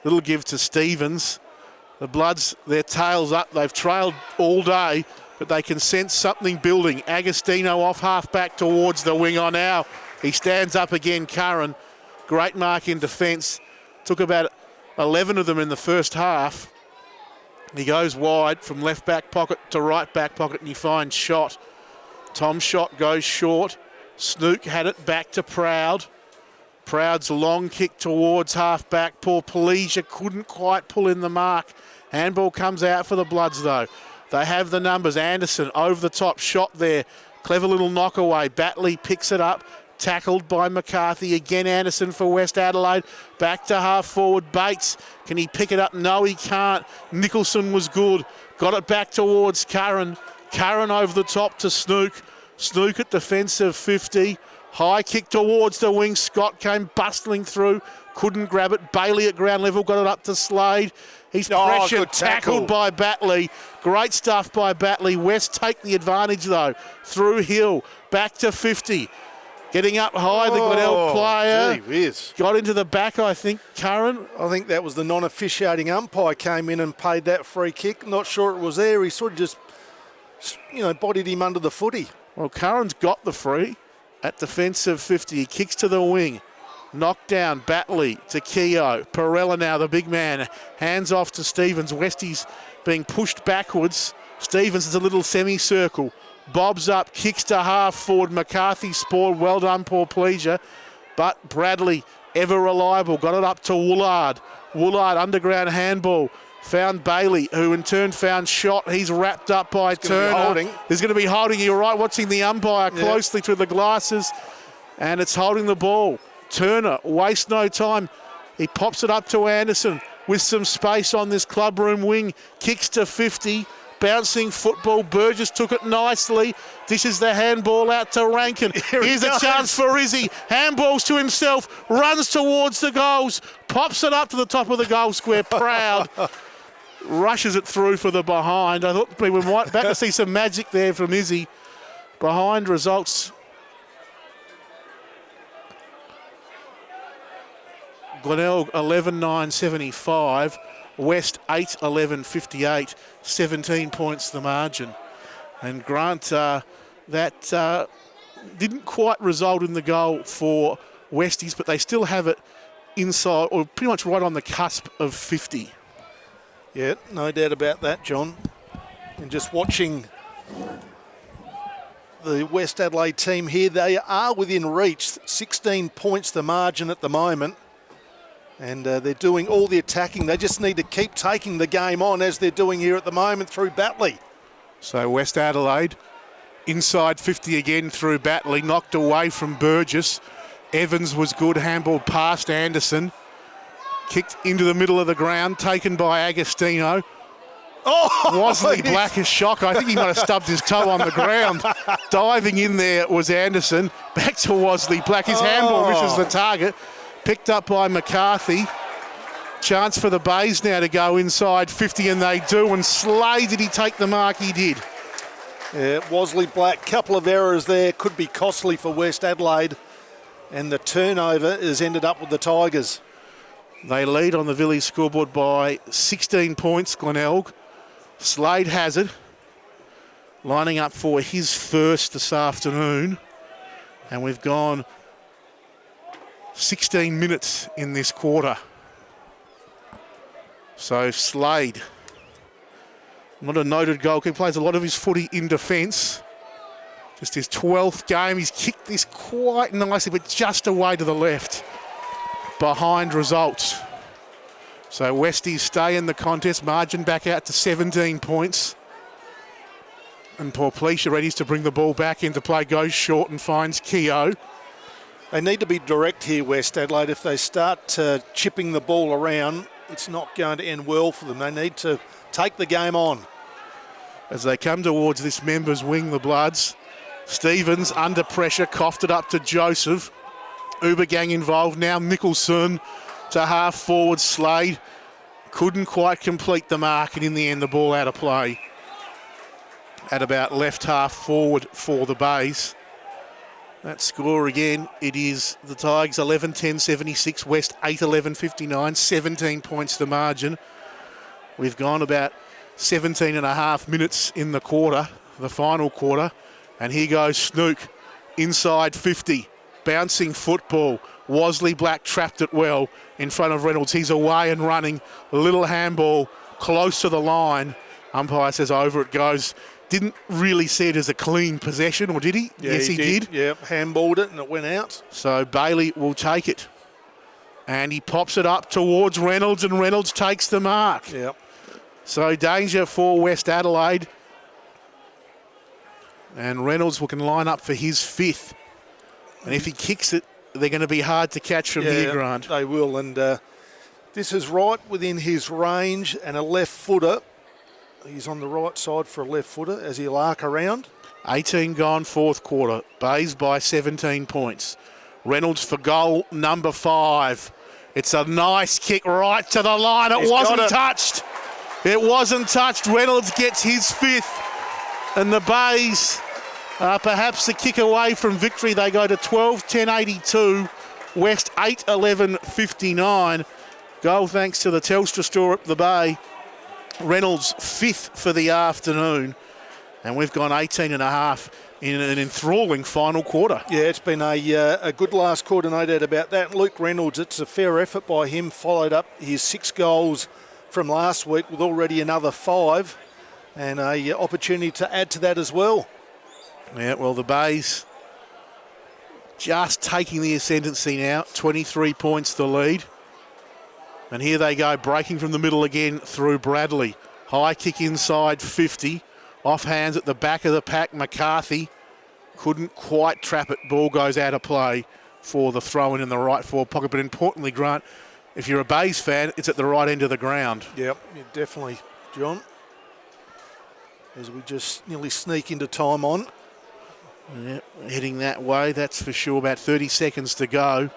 Little give to Stevens. The Bloods, their tails up. They've trailed all day, but they can sense something building. Agostino off half-back towards the winger now. He stands up again, Curran. Great mark in defence. Took about 11 of them in the first half. He goes wide from left-back pocket to right-back pocket, and he finds Shot. Tom Shot goes short. Snook had it back to Proud. Proud's long kick towards half-back. Paul Pleasure couldn't quite pull in the mark. Handball comes out for the Bloods, though. They have the numbers. Anderson over the top, Shot there. Clever little knockaway. Batley picks it up. Tackled by McCarthy. Again, Anderson for West Adelaide. Back to half-forward. Bates. Can he pick it up? No, he can't. Nicholson was good. Got it back towards Curran. Curran over the top to Snook. Snook at defensive 50. High kick towards the wing. Scott came bustling through. Couldn't grab it. Bailey at ground level got it up to Slade. He's pressured, tackled by Batley. Great stuff by Batley. West take the advantage though. Through Hill. Back to 50. Getting up high, the Glenelg player. Got into the back, I think, Curran. I think that was the non-officiating umpire came in and paid that free kick. Not sure it was there. He sort of just, bodied him under the footy. Well, Curran's got the free at defensive 50. He kicks to the wing. Knocked down, Batley to Keogh. Perella now, the big man. Hands off to Stevens. Westie's being pushed backwards. Stevens is a little semicircle. Bobs up, kicks to half forward. McCarthy spoiled. Well done, Paul Pleasure. But Bradley, ever reliable, got it up to Woolard. Woolard, underground handball. Found Bailey, who in turn found Shot. He's wrapped up by Turner. He's going to be holding. You're right, watching the umpire closely through the glasses. And it's holding the ball. Turner, waste no time. He pops it up to Anderson with some space on this clubroom wing. Kicks to 50. Bouncing football. Burgess took it nicely. Dishes the handball out to Rankin. Here's a chance for Izzy. Handballs to himself. Runs towards the goals. Pops it up to the top of the goal square. Proud. Rushes it through for the behind. I thought we might back to see some magic there from Izzy. Behind results. Glenelg 11-9-75. West 8-11-58. 17 points the margin. And Grant, that didn't quite result in the goal for Westies, but they still have it inside, or pretty much right on the cusp of 50. Yeah, no doubt about that, John. And just watching the West Adelaide team here, they are within reach. 16 points the margin at the moment. And they're doing all the attacking. They just need to keep taking the game on as they're doing here at the moment through Batley. So West Adelaide inside 50 again through Batley. Knocked away from Burgess. Evans was good. Handball past Anderson. Kicked into the middle of the ground. Taken by Agostino. Wasley Black is shock. I think he might have stubbed his toe on the ground. Diving in there was Anderson. Back to Wasley Black. His handball misses the target. Picked up by McCarthy. Chance for the Bays now to go inside 50, and they do. And Slade, did he take the mark? He did. Yeah, Wasley Black, couple of errors there. Could be costly for West Adelaide. And the turnover has ended up with the Tigers. They lead on the Village scoreboard by 16 points, Glenelg. Slade has it. Lining up for his first this afternoon. And we've gone 16 minutes in this quarter. So Slade, not a noted goalkeeper, plays a lot of his footy in defence. Just his 12th game. He's kicked this quite nicely, but just away to the left. Behind results. So Westies stay in the contest. Margin back out to 17 points. And Porplecia readies to bring the ball back into play, goes short and finds Keogh. They need to be direct here, West Adelaide. If they start chipping the ball around, it's not going to end well for them. They need to take the game on. As they come towards this members' wing, the Bloods. Stevens under pressure, coughed it up to Joseph. Ubergang involved now. Nicholson to half forward. Slade couldn't quite complete the mark, and in the end the ball out of play at about left half forward for the Bays. That score again, it is the Tigers 11-10-76, West 8-11-59, 17 points the margin. We've gone about 17 and a half minutes in the quarter, the final quarter, and here goes Snook inside 50, bouncing football. Wasley Black trapped it well in front of Reynolds. He's away and running, a little handball close to the line. Umpire says over it goes. Didn't really see it as a clean possession, or did he? Yeah, yes, he did. Yeah, handballed it and it went out. So Bailey will take it. And he pops it up towards Reynolds, and Reynolds takes the mark. Yeah. So danger for West Adelaide. And Reynolds can line up for his fifth. And if he kicks it, they're going to be hard to catch from here, Grant. They will. And this is right within his range, and a left footer. He's on the right side for a left footer as he'll arc around. 18 gone, fourth quarter. Bays by 17 points. Reynolds for goal number 5. It's a nice kick right to the line. It wasn't touched. It wasn't touched. Reynolds gets his fifth. And the Bays are perhaps a kick away from victory. They go to 12-10-82. West 8-11-59. Goal thanks to the Telstra store at the Bay. Reynolds fifth for the afternoon, and we've gone 18 and a half in an enthralling final quarter. Yeah, it's been a good last quarter, no doubt about that. Luke Reynolds, it's a fair effort by him, followed up his 6 goals from last week with already another 5, and a opportunity to add to that as well. Yeah, well, the Bays just taking the ascendancy now, 23 points the lead. And here they go, breaking from the middle again through Bradley. High kick inside 50. Off hands at the back of the pack. McCarthy couldn't quite trap it. Ball goes out of play for the throw-in in the right forward pocket. But importantly, Grant, if you're a Bays fan, it's at the right end of the ground. Yep, definitely, John. As we just nearly sneak into time on. Yeah, heading that way, that's for sure. About 30 seconds to go.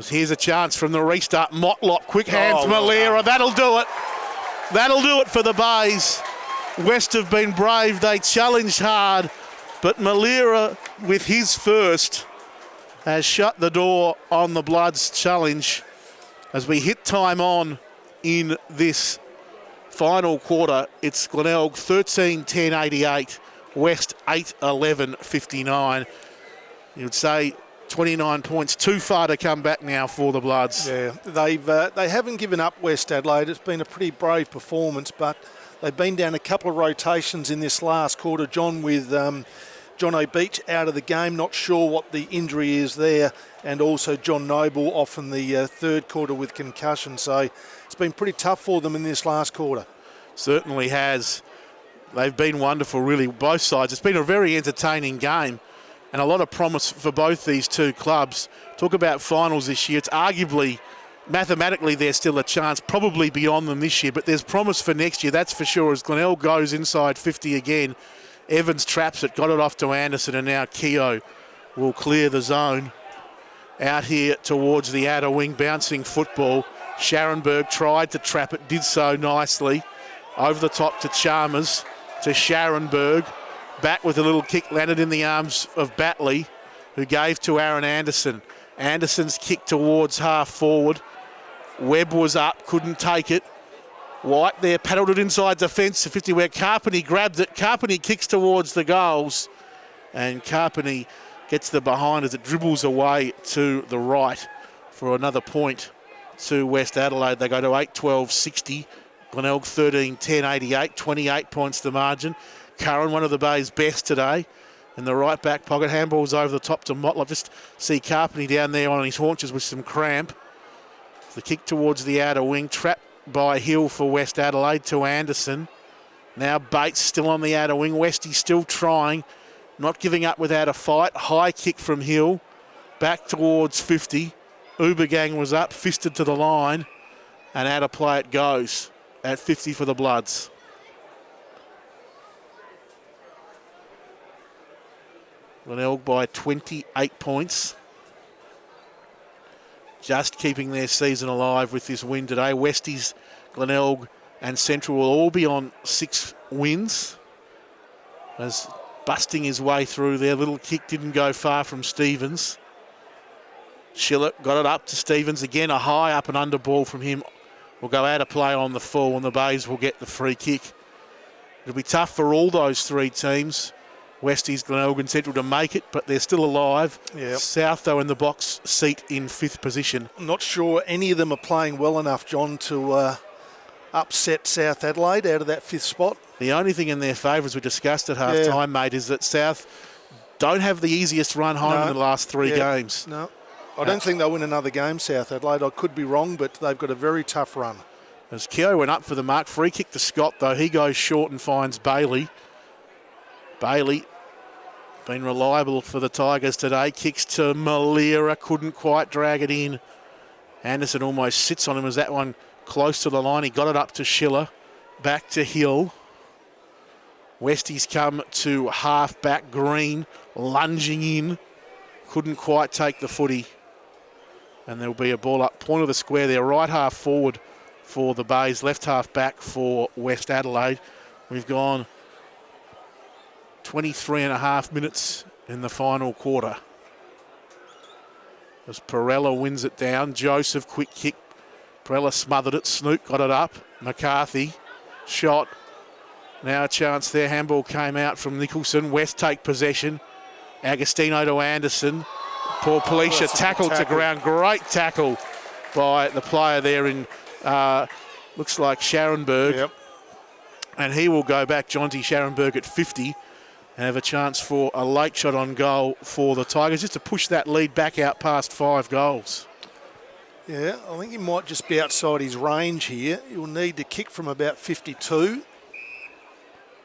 Here's a chance from the restart. Motlop, quick hands, Malera. That'll do it. That'll do it for the Bays. West have been brave. They challenged hard. But Malera, with his first, has shut the door on the Bloods' challenge as we hit time on in this final quarter. It's Glenelg 13-10-88, West 8-11-59. You'd say 29 points, too far to come back now for the Bloods. Yeah, they haven't given up, West Adelaide. It's been a pretty brave performance, but they've been down a couple of rotations in this last quarter, John, with John O'Beach out of the game. Not sure what the injury is there, and also John Noble off in the third quarter with concussion. So it's been pretty tough for them in this last quarter. Certainly has. They've been wonderful, really, both sides. It's been a very entertaining game. And a lot of promise for both these two clubs. Talk about finals this year. It's arguably, mathematically, there's still a chance, probably beyond them this year, but there's promise for next year, that's for sure, as Glenelg goes inside 50 again. Evans traps it, got it off to Anderson, and now Keogh will clear the zone. Out here towards the outer wing, bouncing football. Scharenberg tried to trap it, did so nicely. Over the top to Chalmers, to Scharenberg. Back with a little kick, landed in the arms of Batley, who gave to Aaron Anderson. Anderson's kick towards half forward. Webb was up, couldn't take it. White there, paddled it inside defence to 50 where Carpeney grabbed it. Carpeney kicks towards the goals, and Carpeney gets the behind as it dribbles away to the right for another point to West Adelaide. They go to 8-12-60. Glenelg 13-10-88, 28 points the margin. Curran, one of the Bay's best today. In the right back pocket, handballs over the top to Motlop. Just see Carpeney down there on his haunches with some cramp. The kick towards the outer wing, trapped by Hill for West Adelaide to Anderson. Now Bates still on the outer wing. Westy still trying, not giving up without a fight. High kick from Hill, back towards 50. Ubergang was up, fisted to the line, and out of play it goes at 50 for the Bloods. Glenelg by 28 points. Just keeping their season alive with this win today. Westies, Glenelg and Central will all be on 6 wins. As busting his way through there, little kick didn't go far from Stevens. Schiller got it up to Stevens. Again, a high up and under ball from him. Will go out of play on the full, and the Bays will get the free kick. It'll be tough for all those 3 teams, Westies, Glenelg and Central, to make it, but they're still alive. Yep. South, though, in the box seat in 5th position. I'm not sure any of them are playing well enough, John, to upset South Adelaide out of that 5th spot. The only thing in their favour, as we discussed at half-time, mate, is that South don't have the easiest run home in the last 3 games. No. I don't think they'll win another game, South Adelaide. I could be wrong, but they've got a very tough run. As Keogh went up for the mark, free kick to Scott, though. He goes short and finds Bailey. Bailey, been reliable for the Tigers today. Kicks to Malira, couldn't quite drag it in. Anderson almost sits on him as that one close to the line. He got it up to Schiller. Back to Hill. Westies come to half-back. Green lunging in. Couldn't quite take the footy. And there'll be a ball up point of the square there. Right half forward for the Bays. Left half back for West Adelaide. We've gone 23 and a half minutes in the final quarter. As Perella wins it down. Joseph, quick kick. Perella smothered it. Snook got it up. McCarthy, shot. Now a chance there. Handball came out from Nicholson. West take possession. Agostino to Anderson. Poor Policia tackled to ground. Great tackle by the player there in, looks like Scharenberg. Yep. And he will go back, Jonty Scharenberg, at 50 and have a chance for a late shot on goal for the Tigers, just to push that lead back out past 5 goals. Yeah, I think he might just be outside his range here. He'll need to kick from about 52.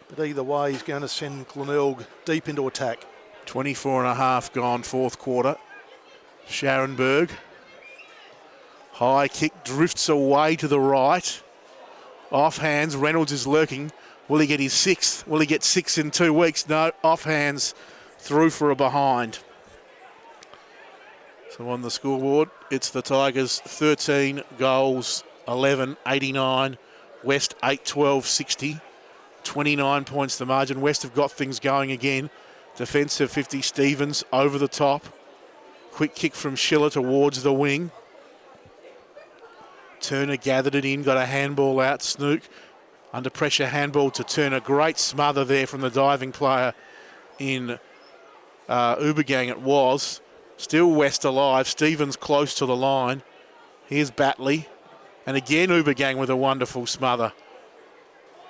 But either way, he's going to send Glenelg deep into attack. 24 and a half gone, 4th quarter. Scharenberg. High kick, drifts away to the right. Off hands, Reynolds is lurking. Will he get his 6th? Will he get 6 in 2 weeks? No, off hands, through for a behind. So on the scoreboard, it's the Tigers 13 goals, 11, 89. West 8, 12, 60. 29 points the margin. West have got things going again. Defensive 50, Stevens over the top. Quick kick from Schiller towards the wing. Turner gathered it in, got a handball out. Snook under pressure, handball to Turner. Great smother there from the diving player in Ubergang it was. Still West alive. Stevens close to the line. Here's Batley. And again Ubergang with a wonderful smother.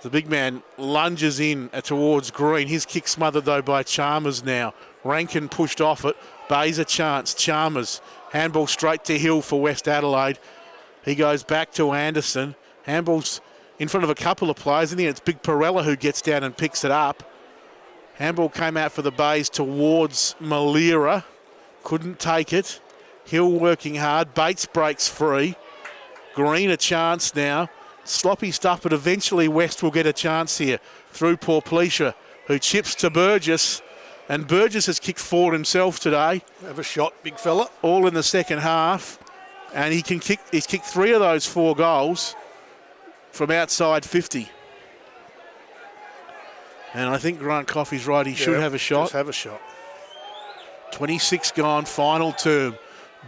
The big man lunges in towards Green. His kick smothered, though, by Chalmers now. Rankin pushed off it. Bayes a chance. Chalmers. Handball straight to Hill for West Adelaide. He goes back to Anderson. Handball's in front of a couple of players. I think it's Big Perella who gets down and picks it up. Handball came out for the Bays towards Malira. Couldn't take it. Hill working hard. Bates breaks free. Green a chance now. Sloppy stuff, but eventually West will get a chance here through Porplecia, who chips to Burgess. And Burgess has kicked forward himself today. Have a shot, big fella. All in the second half. And he can kick. He's kicked 3 of those 4 goals from outside 50. And I think Grant Coffey's right. He should have a shot. Just have a shot. 26 gone, final term.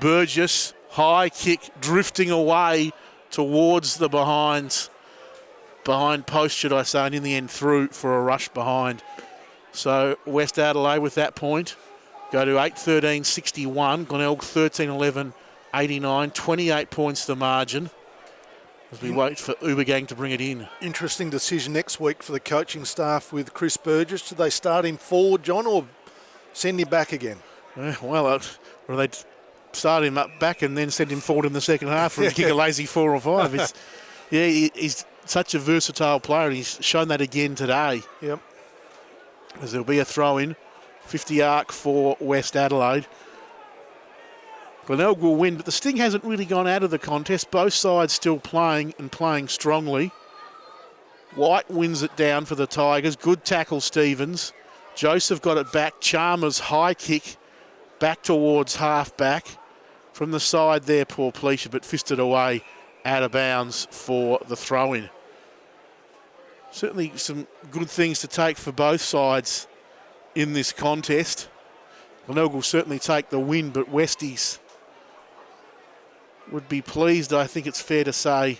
Burgess, high kick, drifting away towards the behind post, should I say, and in the end through for a rush behind. So West Adelaide with that point go to 8-13, 61. Glenelg 13-11, 89. 28 points the margin as we wait for Ubergang to bring it in. Interesting decision next week for the coaching staff with Chris Burgess. Do they start him forward, John, or send him back again? Or they start him up back and then send him forward in the second half for him to kick a lazy 4 or 5. He's such a versatile player, and he's shown that again today. Yep. As there'll be a throw-in, 50 arc for West Adelaide. Glenelg will win, but the sting hasn't really gone out of the contest. Both sides still playing and playing strongly. White wins it down for the Tigers. Good tackle, Stevens. Joseph got it back. Chalmers, high kick, back towards half-back. From the side there, poor Pleasure, but fisted away out of bounds for the throw-in. Certainly some good things to take for both sides in this contest. Glenelg will certainly take the win, but Westies would be pleased, I think it's fair to say,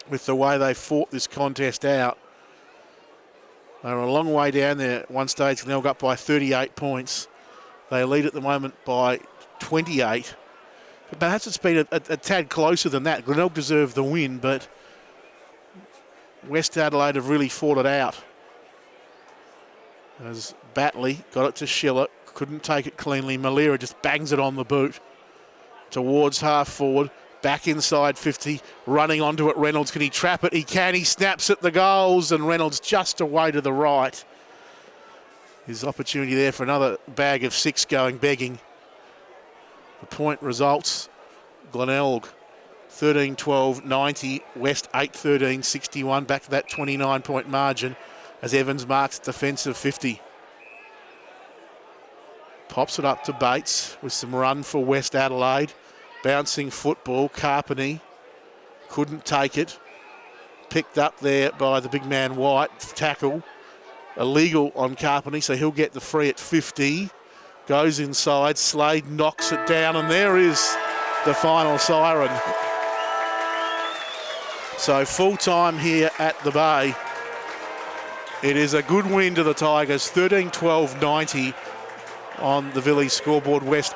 with the way they fought this contest out. They were a long way down there at one stage. Glenelg up by 38 points. They lead at the moment by 28. But perhaps it's been a tad closer than that. Glenelg deserved the win, but West Adelaide have really fought it out. As Batley got it to Schiller, couldn't take it cleanly. Malera just bangs it on the boot towards half forward. Back inside 50, running onto it. Reynolds, can he trap it? He can. He snaps at the goals, and Reynolds just away to the right. His opportunity there for another bag of 6 going begging. The point results, Glenelg 13-12-90, West 8-13-61, back to that 29-point margin as Evans marks defensive 50. Pops it up to Bates with some run for West Adelaide. Bouncing football, Carpeney couldn't take it. Picked up there by the big man White, tackle. Illegal on Carpeney, so he'll get the free at 50. Goes inside, Slade knocks it down, and there is the final siren. So full time here at the Bay. It is a good win to the Tigers, 13-12-90 on the Village scoreboard. West